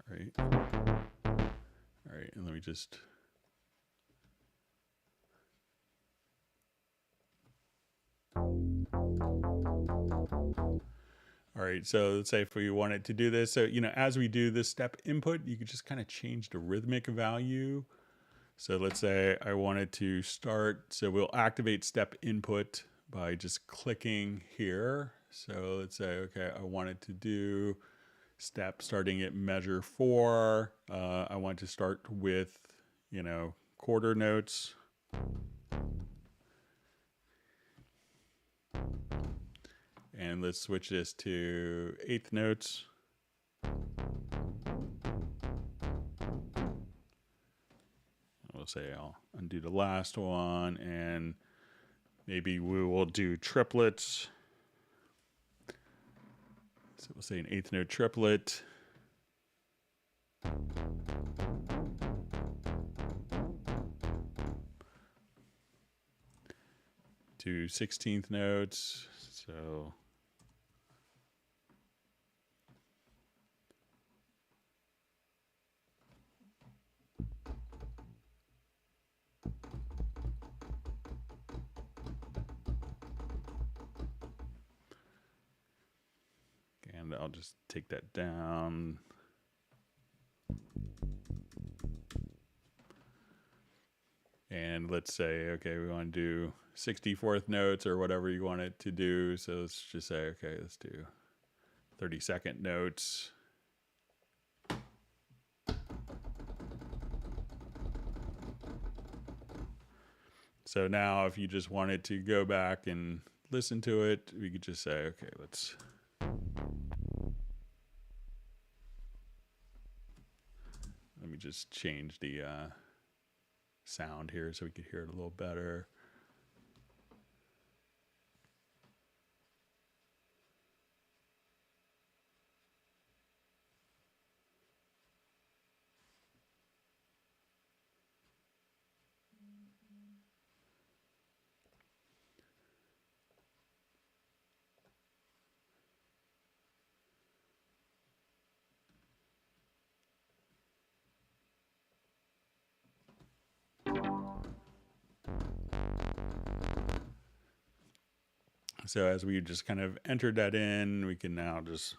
All right. All right, and let me just... All right, so let's say if we wanted to do this, so, as we do this step input, you could just kind of change the rhythmic value. So let's say I wanted to start, so we'll activate step input by just clicking here. So let's say, okay, I wanted to do step starting at measure 4. I want to start with, quarter notes. And let's switch this to eighth notes. We'll say I'll undo the last one, and maybe we will do triplets. So we'll say an eighth note triplet. To 16th notes. So And I'll just take that down. And let's say, okay, we want to do 64th notes or whatever you want it to do. So let's just say, okay, let's do 30-second notes. So now if you just wanted to go back and listen to it, we could just say, okay, let me just change the sound here so we could hear it a little better. So as we just kind of entered that in, we can now just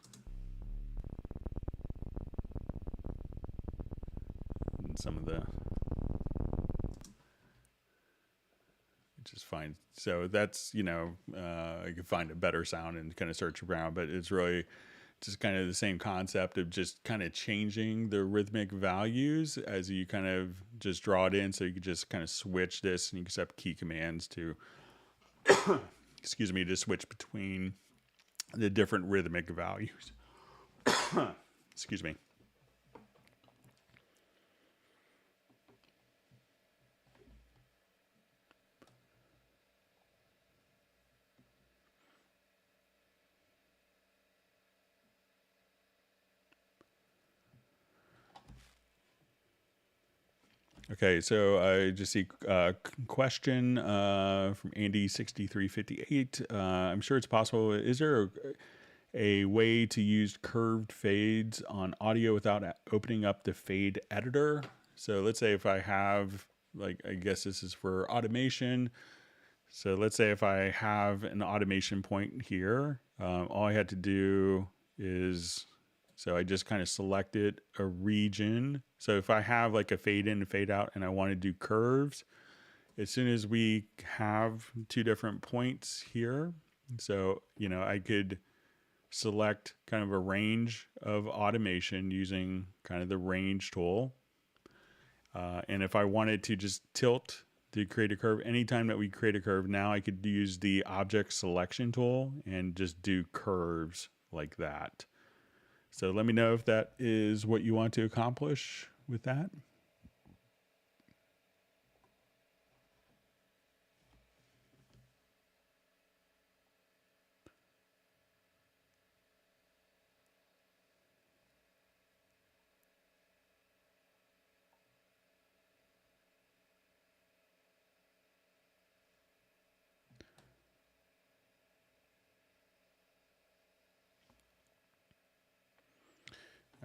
some of the just find, so that's, you know, I could find a better sound and kind of search around, but it's really just kind of the same concept of just kind of changing the rhythmic values as you kind of just draw it in. So you could just kind of switch this, and you can set up key commands to excuse me, to switch between the different rhythmic values. Excuse me. Okay, so I just see a question from Andy6358. I'm sure it's possible. Is there a way to use curved fades on audio without opening up the fade editor? So let's say if I have, like, I guess this is for automation. So let's say if I have an automation point here, all I had to do is, so I just kind of selected a region. So if I have like a fade in and fade out and I want to do curves, as soon as we have two different points here, so, you know, I could select kind of a range of automation using kind of the range tool. And if I wanted to just tilt to create a curve, anytime that we create a curve, now I could use the object selection tool and just do curves like that. So let me know if that is what you want to accomplish with that.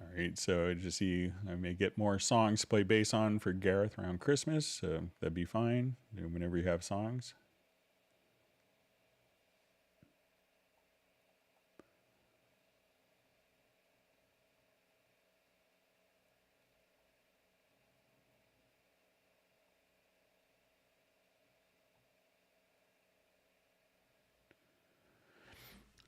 All right, so I just see I may get more songs to play bass on for Gareth around Christmas, so that'd be fine whenever you have songs.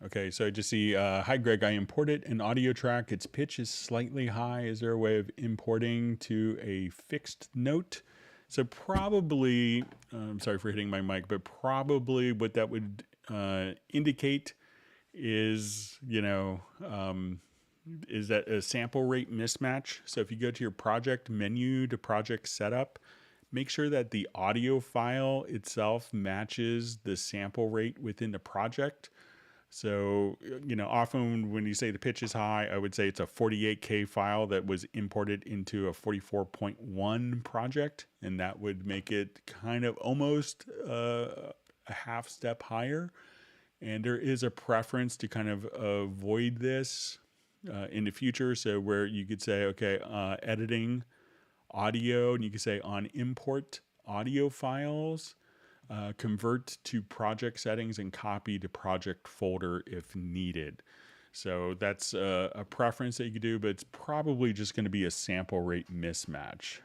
Okay, so I just see, hi Greg, I imported an audio track. Its pitch is slightly high. Is there a way of importing to a fixed note? So probably, I'm sorry for hitting my mic, but probably what that would indicate is, you know, is that a sample rate mismatch. So if you go to your project menu to project setup, make sure that the audio file itself matches the sample rate within the project. So, you know, often when you say the pitch is high, I would say it's a 48K file that was imported into a 44.1 project, and that would make it kind of almost a half step higher. And there is a preference to kind of avoid this in the future. So where you could say, okay, editing audio, and you could say on import audio files, convert to project settings and copy to project folder if needed. So that's a preference that you could do, but it's probably just going to be a sample rate mismatch.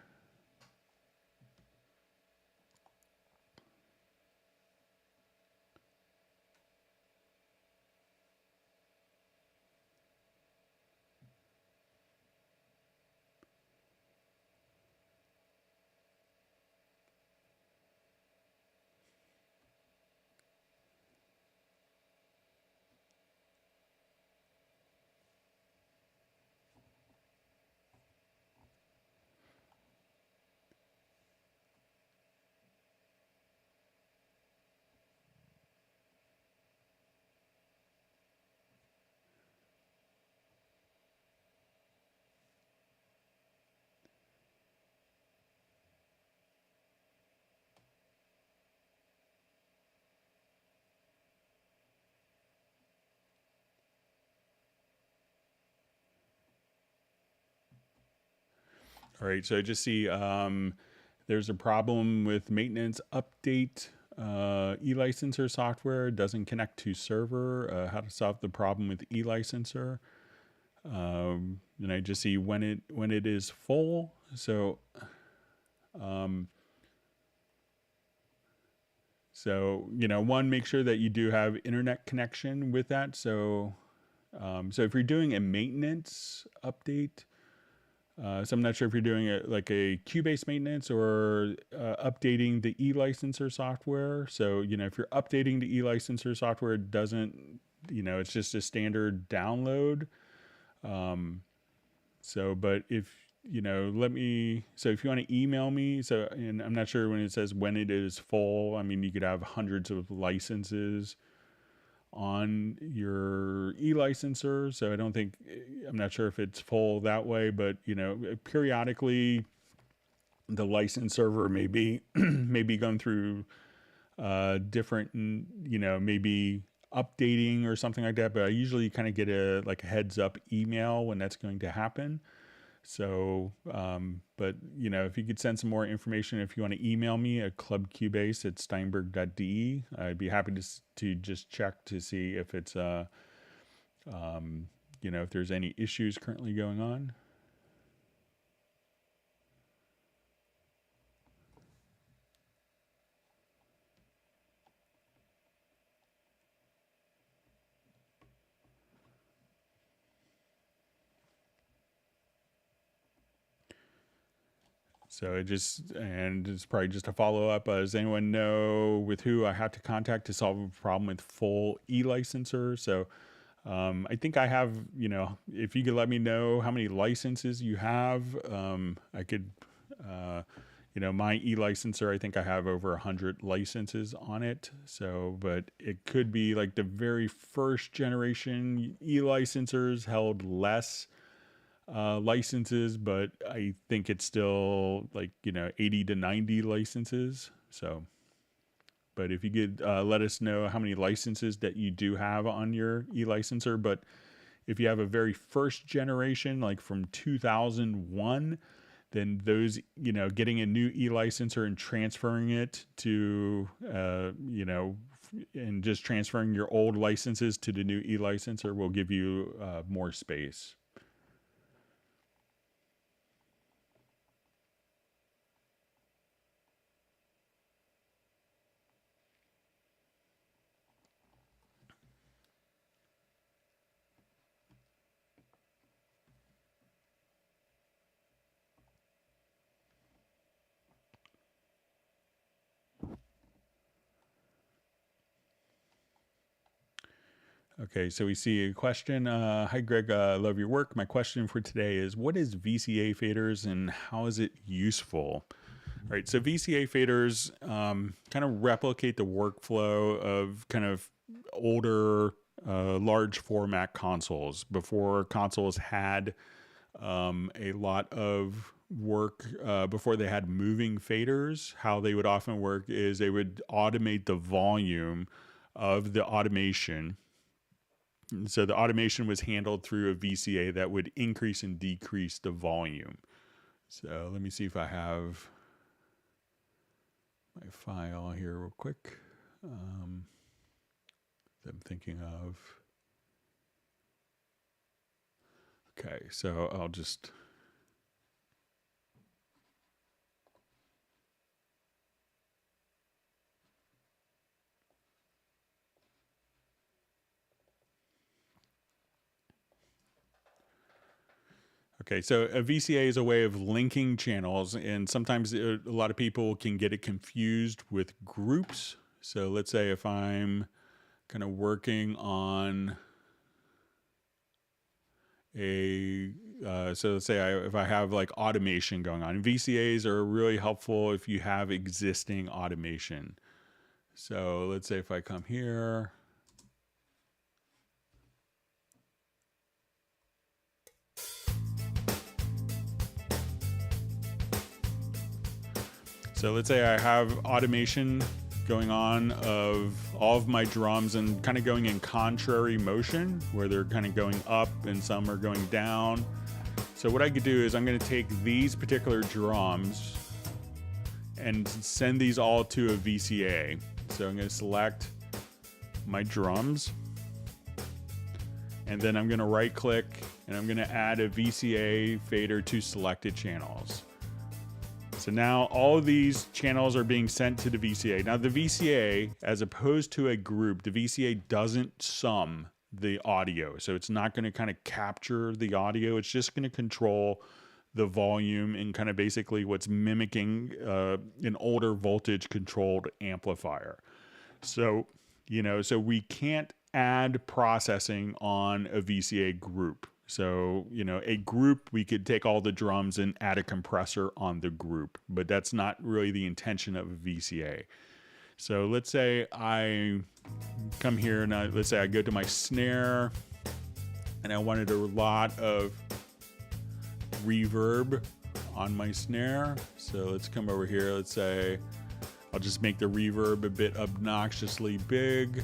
All right, so I just see there's a problem with maintenance update. E-licenser software doesn't connect to server. How to solve the problem with e-licenser? And I just see when it is full. So one, make sure that you do have internet connection with that. So if you're doing a maintenance update. So I'm not sure if you're doing it like a Cubase maintenance or updating the e-licenser software. So, if you're updating the e-licenser software, it doesn't, it's just a standard download. But if, so if you want to email me, and I'm not sure when it says when it is full, I mean, you could have hundreds of licenses on your e-licenser. So I'm not sure if it's full that way, but periodically the license server may be going through different, maybe updating or something like that. But I usually kind of get a heads up email when that's going to happen. So, but if you could send some more information, if you want to email me at clubcubase@steinberg.de, I'd be happy to just check to see if it's, if there's any issues currently going on. So it's probably just a follow up. Does anyone know with who I have to contact to solve a problem with full e-licenser? So I think I have, if you could let me know how many licenses you have, I could, my e-licenser, I think I have over 100 licenses on it. So, but it could be like the very first generation e-licensers held less licenses, but I think it's still 80 to 90 licenses. So, but if you could let us know how many licenses that you do have on your e-licenser, but if you have a very first generation, like from 2001, then those, getting a new e-licenser and transferring it to, and just transferring your old licenses to the new e-licenser will give you more space. Okay, so we see a question. Hi, Greg. Love your work. My question for today is, what is VCA faders and how is it useful? All right, so VCA faders kind of replicate the workflow of kind of older large format consoles. Before consoles had a lot of work, before they had moving faders, how they would often work is they would automate the volume of the automation. So the automation was handled through a VCA that would increase and decrease the volume. So let me see if I have my file here real quick. That I'm thinking of. Okay, so I'll just... Okay, so a VCA is a way of linking channels, and sometimes a lot of people can get it confused with groups. So let's say if I'm kind of working on so let's say if I have like automation going on, VCAs are really helpful if you have existing automation. So let's say if I come here, so let's say I have automation going on of all of my drums and kind of going in contrary motion where they're kind of going up and some are going down. So what I could do is I'm going to take these particular drums and send these all to a VCA. So I'm going to select my drums and then I'm going to right click and I'm going to add a VCA fader to selected channels. So now all of these channels are being sent to the VCA. Now the VCA, as opposed to a group, the VCA doesn't sum the audio. So it's not going to kind of capture the audio. It's just going to control the volume and kind of basically what's mimicking an older voltage controlled amplifier. So, so we can't add processing on a VCA group. So, a group, we could take all the drums and add a compressor on the group, but that's not really the intention of a VCA. So let's say I come here and let's say I go to my snare and I wanted a lot of reverb on my snare. So let's come over here. Let's say I'll just make the reverb a bit obnoxiously big.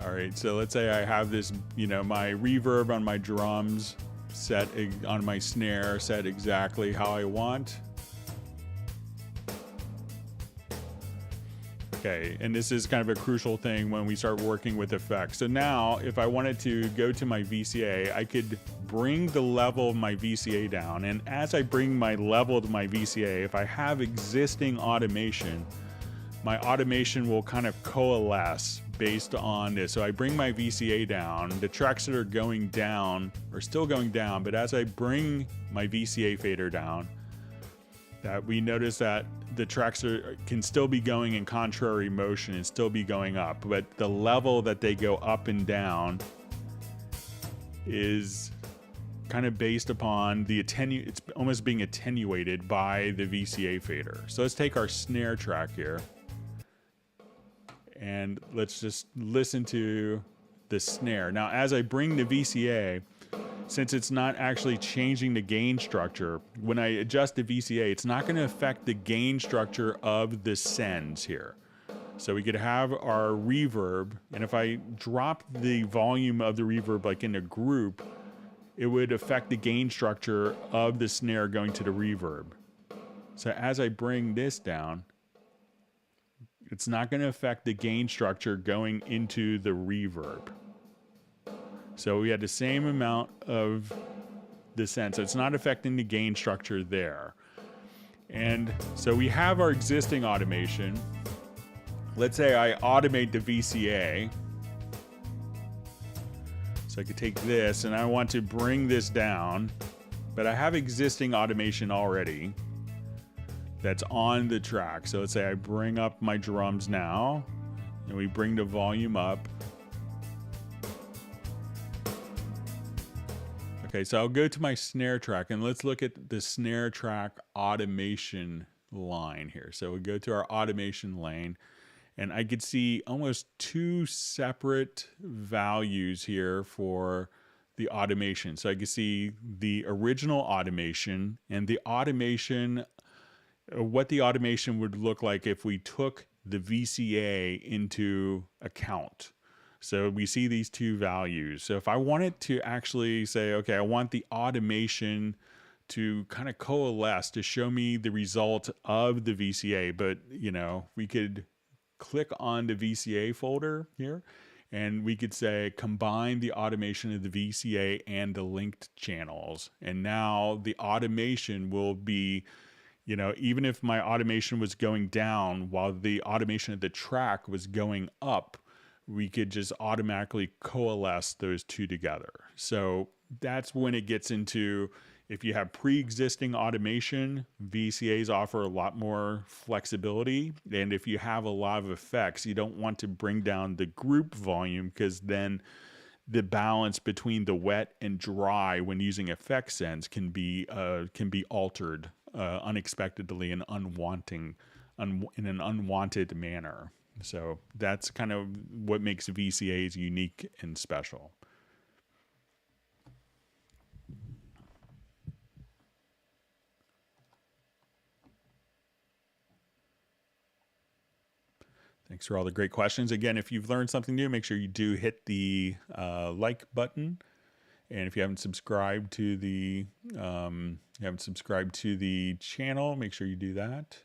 All right, so let's say I have this, my reverb on my drums set on my snare set exactly how I want. Okay, and this is kind of a crucial thing when we start working with effects. So now if I wanted to go to my VCA, I could bring the level of my VCA down. And as I bring my level of my VCA, if I have existing automation, my automation will kind of coalesce based on this. So I bring my VCA down, the tracks that are going down are still going down, but as I bring my VCA fader down, that we notice that the tracks can still be going in contrary motion and still be going up, but the level that they go up and down is kind of based upon it's almost being attenuated by the VCA fader. So let's take our snare track here. And let's just listen to the snare. Now, as I bring the VCA, since it's not actually changing the gain structure, when I adjust the VCA, it's not going to affect the gain structure of the sends here. So we could have our reverb, and if I drop the volume of the reverb like in a group, it would affect the gain structure of the snare going to the reverb. So as I bring this down, it's not going to affect the gain structure going into the reverb. So we had the same amount of the send. So it's not affecting the gain structure there. And so we have our existing automation. Let's say I automate the VCA. So I could take this and I want to bring this down, but I have existing automation already that's on the track. So let's say I bring up my drums now and we bring the volume up. Okay, so I'll go to my snare track and let's look at the snare track automation line here. So we go to our automation lane and I could see almost two separate values here for the automation. So I could see the original automation and the automation, what the automation would look like if we took the VCA into account. So we see these two values. So if I wanted to actually say, okay, I want the automation to kind of coalesce to show me the result of the VCA, but we could click on the VCA folder here and we could say combine the automation of the VCA and the linked channels. And now the automation will be, even if my automation was going down while the automation of the track was going up, we could just automatically coalesce those two together. So that's when it gets into, if you have pre-existing automation, VCAs offer a lot more flexibility. And if you have a lot of effects, you don't want to bring down the group volume, because then the balance between the wet and dry when using effect sends can be altered unexpectedly and in an unwanted manner. So that's kind of what makes VCAs unique and special. Thanks for all the great questions. Again, if you've learned something new, make sure you do hit the like button. And if you haven't subscribed to the channel, make sure you do that.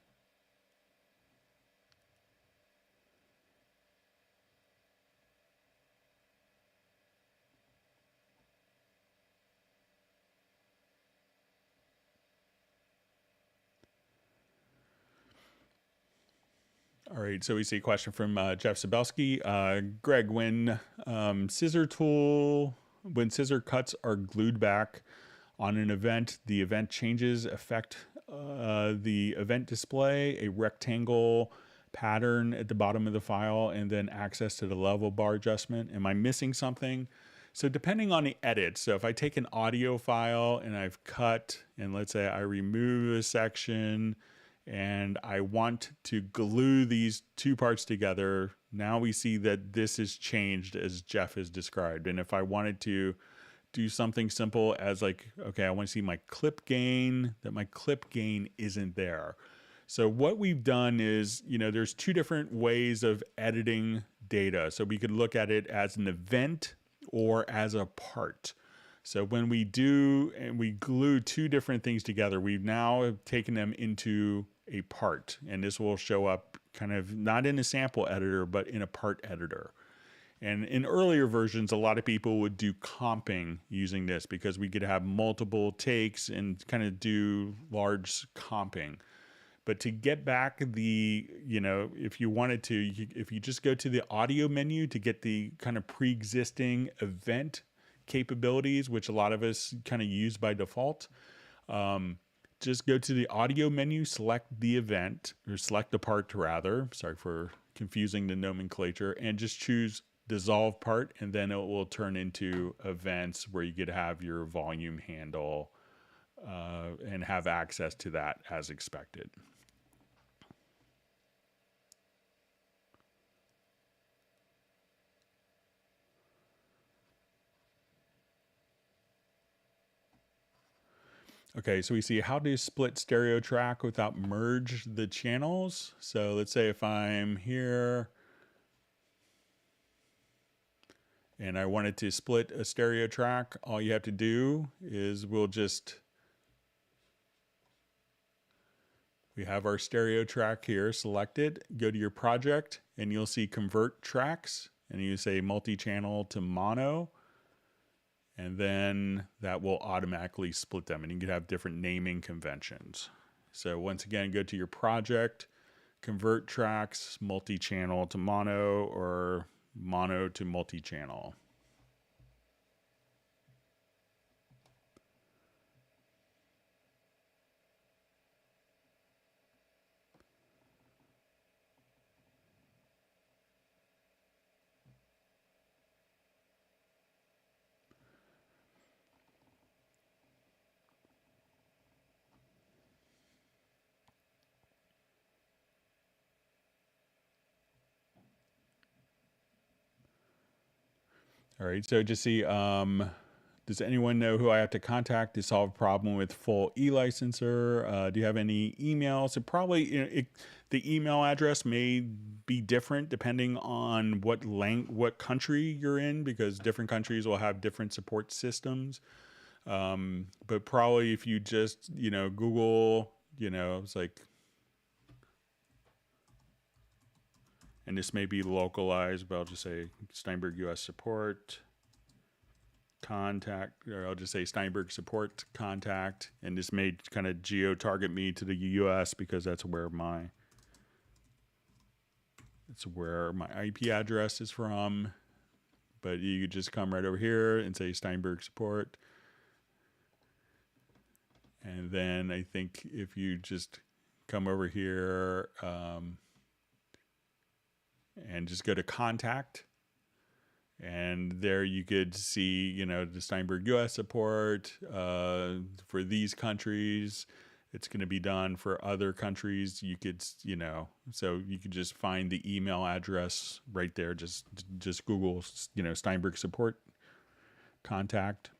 All right, so we see a question from Jeff Sabelski. Greg, when scissor cuts are glued back on an event, the event changes affect the event display, a rectangle pattern at the bottom of the file, and then access to the level bar adjustment. Am I missing something? So depending on the edit, so if I take an audio file and I've cut, and let's say I remove a section, and I want to glue these two parts together, now we see that this is changed as Jeff has described. And if I wanted to do something simple as like, okay, I want to see my clip gain, that my clip gain isn't there. So what we've done is, there's two different ways of editing data. So we could look at it as an event or as a part. So when we do and we glue two different things together, we've now taken them into a part, and this will show up kind of not in a sample editor, but in a part editor. And in earlier versions, a lot of people would do comping using this because we could have multiple takes and kind of do large comping. But to get back if you wanted to, if you just go to the audio menu to get the kind of pre-existing event capabilities, which a lot of us kind of use by default, just go to the audio menu, select the event, or select the part rather. Sorry for confusing the nomenclature, and just choose dissolve part, and then it will turn into events where you could have your volume handle and have access to that as expected. Okay, so we see how to split stereo track without merge the channels. So let's say if I'm here and I wanted to split a stereo track, all you have to do is we have our stereo track here selected. Go to your project and you'll see convert tracks, and you say multi-channel to mono. And then that will automatically split them, and you can have different naming conventions. So once again, go to your project, convert tracks, multi-channel to mono, or mono to multi-channel. All right, so just see, Does anyone know who I have to contact to solve a problem with full e-licenser? Do you have any emails? So probably the email address may be different depending on what country you're in, because different countries will have different support systems. But probably if you just, Google, it's like, and this may be localized, but I'll just say Steinberg US support contact, or I'll just say Steinberg support contact, and this may kind of geo target me to the US because that's where my IP address is from. But you could just come right over here and say Steinberg support. And then I think if you just come over here and just go to contact, and there you could see, the Steinberg US support for these countries. It's going to be done for other countries. You could, so you could just find the email address right there. Just Google, Steinberg support contact.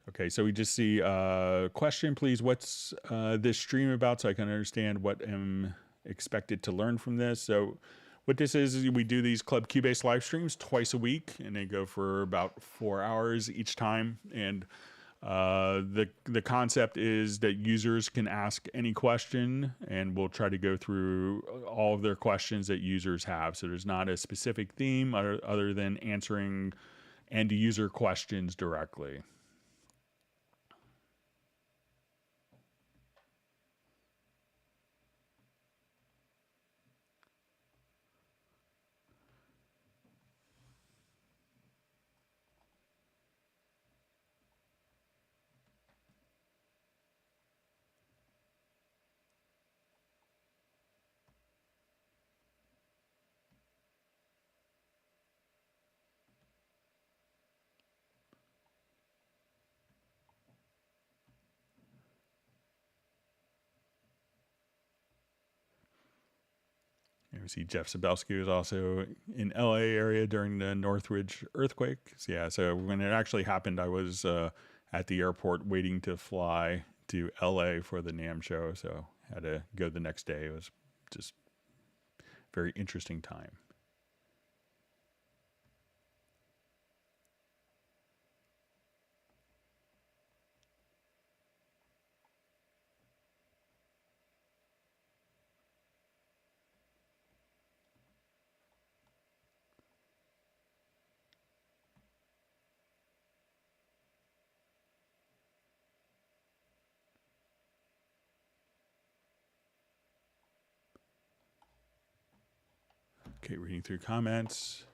Okay, so we just see question, please. What's this stream about, so I can understand what I'm expected to learn from this. So what this is we do these Club Cubase live streams twice a week, and they go for about 4 hours each time. And the concept is that users can ask any question, and we'll try to go through all of their questions that users have. So there's not a specific theme other than answering end user questions directly. We see Jeff Sabelsky was also in LA area during the Northridge earthquake. So, yeah, so when it actually happened, I was at the airport waiting to fly to LA for the NAMM show. So I had to go the next day. It was just a very interesting time. Okay, reading through comments.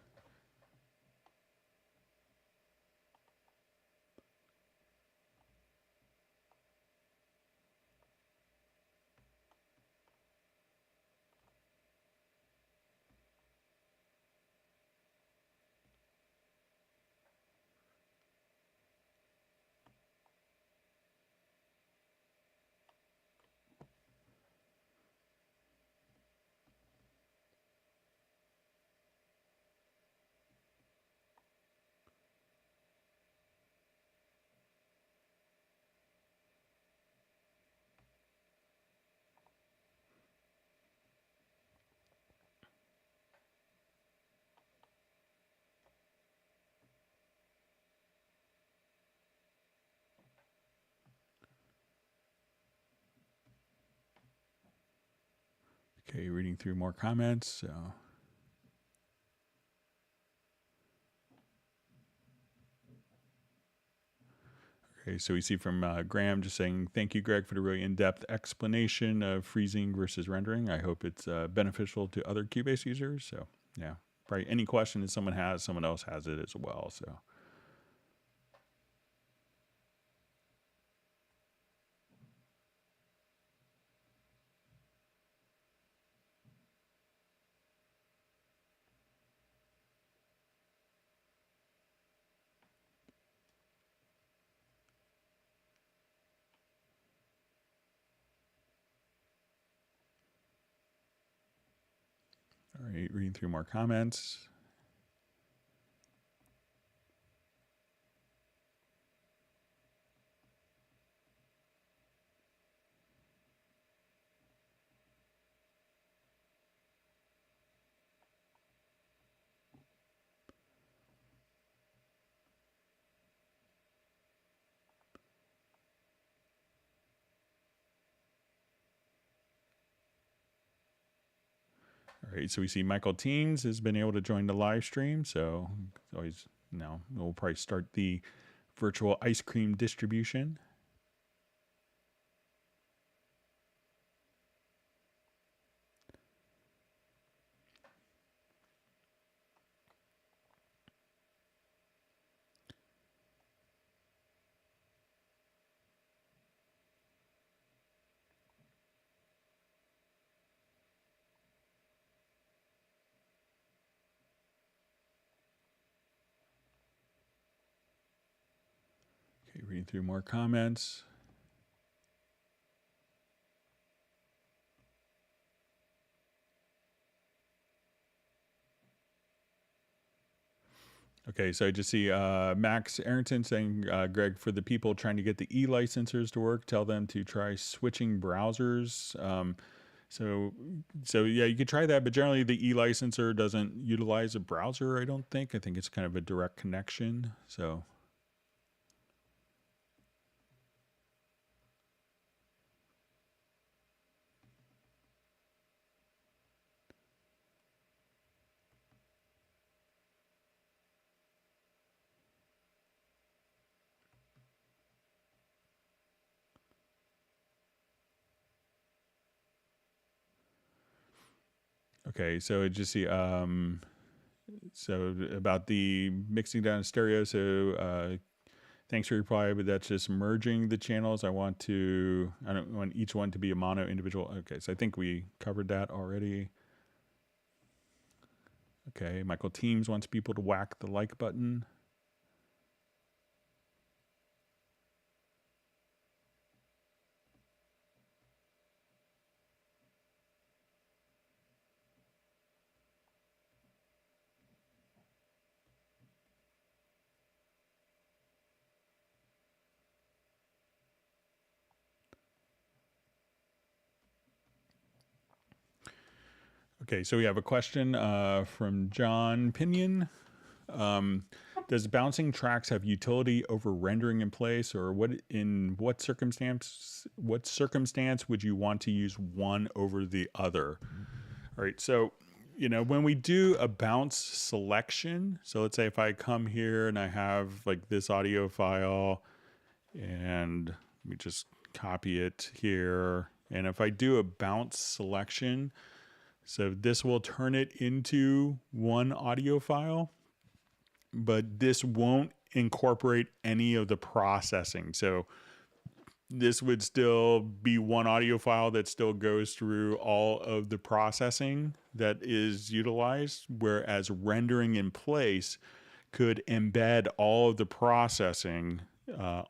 Okay, reading through more comments. So. Okay, so we see from Graham just saying, thank you, Greg, for the really in-depth explanation of freezing versus rendering. I hope it's beneficial to other Cubase users. So, yeah, probably any question that someone has, someone else has it as well. So. All right, reading through more comments. All right, so we see Michael Teens has been able to join the live stream, so it's always now we'll probably start the virtual ice cream distribution. Okay, reading through more comments. Okay, so I just see Max Arrington saying, Greg, for the people trying to get the e-licensors to work, tell them to try switching browsers. So yeah, you could try that, but generally the e-licenser doesn't utilize a browser, I don't think. I think it's kind of a direct connection. So okay, so I just see so about the mixing down stereo. So thanks for your reply, but that's just merging the channels. I don't want each one to be a mono individual. Okay, so I think we covered that already. Okay, Michael Teams wants people to whack the like button. Okay, so we have a question from John Pinion. Does bouncing tracks have utility over rendering in place, or what circumstance would you want to use one over the other? All right, so when we do a bounce selection, so let's say if I come here and I have like this audio file and we just copy it here, and if I do a bounce selection, so this will turn it into one audio file, but this won't incorporate any of the processing. So this would still be one audio file that still goes through all of the processing that is utilized, whereas rendering in place could embed all of the processing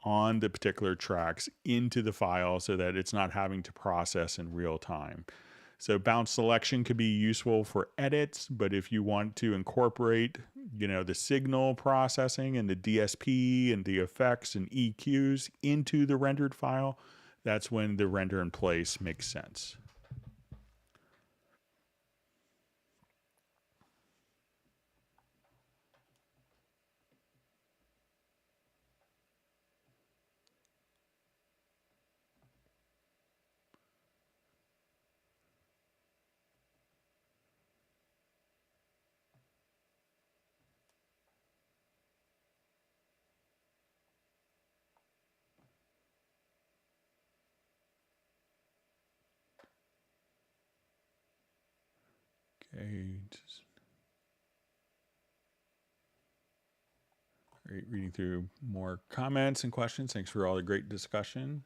on the particular tracks into the file so that it's not having to process in real time. So bounce selection could be useful for edits, but if you want to incorporate, the signal processing and the DSP and the effects and EQs into the rendered file, that's when the render in place makes sense. Okay. Great, reading through more comments and questions. Thanks for all the great discussion.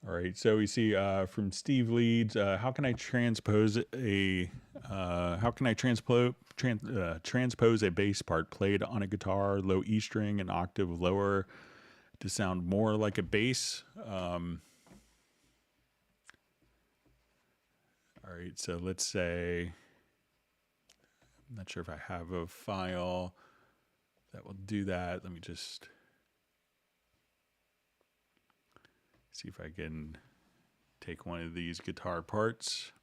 All right, so we see from Steve Leeds, how can I transpose transpose a bass part played on a guitar, low E string, an octave lower, to sound more like a bass? All right, so let's say, I'm not sure if I have a file that will do that. Let me just see if I can take one of these guitar parts.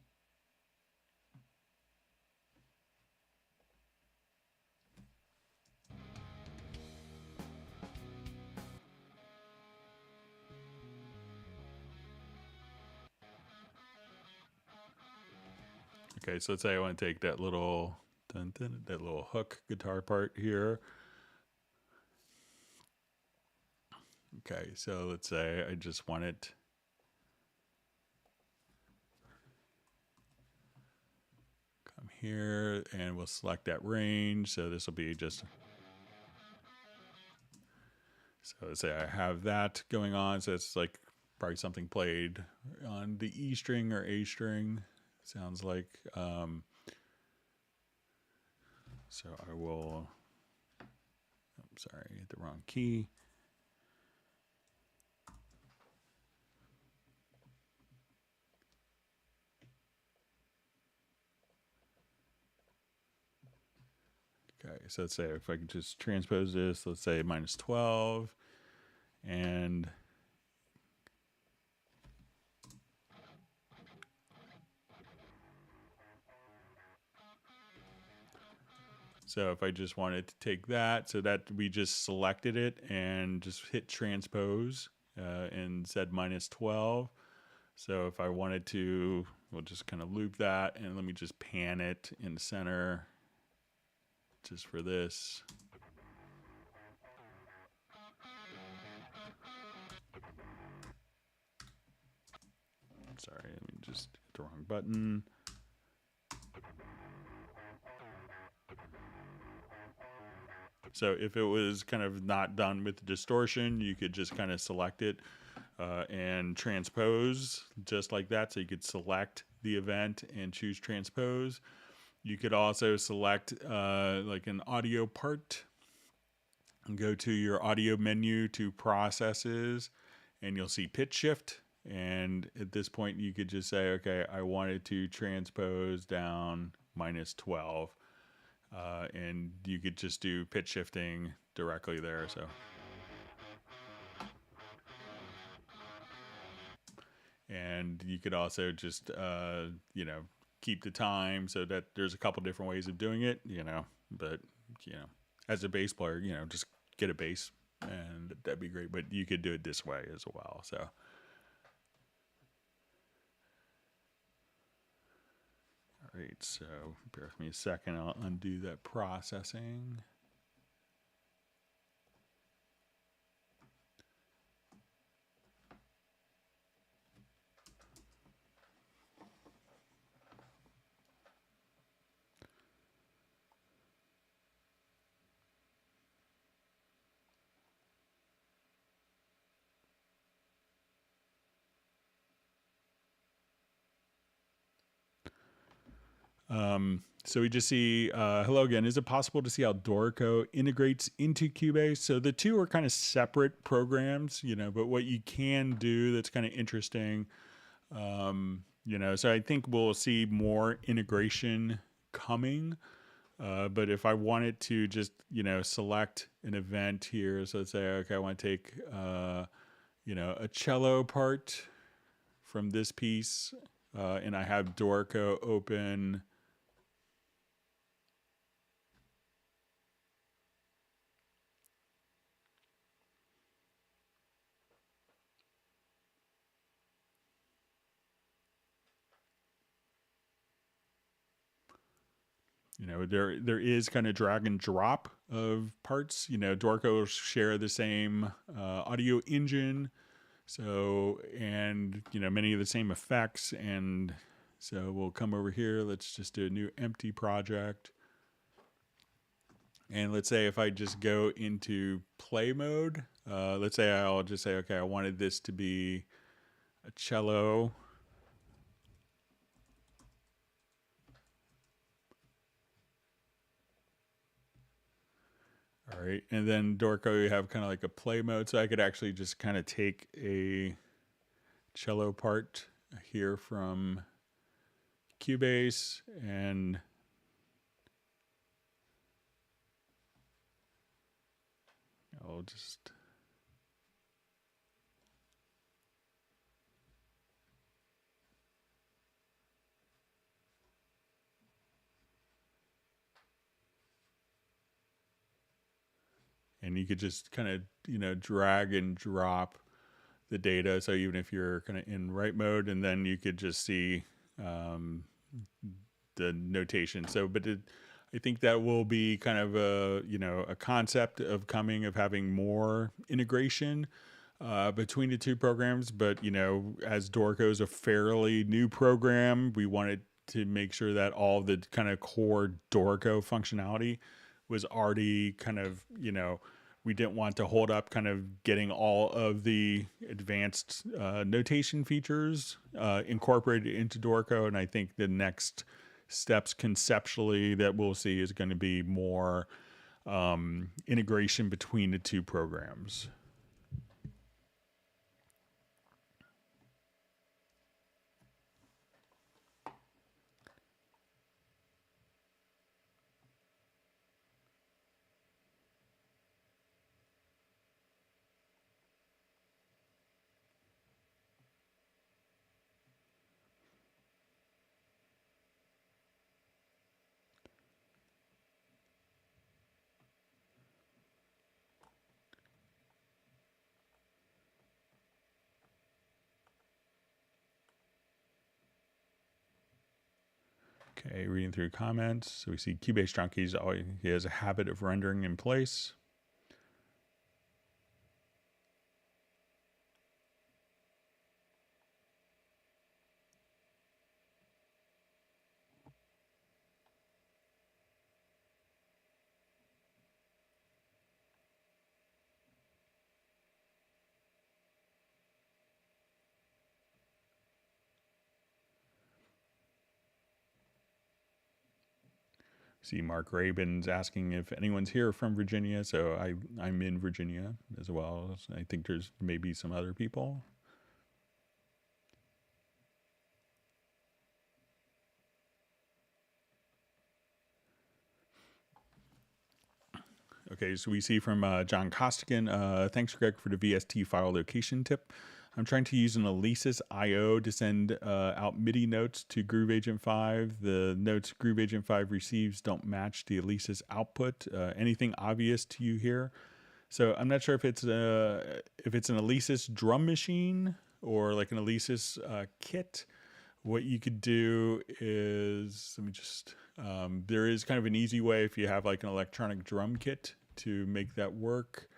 Okay, so let's say I want to take that little that little hook guitar part here. Okay, so let's say I just want it come here, and we'll select that range. So this will be just, so let's say I have that going on. So it's like probably something played on the E string or A string. Sounds like, so I will, I'm sorry, I hit the wrong key. Okay, so let's say if I can just transpose this, let's say -12, and so if I just wanted to take that, so that we just selected it and just hit transpose and said -12. So if I wanted to, we'll just kind of loop that, and let me just pan it in the center just for this. Sorry, let me just hit the wrong button. So if it was kind of not done with the distortion, you could just kind of select it and transpose just like that. So you could select the event and choose transpose. You could also select like an audio part and go to your audio menu to processes, and you'll see pitch shift. And at this point, you could just say, okay, I wanted to transpose down -12. And you could just do pitch shifting directly there. So, and you could also just, you know, keep the time, so that there's a couple different ways of doing it, you know, but, you know, as a bass player, you know, just get a bass and that'd be great, but you could do it this way as well. So, all right, so bear with me a second. I'll undo that processing. So we just see, hello again. Is it possible to see how Dorico integrates into Cubase? So the two are kind of separate programs, you know, but what you can do that's kind of interesting, you know, so I think we'll see more integration coming. But if I wanted to just, you know, select an event here, so let's say, okay, I want to take, you know, a cello part from this piece, and I have Dorico open. You know, there is kind of drag and drop of parts. You know, Dorico share the same audio engine, so, and you know, many of the same effects. And so we'll come over here. Let's just do a new empty project. And let's say if I just go into play mode, let's say I'll just say, okay, I wanted this to be a cello. All right, and then Dorco, you have kind of like a play mode, so I could actually just kind of take a cello part here from Cubase and I'll just and you could just kind of, you know, drag and drop the data. So even if you're kind of in write mode, and then you could just see the notation. So, but I think that will be kind of a, you know, a concept of coming of having more integration between the two programs. But, you know, as Dorco is a fairly new program, we wanted to make sure that all the kind of core Dorco functionality was already kind of, you know, we didn't want to hold up kind of getting all of the advanced notation features incorporated into Dorco. And I think the next steps conceptually that we'll see is going to be more integration between the two programs. Okay, reading through comments. So we see Cubase Junkies, he has a habit of rendering in place. See Mark Rabin's asking if anyone's here from Virginia. So I'm in Virginia as well. I think there's maybe some other people. Okay, so we see from John Costigan, thanks Greg for the VST file location tip. I'm trying to use an Alesis IO to send out MIDI notes to Groove Agent 5. The notes Groove Agent 5 receives don't match the Alesis output. Anything obvious to you here? So I'm not sure if it's an Alesis drum machine or like an Alesis kit. What you could do is, let me just, there is kind of an easy way if you have like an electronic drum kit to make that work.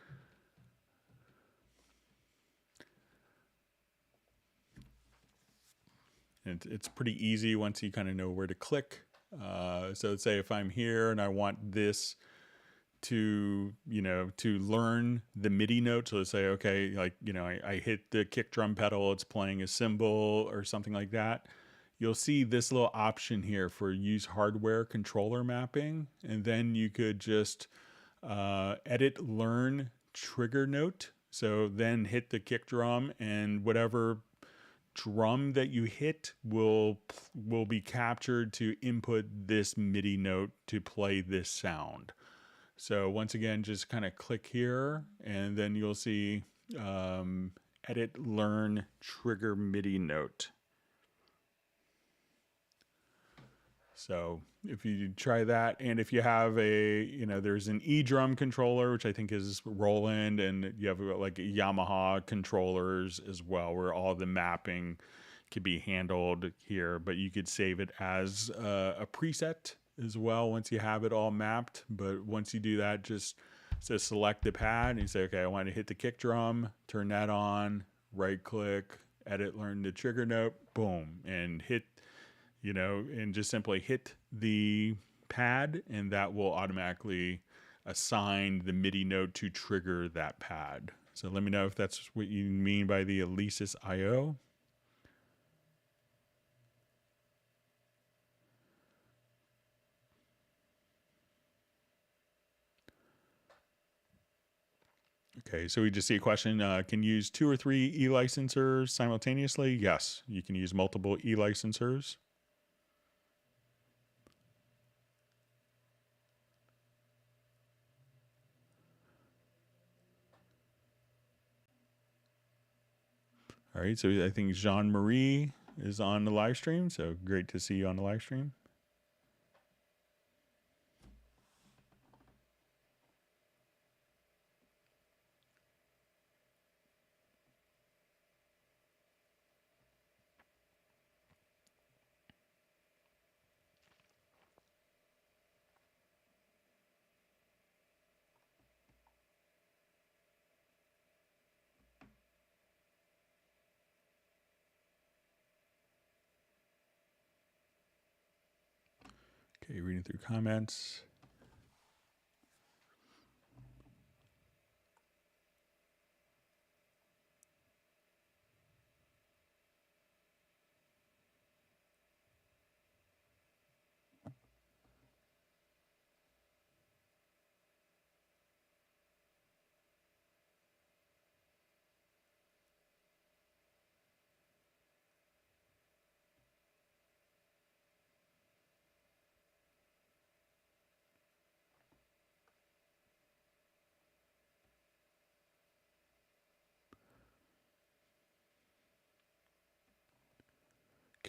And it's pretty easy once you kind of know where to click. So let's say if I'm here and I want this to, you know, to learn the MIDI note. So let's say, okay, like, you know, I hit the kick drum pedal, it's playing a cymbal or something like that. You'll see this little option here for use hardware controller mapping. And then you could just edit learn trigger note. So then hit the kick drum and whatever drum that you hit will be captured to input this MIDI note to play this sound. So once again, just kind of click here and then you'll see edit learn trigger MIDI note. So if you try that, and if you have a, you know, there's an E-drum controller, which I think is Roland, and you have like Yamaha controllers as well, where all the mapping could be handled here, but you could save it as a preset as well once you have it all mapped. But once you do that, just select the pad and you say, okay, I want to hit the kick drum, turn that on, right click, edit, learn the trigger note, boom, and hit, you know, and just simply hit the pad and that will automatically assign the MIDI note to trigger that pad. So let me know if that's what you mean by the Alesis IO. Okay, so we just see a question. Can you use 2 or 3 e-licensors simultaneously? Yes, you can use multiple e-licensors. All right, so I think Jean-Marie is on the live stream, so great to see you on the live stream. Okay, reading through comments.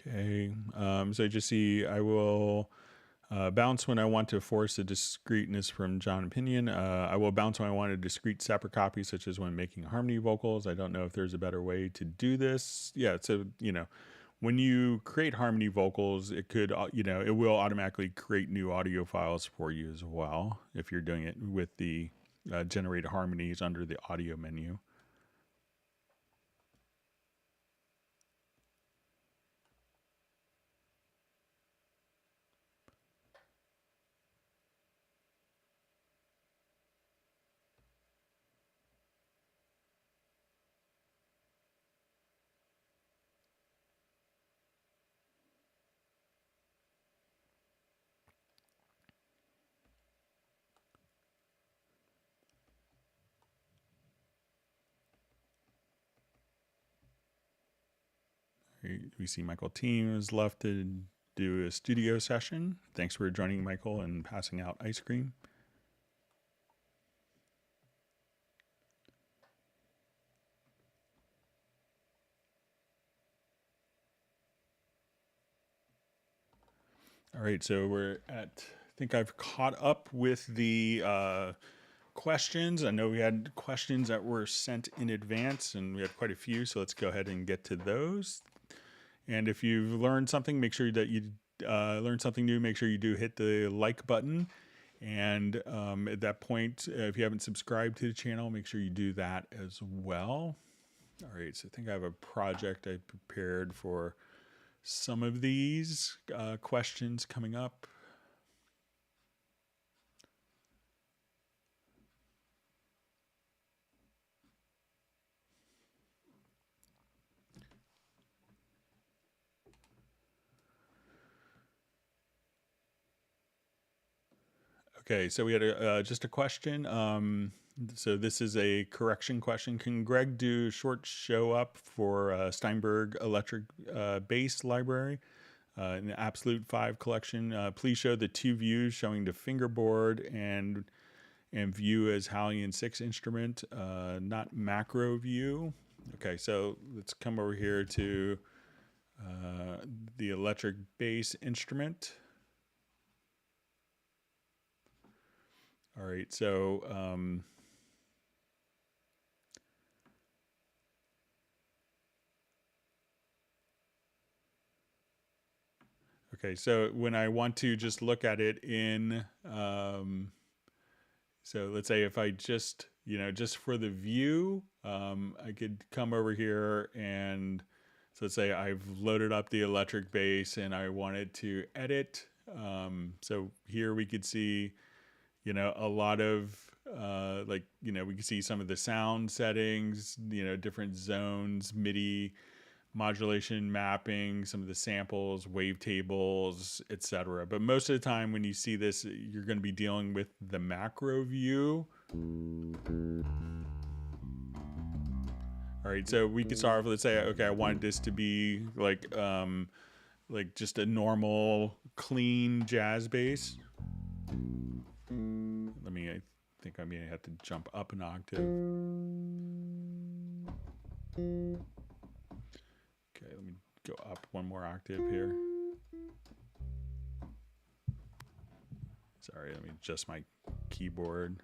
Okay, so I just see I will bounce when I want to force a discreteness from John Pinion. I will bounce when I want a discrete separate copy, such as when making harmony vocals. I don't know if there's a better way to do this. Yeah, so, when you create harmony vocals, it could, it will automatically create new audio files for you as well if you're doing it with the generate harmonies under the audio menu. We see Michael Team has left to do a studio session. Thanks for joining, Michael, and passing out ice cream. All right, so we're at, I think I've caught up with the questions. I know we had questions that were sent in advance, and we had quite a few, so let's go ahead and get to those. And if you've learned something, make sure that you learn something new. Make sure you do hit the like button. And at that point, if you haven't subscribed to the channel, make sure you do that as well. All right, so I think I have a project I prepared for some of these questions coming up. Okay, so we had just a question. So this is a correction question. Can Greg do short show up for Steinberg electric bass library in the Absolute 5 collection? Please show the 2 views showing the fingerboard and view as Hallian 6 instrument, not macro view. Okay, so let's come over here to the electric bass instrument. All right, so okay, so when I want to just look at it in, so let's say if I just, just for the view, I could come over here and so let's say I've loaded up the electric bass and I wanted to edit. So here we could see, a lot of we can see some of the sound settings, different zones, MIDI, modulation mapping, some of the samples, wavetables, etc. But most of the time when you see this, you're going to be dealing with the macro view. All right, so we could start off, let's say, okay, I wanted this to be like just a normal, clean jazz bass. I think I'm gonna have to jump up an octave. Okay, let me go up one more octave here. Sorry, let me adjust my keyboard.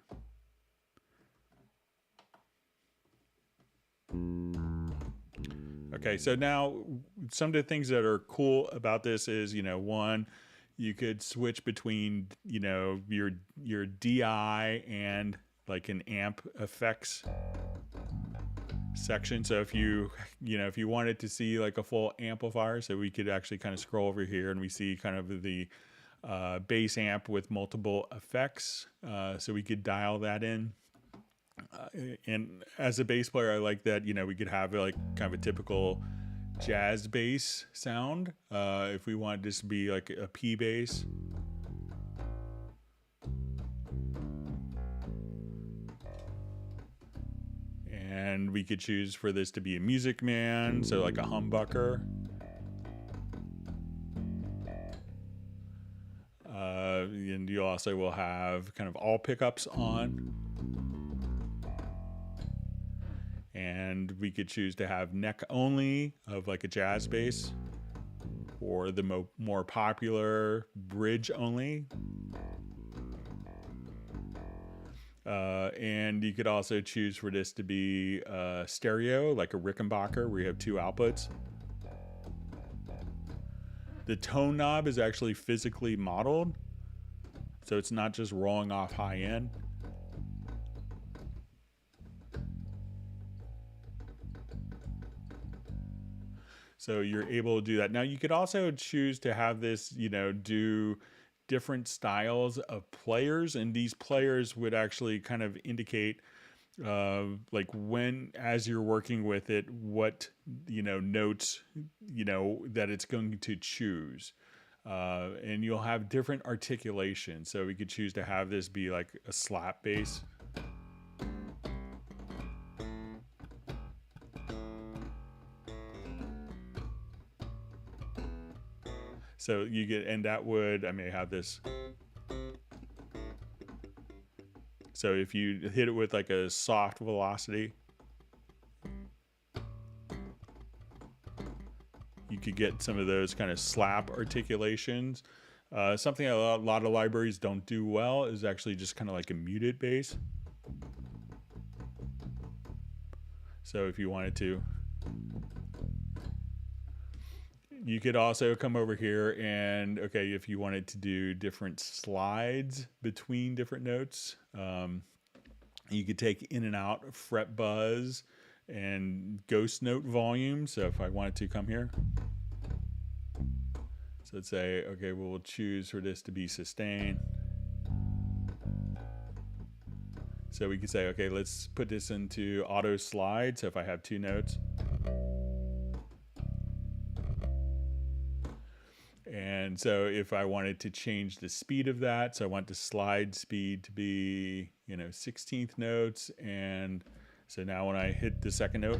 Okay, so now some of the things that are cool about this is, one, you could switch between, your DI and like an amp effects section. So if you wanted to see like a full amplifier, so we could actually kind of scroll over here and we see kind of the bass amp with multiple effects. So we could dial that in. And as a bass player, I like that, we could have like kind of a typical jazz bass sound. If we wanted this to be like a P bass. And we could choose for this to be a Music Man, so like a humbucker. And you also will have kind of all pickups on. And we could choose to have neck only of like a jazz bass, or the more popular bridge only. And you could also choose for this to be stereo, like a Rickenbacker, where you have two outputs. The tone knob is actually physically modeled, so it's not just rolling off high end. So you're able to do that. Now you could also choose to have this, do different styles of players, and these players would actually kind of indicate like when, as you're working with it, what notes that it's going to choose, and you'll have different articulation. So we could choose to have this be like a slap bass. So you get, and that would, I may have this. So if you hit it with like a soft velocity, you could get some of those kind of slap articulations. Something a lot of libraries don't do well is actually just kind of like a muted bass. So if you wanted to, you could also come over here and, okay, if you wanted to do different slides between different notes, you could take in and out fret buzz and ghost note volume. So if I wanted to come here, so let's say, okay, we'll choose for this to be sustain. So we could say, okay, let's put this into auto slide. So if I have two notes, and so if I wanted to change the speed of that, so I want the slide speed to be, 16th notes. And so now when I hit the second note,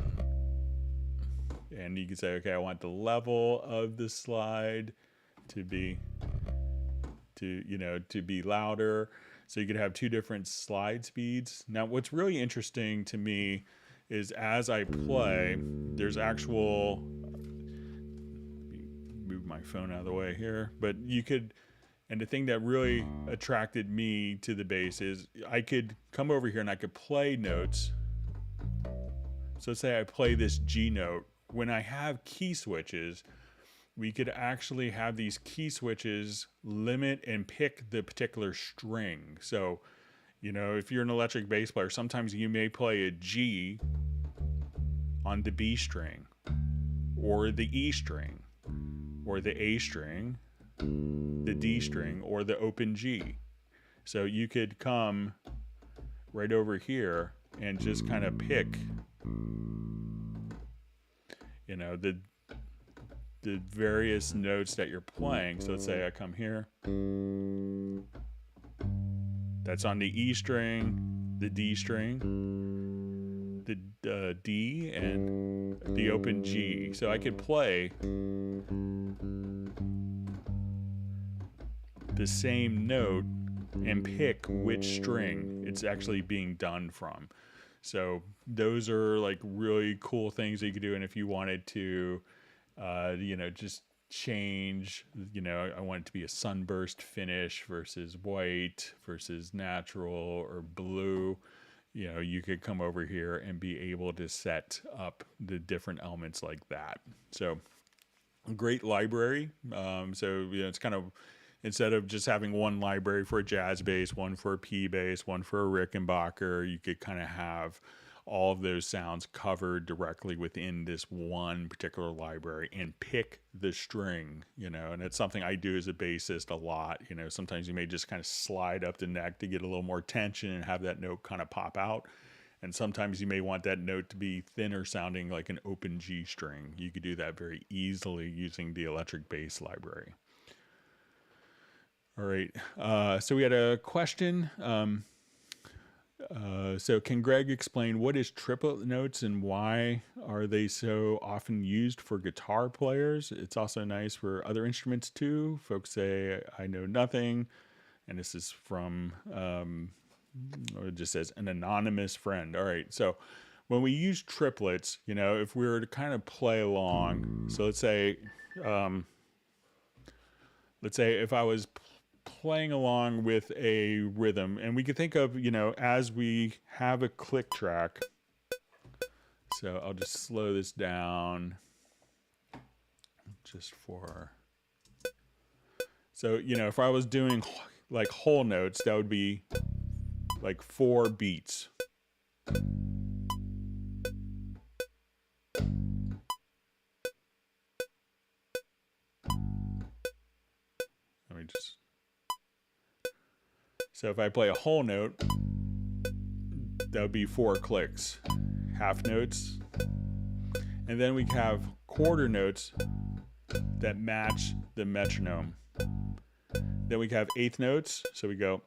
and you can say, okay, I want the level of the slide to be, to be louder. So you could have two different slide speeds. Now, what's really interesting to me is as I play, there's actual, move my phone out of the way here, but you could, and the thing that really attracted me to the bass is I could come over here and I could play notes. So say I play this G note. When I have key switches, we could actually have these key switches limit and pick the particular string. So, if you're an electric bass player, sometimes you may play a G on the B string, or the E string, or the A string, the D string, or the open G. So you could come right over here and just kind of pick, the various notes that you're playing. So let's say I come here. That's on the E string, the D string, the D and the open G. So I could play the same note and pick which string it's actually being done from. So those are like really cool things that you could do. And if you wanted to, just change, I want it to be a sunburst finish versus white versus natural or blue, you could come over here and be able to set up the different elements like that. So great library. It's kind of, instead of just having one library for a jazz bass, one for a P bass, one for a Rickenbacker, you could kind of have all of those sounds covered directly within this one particular library and pick the string, and it's something I do as a bassist a lot. Sometimes you may just kind of slide up the neck to get a little more tension and have that note kind of pop out. And sometimes you may want that note to be thinner sounding like an open G string. You could do that very easily using the electric bass library. All right, so we had a question. So can Greg explain what is triplet notes and why are they so often used for guitar players? It's also nice for other instruments too. Folks say, I know nothing. And this is from, it just says an anonymous friend. All right, so when we use triplets, if we were to kind of play along, so let's say if I was playing along with a rhythm, and we could think of, as we have a click track. So I'll just slow this down just for, so, if I was doing like whole notes, that would be like 4 beats. Let me just, so if I play a whole note, that would be 4 clicks, half notes, and then we have quarter notes that match the metronome. Then we have eighth notes, so we go.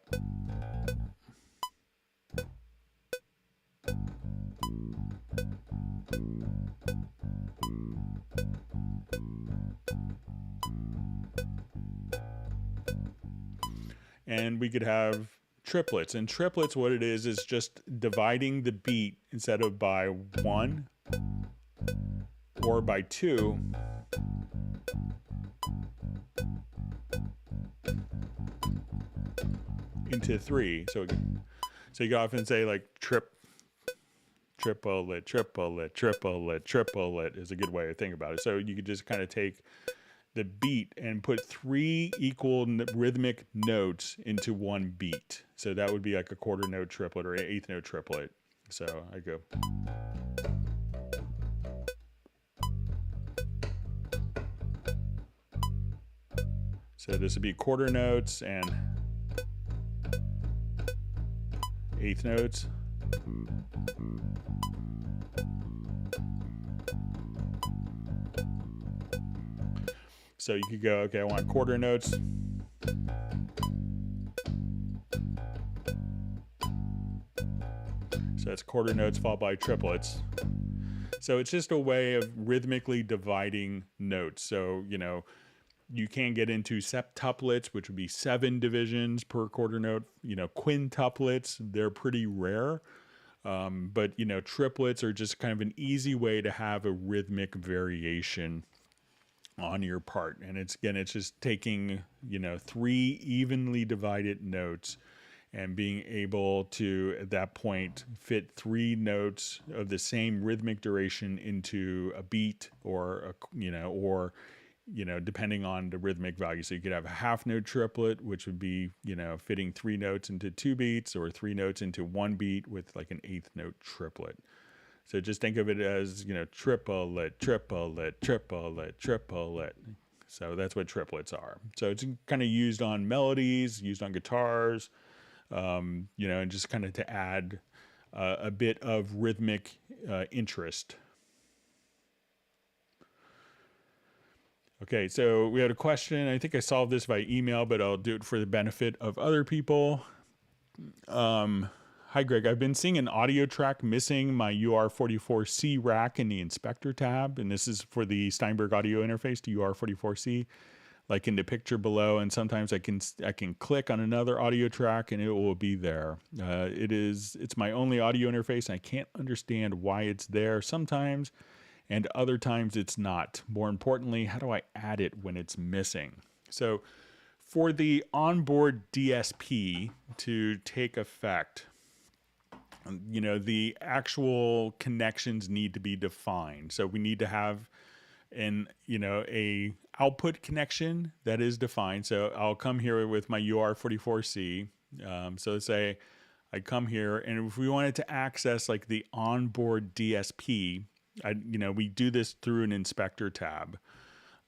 And we could have triplets. And triplets, what it is just dividing the beat instead of by 1 or by 2. Into 3. So you can often say like triplet, triplet, triplet, triplet is a good way to think about it. So you could just kind of take the beat and put 3 equal rhythmic notes into one beat. So that would be like a quarter note triplet or an eighth note triplet. So I go. So this would be quarter notes and eighth notes. So you could go, okay, I want quarter notes. So that's quarter notes followed by triplets. So it's just a way of rhythmically dividing notes. So, you can get into septuplets, which would be 7 divisions per quarter note. Quintuplets, they're pretty rare. But, triplets are just kind of an easy way to have a rhythmic variation on your part. And it's just taking, 3 evenly divided notes and being able to, at that point, fit 3 notes of the same rhythmic duration into a beat or, depending on the rhythmic value. So you could have a half note triplet, which would be, fitting 3 notes into 2 beats, or 3 notes into 1 beat with like an eighth note triplet. So just think of it as, triplet, triplet, triplet, triplet. So that's what triplets are. So it's kind of used on melodies, used on guitars, and just kind of to add a bit of rhythmic interest. Okay, so we had a question. I think I solved this by email, but I'll do it for the benefit of other people. Hi Hi, Greg. I've been seeing an audio track missing my UR44C rack in the inspector tab, and this is for the Steinberg audio interface to UR44C, like in the picture below. And sometimes I can click on another audio track and it will be there. It's my only audio interface, and I can't understand why it's there sometimes, and other times it's not. More importantly, how do I add it when it's missing? So for the onboard DSP to take effect, the actual connections need to be defined. So we need to have a output connection that is defined. So I'll come here with my UR44C. So let's say I come here, and if we wanted to access like the onboard DSP, we do this through an inspector tab.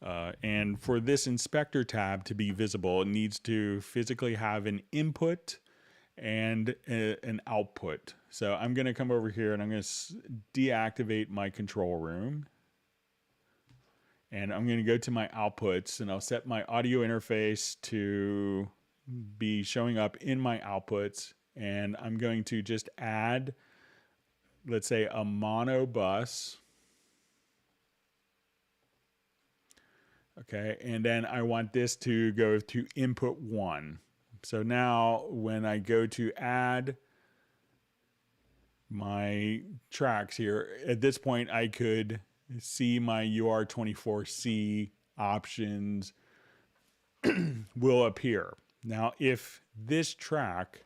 And for this inspector tab to be visible, it needs to physically have an input and an output. So I'm going to come over here and I'm going to deactivate my control room. And I'm going to go to my outputs, and I'll set my audio interface to be showing up in my outputs. And I'm going to just add, let's say, a mono bus. Okay, and then I want this to go to input 1. So now when I go to add my tracks here, at this point I could see my UR44C options will appear. Now, if this track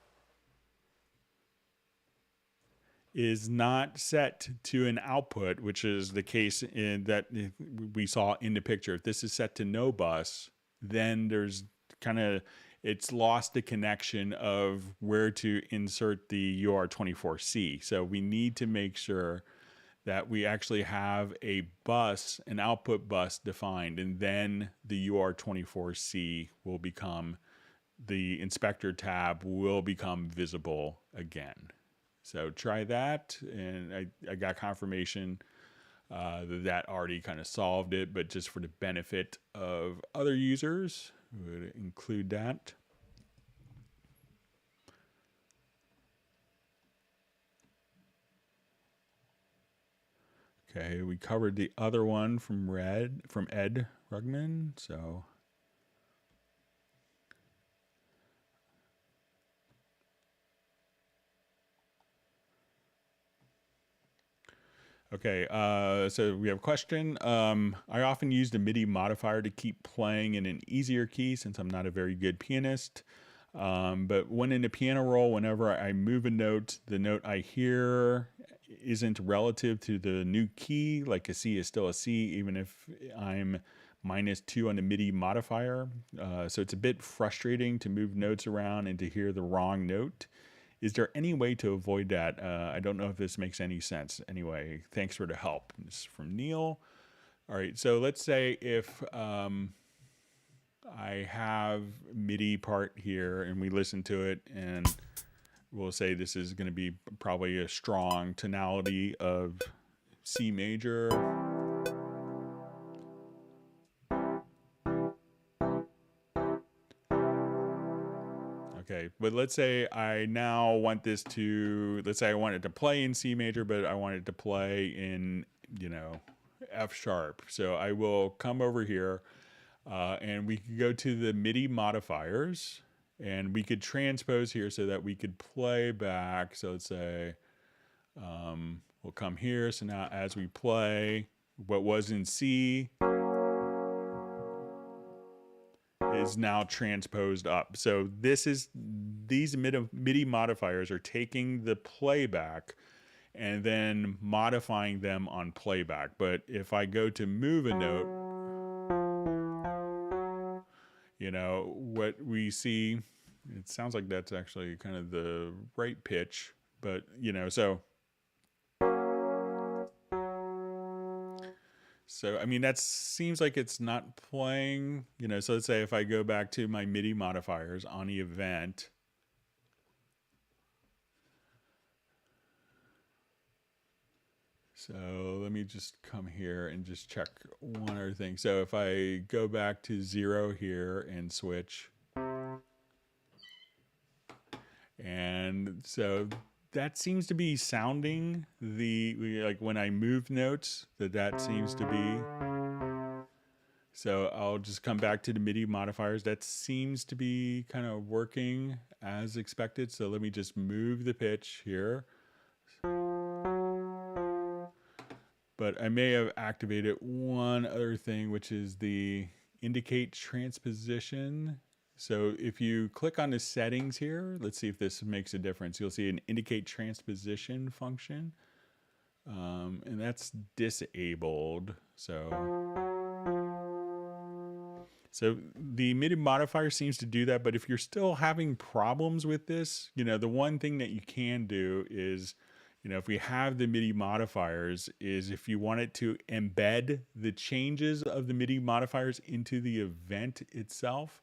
is not set to an output, which is the case in that we saw in the picture, if this is set to no bus, then there's it's lost the connection of where to insert the UR44C. So we need to make sure that we actually have a bus, an output bus defined, and then the UR44C will become, the inspector tab will become visible again. So try that, and I got confirmation that already kind of solved it, but just for the benefit of other users, we would include that. Okay, we covered the other one from Ed Rugman, so okay, so we have a question. I often use the MIDI modifier to keep playing in an easier key since I'm not a very good pianist. But when in a piano roll, whenever I move a note, the note I hear isn't relative to the new key. Like a C is still a C, even if I'm -2 on the MIDI modifier. So it's a bit frustrating to move notes around and to hear the wrong note. Is there any way to avoid that? I don't know if this makes any sense. Anyway, thanks for the help. This is from Neil. All right, so let's say if I have MIDI part here and we listen to it, and we'll say this is going to be probably a strong tonality of C major. Okay, but let's say I now want this to, let's say I want it to play in C major, but I want it to play in, F sharp. So I will come over here and we can go to the MIDI modifiers, and we could transpose here so that we could play back. So let's say we'll come here. So now as we play, what was in C is now transposed up. So these MIDI modifiers are taking the playback and then modifying them on playback. But if I go to move a note, what we see, it sounds like that's actually kind of the right pitch, but so I mean, that seems like it's not playing, so let's say if I go back to my MIDI modifiers on the event, so let me just come here and just check one other thing. So if I go back to 0 here and switch, and so that seems to be sounding like when I move notes, that seems to be. So I'll just come back to the MIDI modifiers. That seems to be kind of working as expected. So let me just move the pitch here. But I may have activated one other thing, which is the indicate transposition. So if you click on the settings here, let's see if this makes a difference. You'll see an indicate transposition function, and that's disabled. So the MIDI modifier seems to do that, but if you're still having problems with this, the one thing that you can do is, if we have the MIDI modifiers, is if you want it to embed the changes of the MIDI modifiers into the event itself,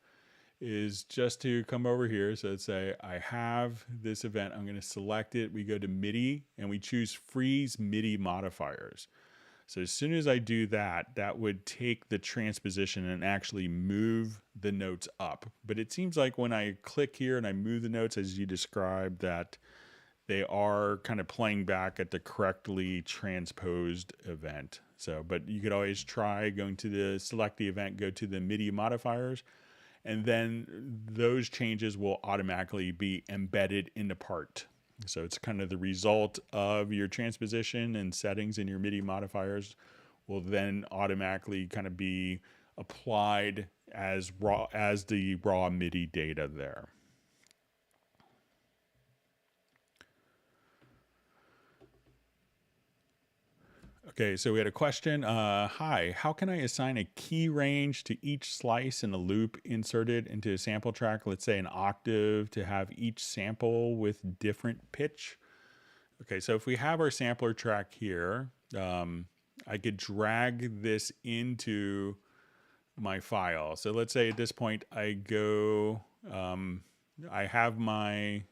is just to come over here. So let's say I have this event, I'm going to select it. We go to MIDI and we choose freeze MIDI modifiers. So as soon as I do that, that would take the transposition and actually move the notes up. But it seems like when I click here and I move the notes as you described, that they are kind of playing back at the correctly transposed event. So, but you could always try going to select the event, go to the MIDI modifiers, and then those changes will automatically be embedded in the part. So it's kind of the result of your transposition and settings in your MIDI modifiers will then automatically kind of be applied as the raw MIDI data there. Okay, so we had a question. Hi, how can I assign a key range to each slice in a loop inserted into a sample track? Let's say an octave to have each sample with different pitch. Okay, so if we have our sampler track here, I could drag this into my file. So let's say at this point I go, I have my...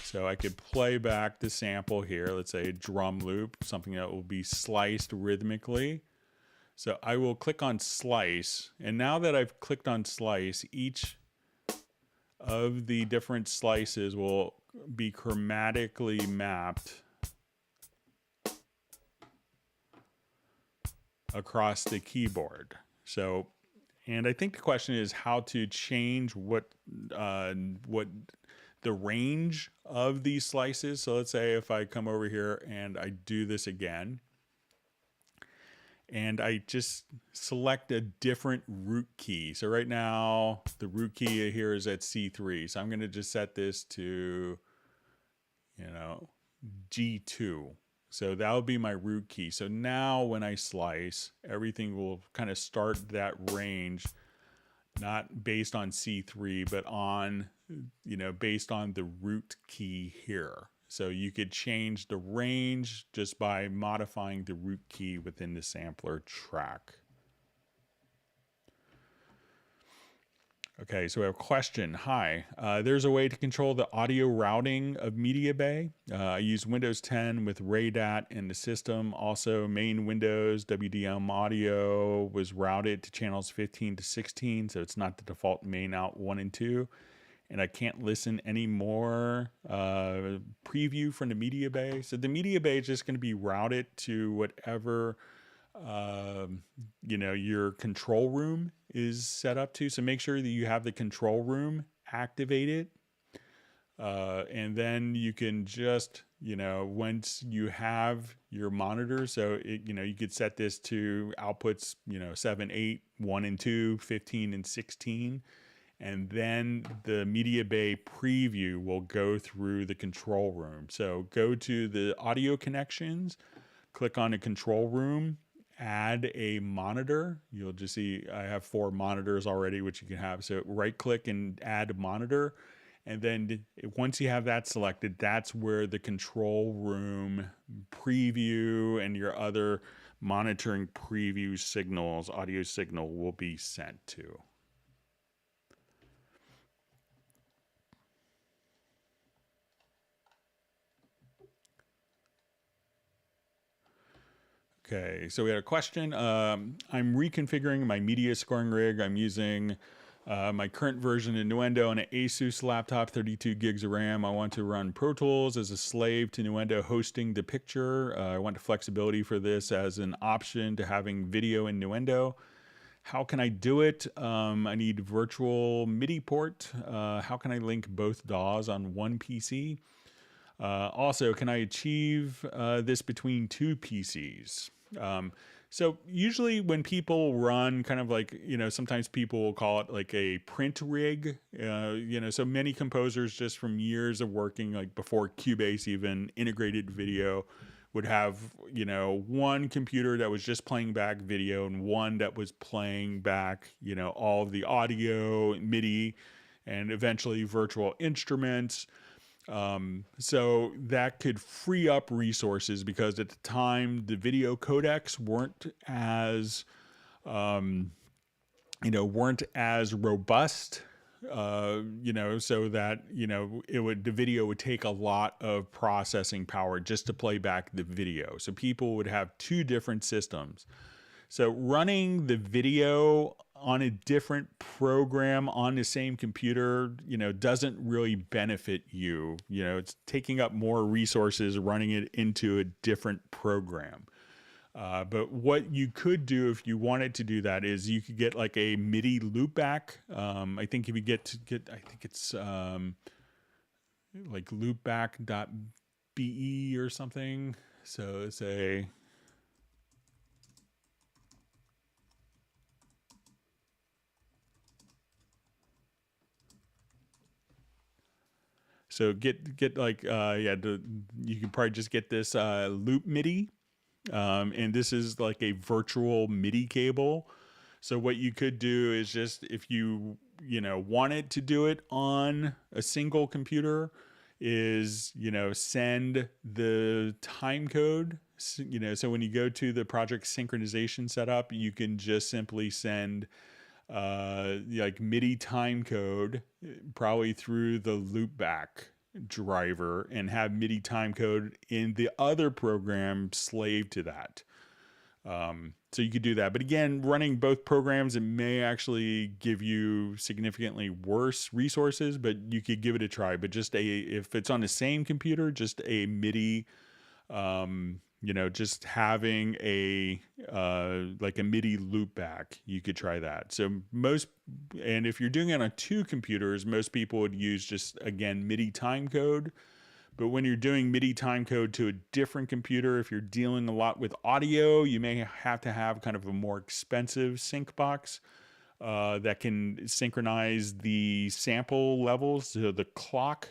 So I could play back the sample here, let's say a drum loop, something that will be sliced rhythmically. So I will click on slice, and now that I've clicked on slice, each of the different slices will be chromatically mapped across the keyboard. So, and I think the question is how to change what the range of these slices. So let's say if I come over here and I do this again, and I just select a different root key. So right now, the root key here is at C3. So I'm going to just set this to, G2. So that will be my root key. So now when I slice, everything will kind of start that range, not based on C3, but on, based on the root key here. So you could change the range just by modifying the root key within the sampler track. Okay, so we have a question. Hi, there's a way to control the audio routing of Media Bay. I use Windows 10 with RADAT in the system. Also, main Windows WDM audio was routed to channels 15 to 16, so it's not the default main out 1 and 2. And I can't listen anymore. Preview from the Media Bay. So the Media Bay is just going to be routed to whatever your control room is set up to. So make sure that you have the control room activated. And then you can just, once you have your monitor, so you could set this to outputs, 7, 8, 1 and 2, 15 and 16. And then the Media Bay preview will go through the control room. So go to the audio connections, click on the control room, add a monitor. You'll just see I have 4 monitors already, which you can have. So right click and add a monitor. And then once you have that selected, that's where the control room preview and your other monitoring preview signals, audio signal will be sent to. Okay, so we had a question. I'm reconfiguring my media scoring rig. I'm using My current version of Nuendo on an Asus laptop, 32 gigs of RAM. I want to run Pro Tools as a slave to Nuendo hosting the picture. I want the flexibility for this as an option to having video in Nuendo. How can I do it? I need virtual MIDI port. How can I link both DAWs on one PC? Also, can I achieve this between two PCs? So usually when people run kind of like, sometimes people will call it like a print rig, so many composers just from years of working, like before Cubase even integrated video, would have, one computer that was just playing back video and one that was playing back, all of the audio, MIDI, and eventually virtual instruments. So that could free up resources because at the time the video codecs weren't as, weren't as robust, so that, the video would take a lot of processing power just to play back the video. So people would have two different systems. So running the video on a different program on the same computer, doesn't really benefit you. It's taking up more resources running it into a different program. But what you could do if you wanted to do that is you could get like a MIDI loopback. I think if you I think it's like loopback.be or something. So it's a... So get like, you can probably just get this loop MIDI. And this is like a virtual MIDI cable. So what you could do is just, if you, wanted to do it on a single computer, is, send the time code. So when you go to the project synchronization setup, you can just simply send like MIDI time code, probably through the loopback driver, and have MIDI time code in the other program slave to that. So you could do that. But again, running both programs, it may actually give you significantly worse resources, but you could give it a try. But just if it's on the same computer, just a MIDI, just having a like a MIDI loopback, you could try that. So and if you're doing it on two computers, most people would use just, again, MIDI time code. But when you're doing MIDI time code to a different computer, if you're dealing a lot with audio, you may have to have kind of a more expensive sync box that can synchronize the sample levels to the clock,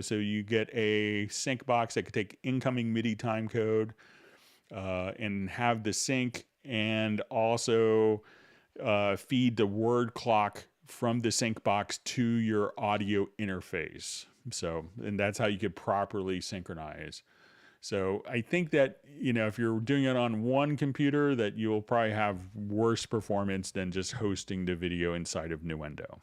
so you get a sync box that could take incoming MIDI time code and have the sync, and also feed the word clock from the sync box to your audio interface. So, and that's how you could properly synchronize. So I think that, if you're doing it on one computer, that you'll probably have worse performance than just hosting the video inside of Nuendo.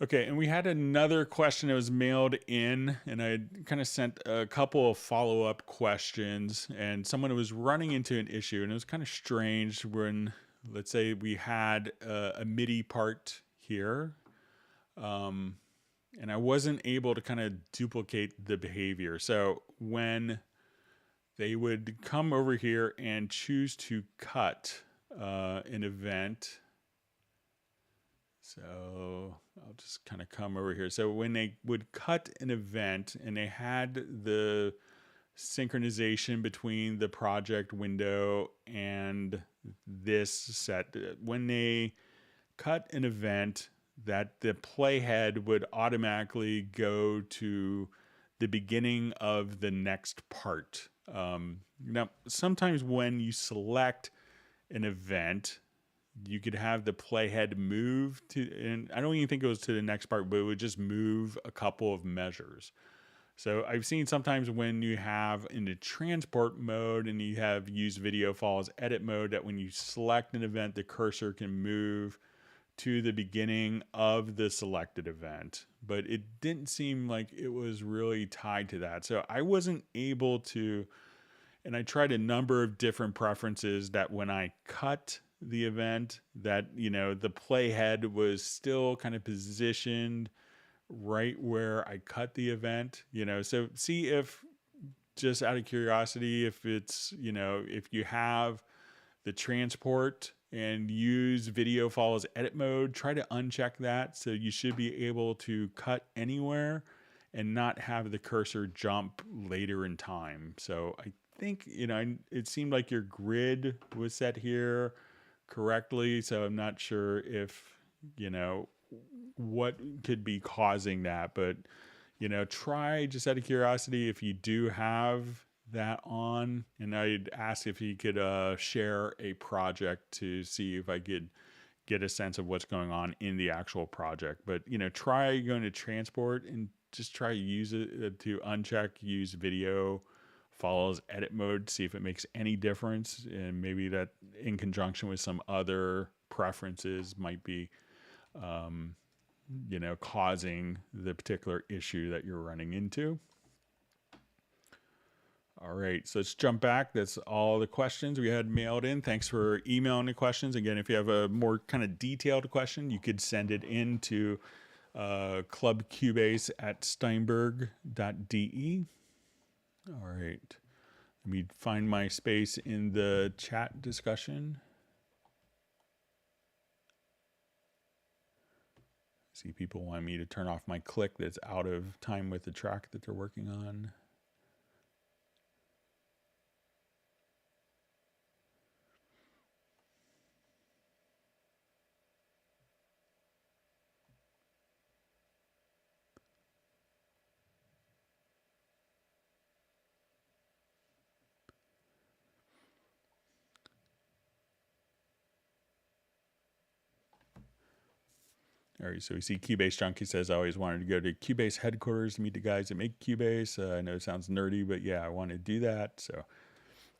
Okay, and we had another question that was mailed in, and I kind of sent a couple of follow-up questions, and someone was running into an issue, and it was kind of strange when, let's say, we had a MIDI part here, and I wasn't able to kind of duplicate the behavior. So when they would come over here and choose to cut an event, so I'll just kind of come over here. So when they would cut an event and they had the synchronization between the project window and this set, when they cut an event, that the playhead would automatically go to the beginning of the next part. Now, sometimes when you select an event, you could have the playhead move to, and I don't even think it goes to the next part, but it would just move a couple of measures. So I've seen sometimes when you have in the transport mode and you have use video files edit mode, that when you select an event, the cursor can move to the beginning of the selected event, but it didn't seem like it was really tied to that. So I wasn't able to, and I tried a number of different preferences that when I cut the event, that, you know, the playhead was still kind of positioned right where I cut the event, you know. So see if, just out of curiosity, if it's, you know, if you have the transport and use video follows edit mode, try to uncheck that. So you should be able to cut anywhere and not have the cursor jump later in time. So I think, you know, it seemed like your grid was set here correctly. So I'm not sure if, you know, what could be causing that, but, you know, try, just out of curiosity, if you do have that on, and I'd ask if you could share a project to see if I could get a sense of what's going on in the actual project. But, you know, try going to transport and just try use it to uncheck, use video follows edit mode, see if it makes any difference. And maybe that in conjunction with some other preferences might be, you know, causing the particular issue that you're running into. All right, so let's jump back. That's all the questions we had mailed in. Thanks for emailing the questions. Again, if you have a more kind of detailed question, you could send it in to clubcubase@steinberg.de. All right, let me find my space in the chat discussion. See, people want me to turn off my click that's out of time with the track that they're working on. All right, so we see Cubase Junkie says, I always wanted to go to Cubase headquarters to meet the guys that make Cubase. I know it sounds nerdy, but yeah, I want to do that. So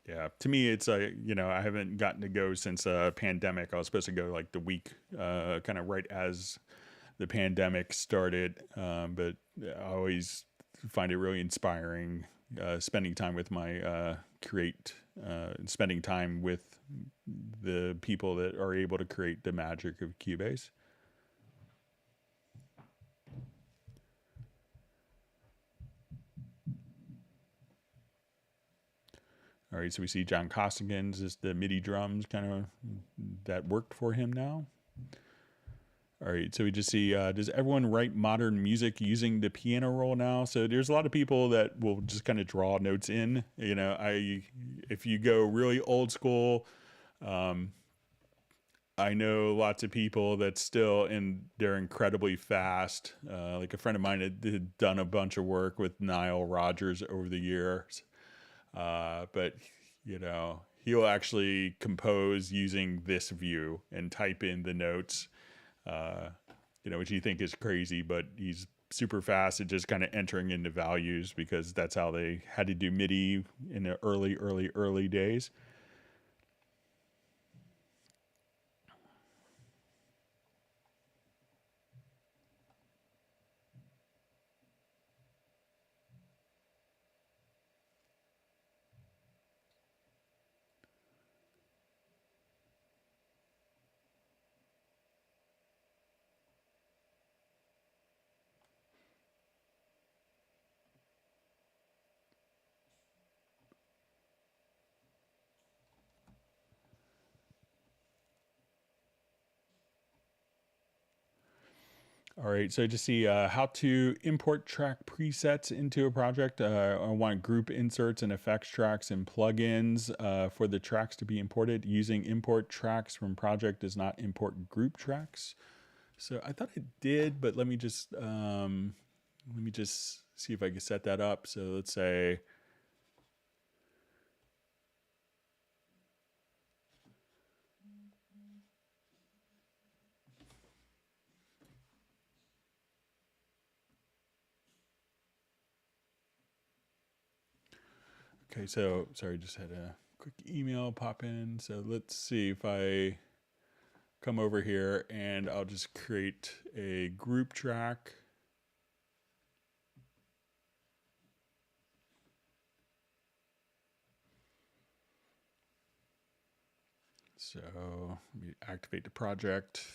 yeah, to me, it's you know, I haven't gotten to go since pandemic. I was supposed to go like the week, kind of right as the pandemic started. But I always find it really inspiring, spending time with my spending time with the people that are able to create the magic of Cubase. All right, so we see John Costigan's, just the MIDI drums kind of that worked for him now. All right, so we just see, does everyone write modern music using the piano roll now? So there's a lot of people that will just kind of draw notes in. You know, if you go really old school, I know lots of people that still, and they're incredibly fast. Like a friend of mine had done a bunch of work with Nile Rodgers over the years. But, you know, he'll actually compose using this view and type in the notes, you know, which you think is crazy, but he's super fast at just kind of entering into values, because that's how they had to do MIDI in the early days. All right, so just see how to import track presets into a project. I want group inserts and effects tracks and plugins for the tracks to be imported. Using import tracks from project does not import group tracks. So I thought it did, but let me just see if I can set that up. So let's say, okay, so sorry, just had a quick email pop in. So let's see if I come over here and I'll just create a group track. So let me activate the project.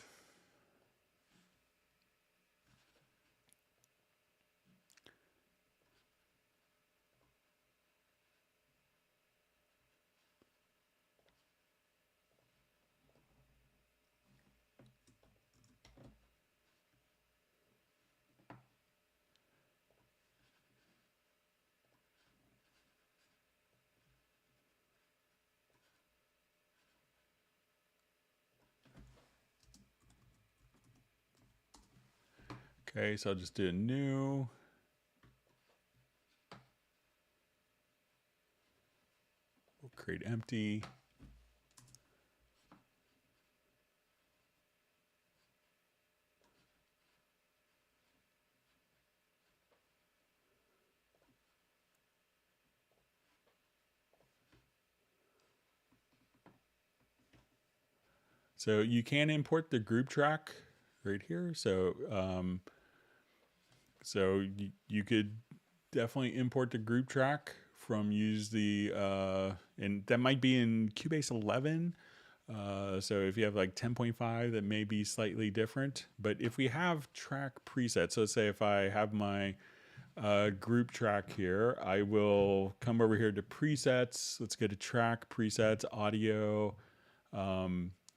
Okay, so I'll just do a new. We'll create empty. So you can import the group track right here. So you could definitely import the group track from and that might be in Cubase 11. So if you have like 10.5, that may be slightly different. But if we have track presets, so let's say if I have my group track here, I will come over here to presets. Let's go to track presets, audio.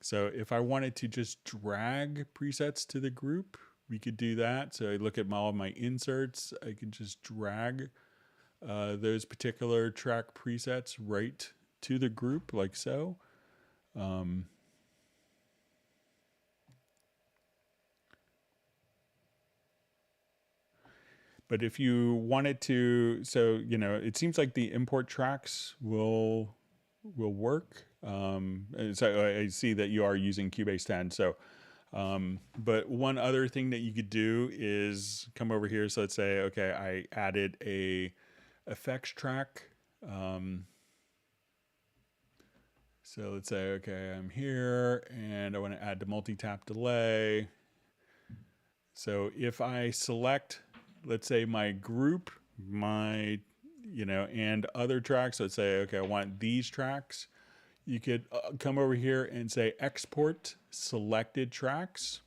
So if I wanted to just drag presets to the group, we could do that. So I look at all my inserts. I can just drag those particular track presets right to the group like so. But if you wanted to, so, it seems like the import tracks will work. And so I see that you are using Cubase 10. So, but one other thing that you could do is come over here. So let's say, okay, I added a effects track. So let's say, okay, I'm here and I want to add the multi-tap delay. So if I select, let's say my group, and other tracks, let's say, okay, I want these tracks. You could come over here and say export selected tracks.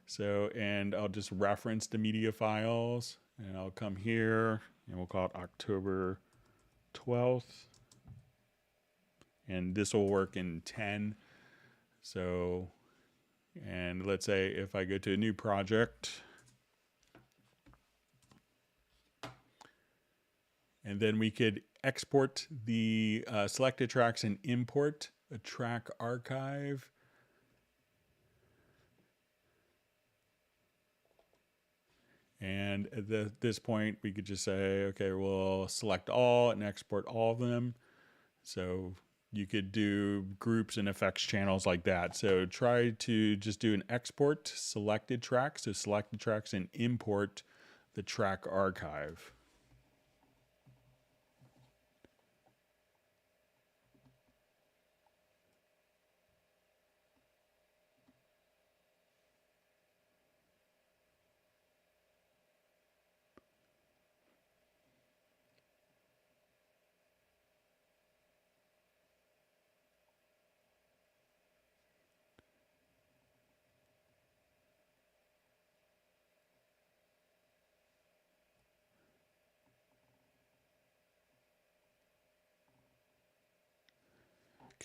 So, and I'll just reference the media files and I'll come here and we'll call it October 12th. And this will work in 10. So, and let's say if I go to a new project, and then we could export the selected tracks and import a track archive. And at this point, we could just say, okay, we'll select all and export all of them. So you could do groups and effects channels like that. So try to just do an export selected tracks. So select the tracks and import the track archive.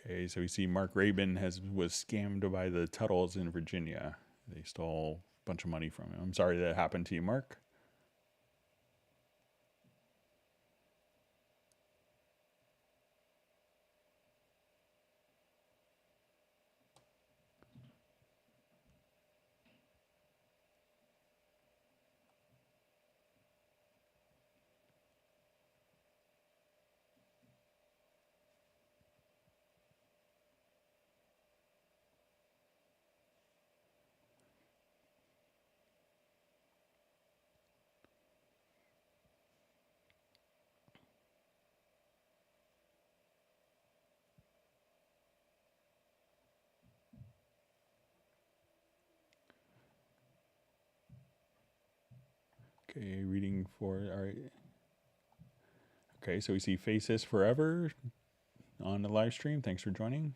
Okay, so we see Mark Rabin was scammed by the Tuttles in Virginia. They stole a bunch of money from him. I'm sorry that happened to you, Mark. Okay, reading for, all right. Okay, so we see Faces Forever on the live stream. Thanks for joining.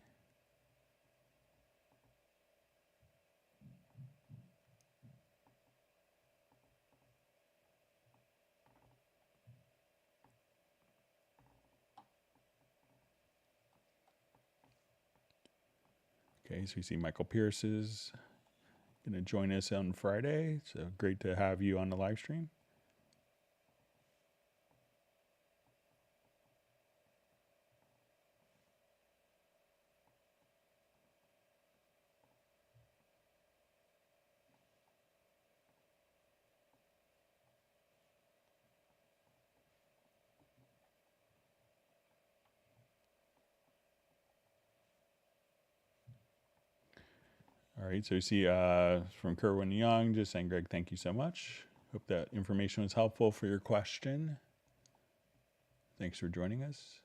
Okay, so we see Michael Pierce is going to join us on Friday. So great to have you on the live stream. All right, so we see from Kerwin Young just saying, Greg, thank you so much. Hope that information was helpful for your question. Thanks for joining us.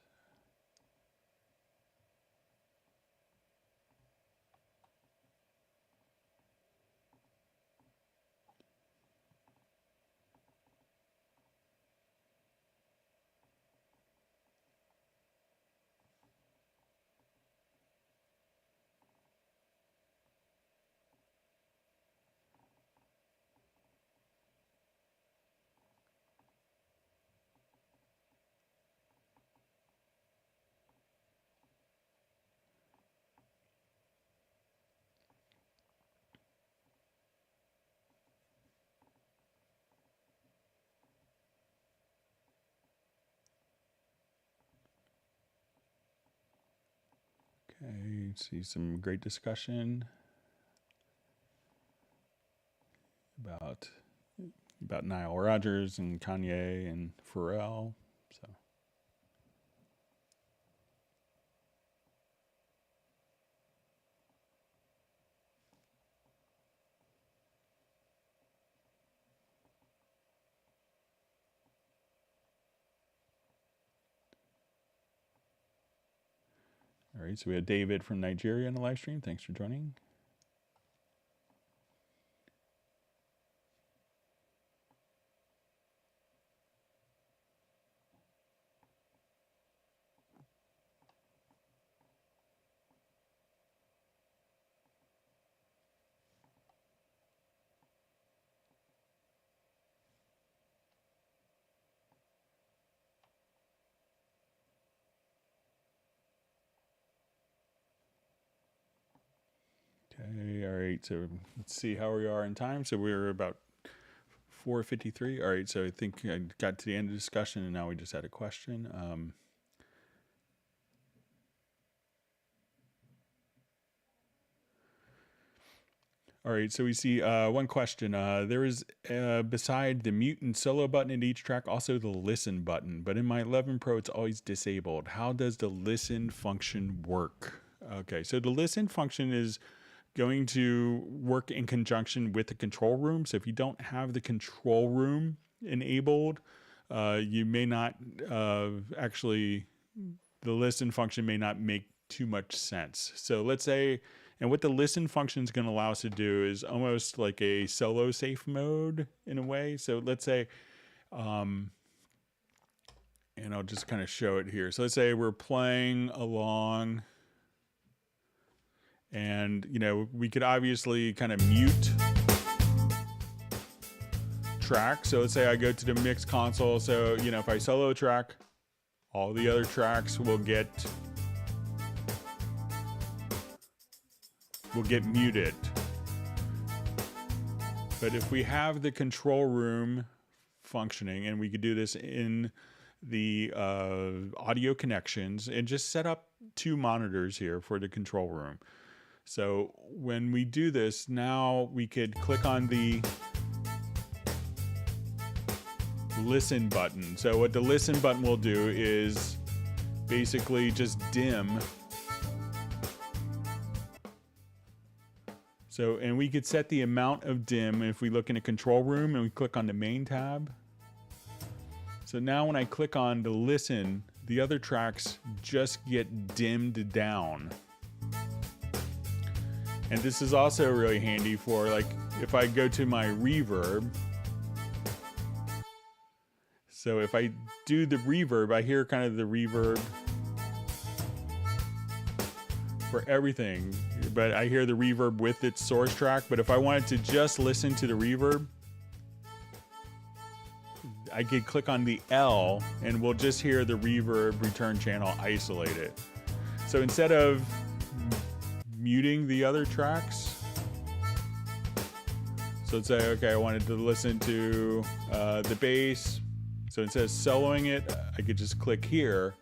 Okay, see some great discussion about Nile Rodgers and Kanye and Pharrell. So all right, so we have David from Nigeria in the live stream. Thanks for joining. Okay, all right, so let's see how we are in time. So we're about 4:53. All right, so I think I got to the end of the discussion and now we just had a question. All right, so we see one question. There is, beside the mute and solo button in each track, also the listen button. But in my 11 Pro, it's always disabled. How does the listen function work? Okay, so the listen function is going to work in conjunction with the control room. So if you don't have the control room enabled, you may not actually, the listen function may not make too much sense. So let's say, and what the listen function is going to allow us to do is almost like a solo safe mode in a way. So let's say, and I'll just kind of show it here. So let's say we're playing along and, you know, we could obviously kind of mute track. So let's say I go to the mix console. So, you know, if I solo track, all the other tracks will get muted. But if we have the control room functioning, and we could do this in the audio connections and just set up 2 monitors here for the control room. So when we do this, now we could click on the listen button. So what the listen button will do is basically just dim. So, and we could set the amount of dim if we look in a control room and we click on the main tab. So now when I click on the listen, the other tracks just get dimmed down. And this is also really handy for, like, if I go to my reverb. So if I do the reverb, I hear kind of the reverb for everything, but I hear the reverb with its source track. But if I wanted to just listen to the reverb, I could click on the L and we'll just hear the reverb return channel isolated. So instead of muting the other tracks. So let's say, okay, I wanted to listen to the bass. So instead of soloing it, I could just click here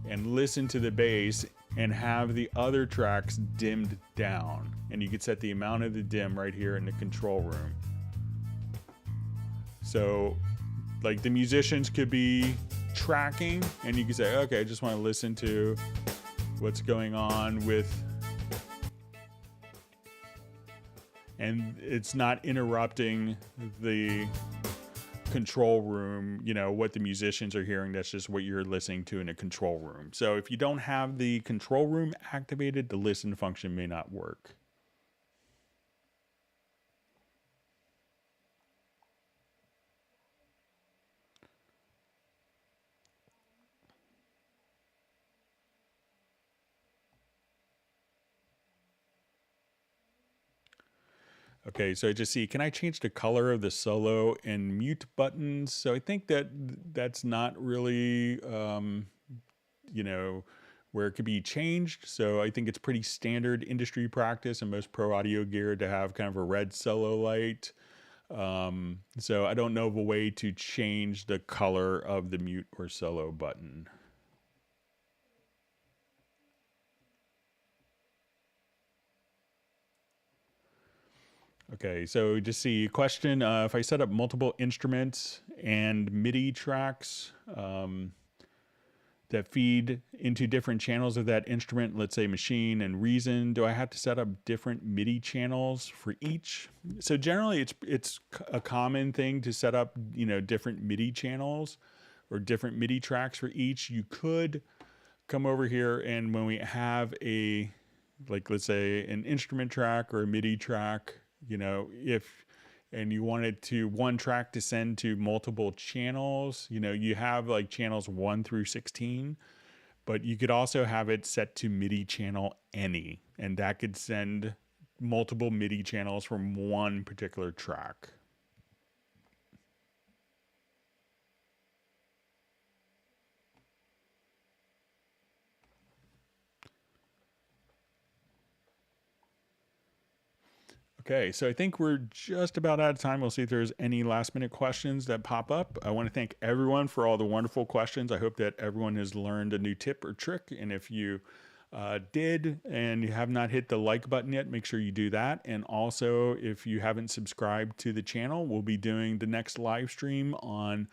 and listen to the bass and have the other tracks dimmed down. And you could set the amount of the dim right here in the control room. So like the musicians could be tracking and you could say, okay, I just want to listen to what's going on with, and it's not interrupting the control room, you know, what the musicians are hearing. That's just what you're listening to in a control room. So if you don't have the control room activated, the listen function may not work. Okay, so I just see, can I change the color of the solo and mute buttons? So I think that that's not really, you know, where it could be changed. So I think it's pretty standard industry practice and most pro audio gear to have kind of a red solo light. So I don't know of a way to change the color of the mute or solo button. Okay, so just see question, if I set up multiple instruments and MIDI tracks that feed into different channels of that instrument, let's say machine and reason, do I have to set up different MIDI channels for each? So generally it's a common thing to set up, you know, different MIDI channels or different MIDI tracks for each. You could come over here and when we have a, like let's say an instrument track or a MIDI track, you know, and you wanted to one track to send to multiple channels, you know, you have like channels 1 through 16, but you could also have it set to MIDI channel any, and that could send multiple MIDI channels from one particular track. Okay, so I think we're just about out of time. We'll see if there's any last minute questions that pop up. I want to thank everyone for all the wonderful questions. I hope that everyone has learned a new tip or trick. And if you did and you have not hit the like button yet, make sure you do that. And also, if you haven't subscribed to the channel, we'll be doing the next live stream on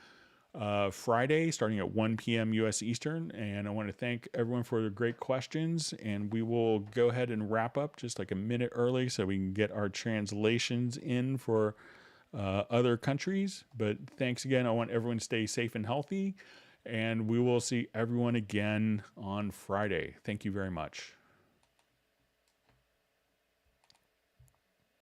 Friday starting at 1 p.m. US Eastern. And I want to thank everyone for the great questions, and we will go ahead and wrap up just like a minute early so we can get our translations in for other countries. But thanks again. I want everyone to stay safe and healthy, and we will see everyone again on Friday. Thank you very much.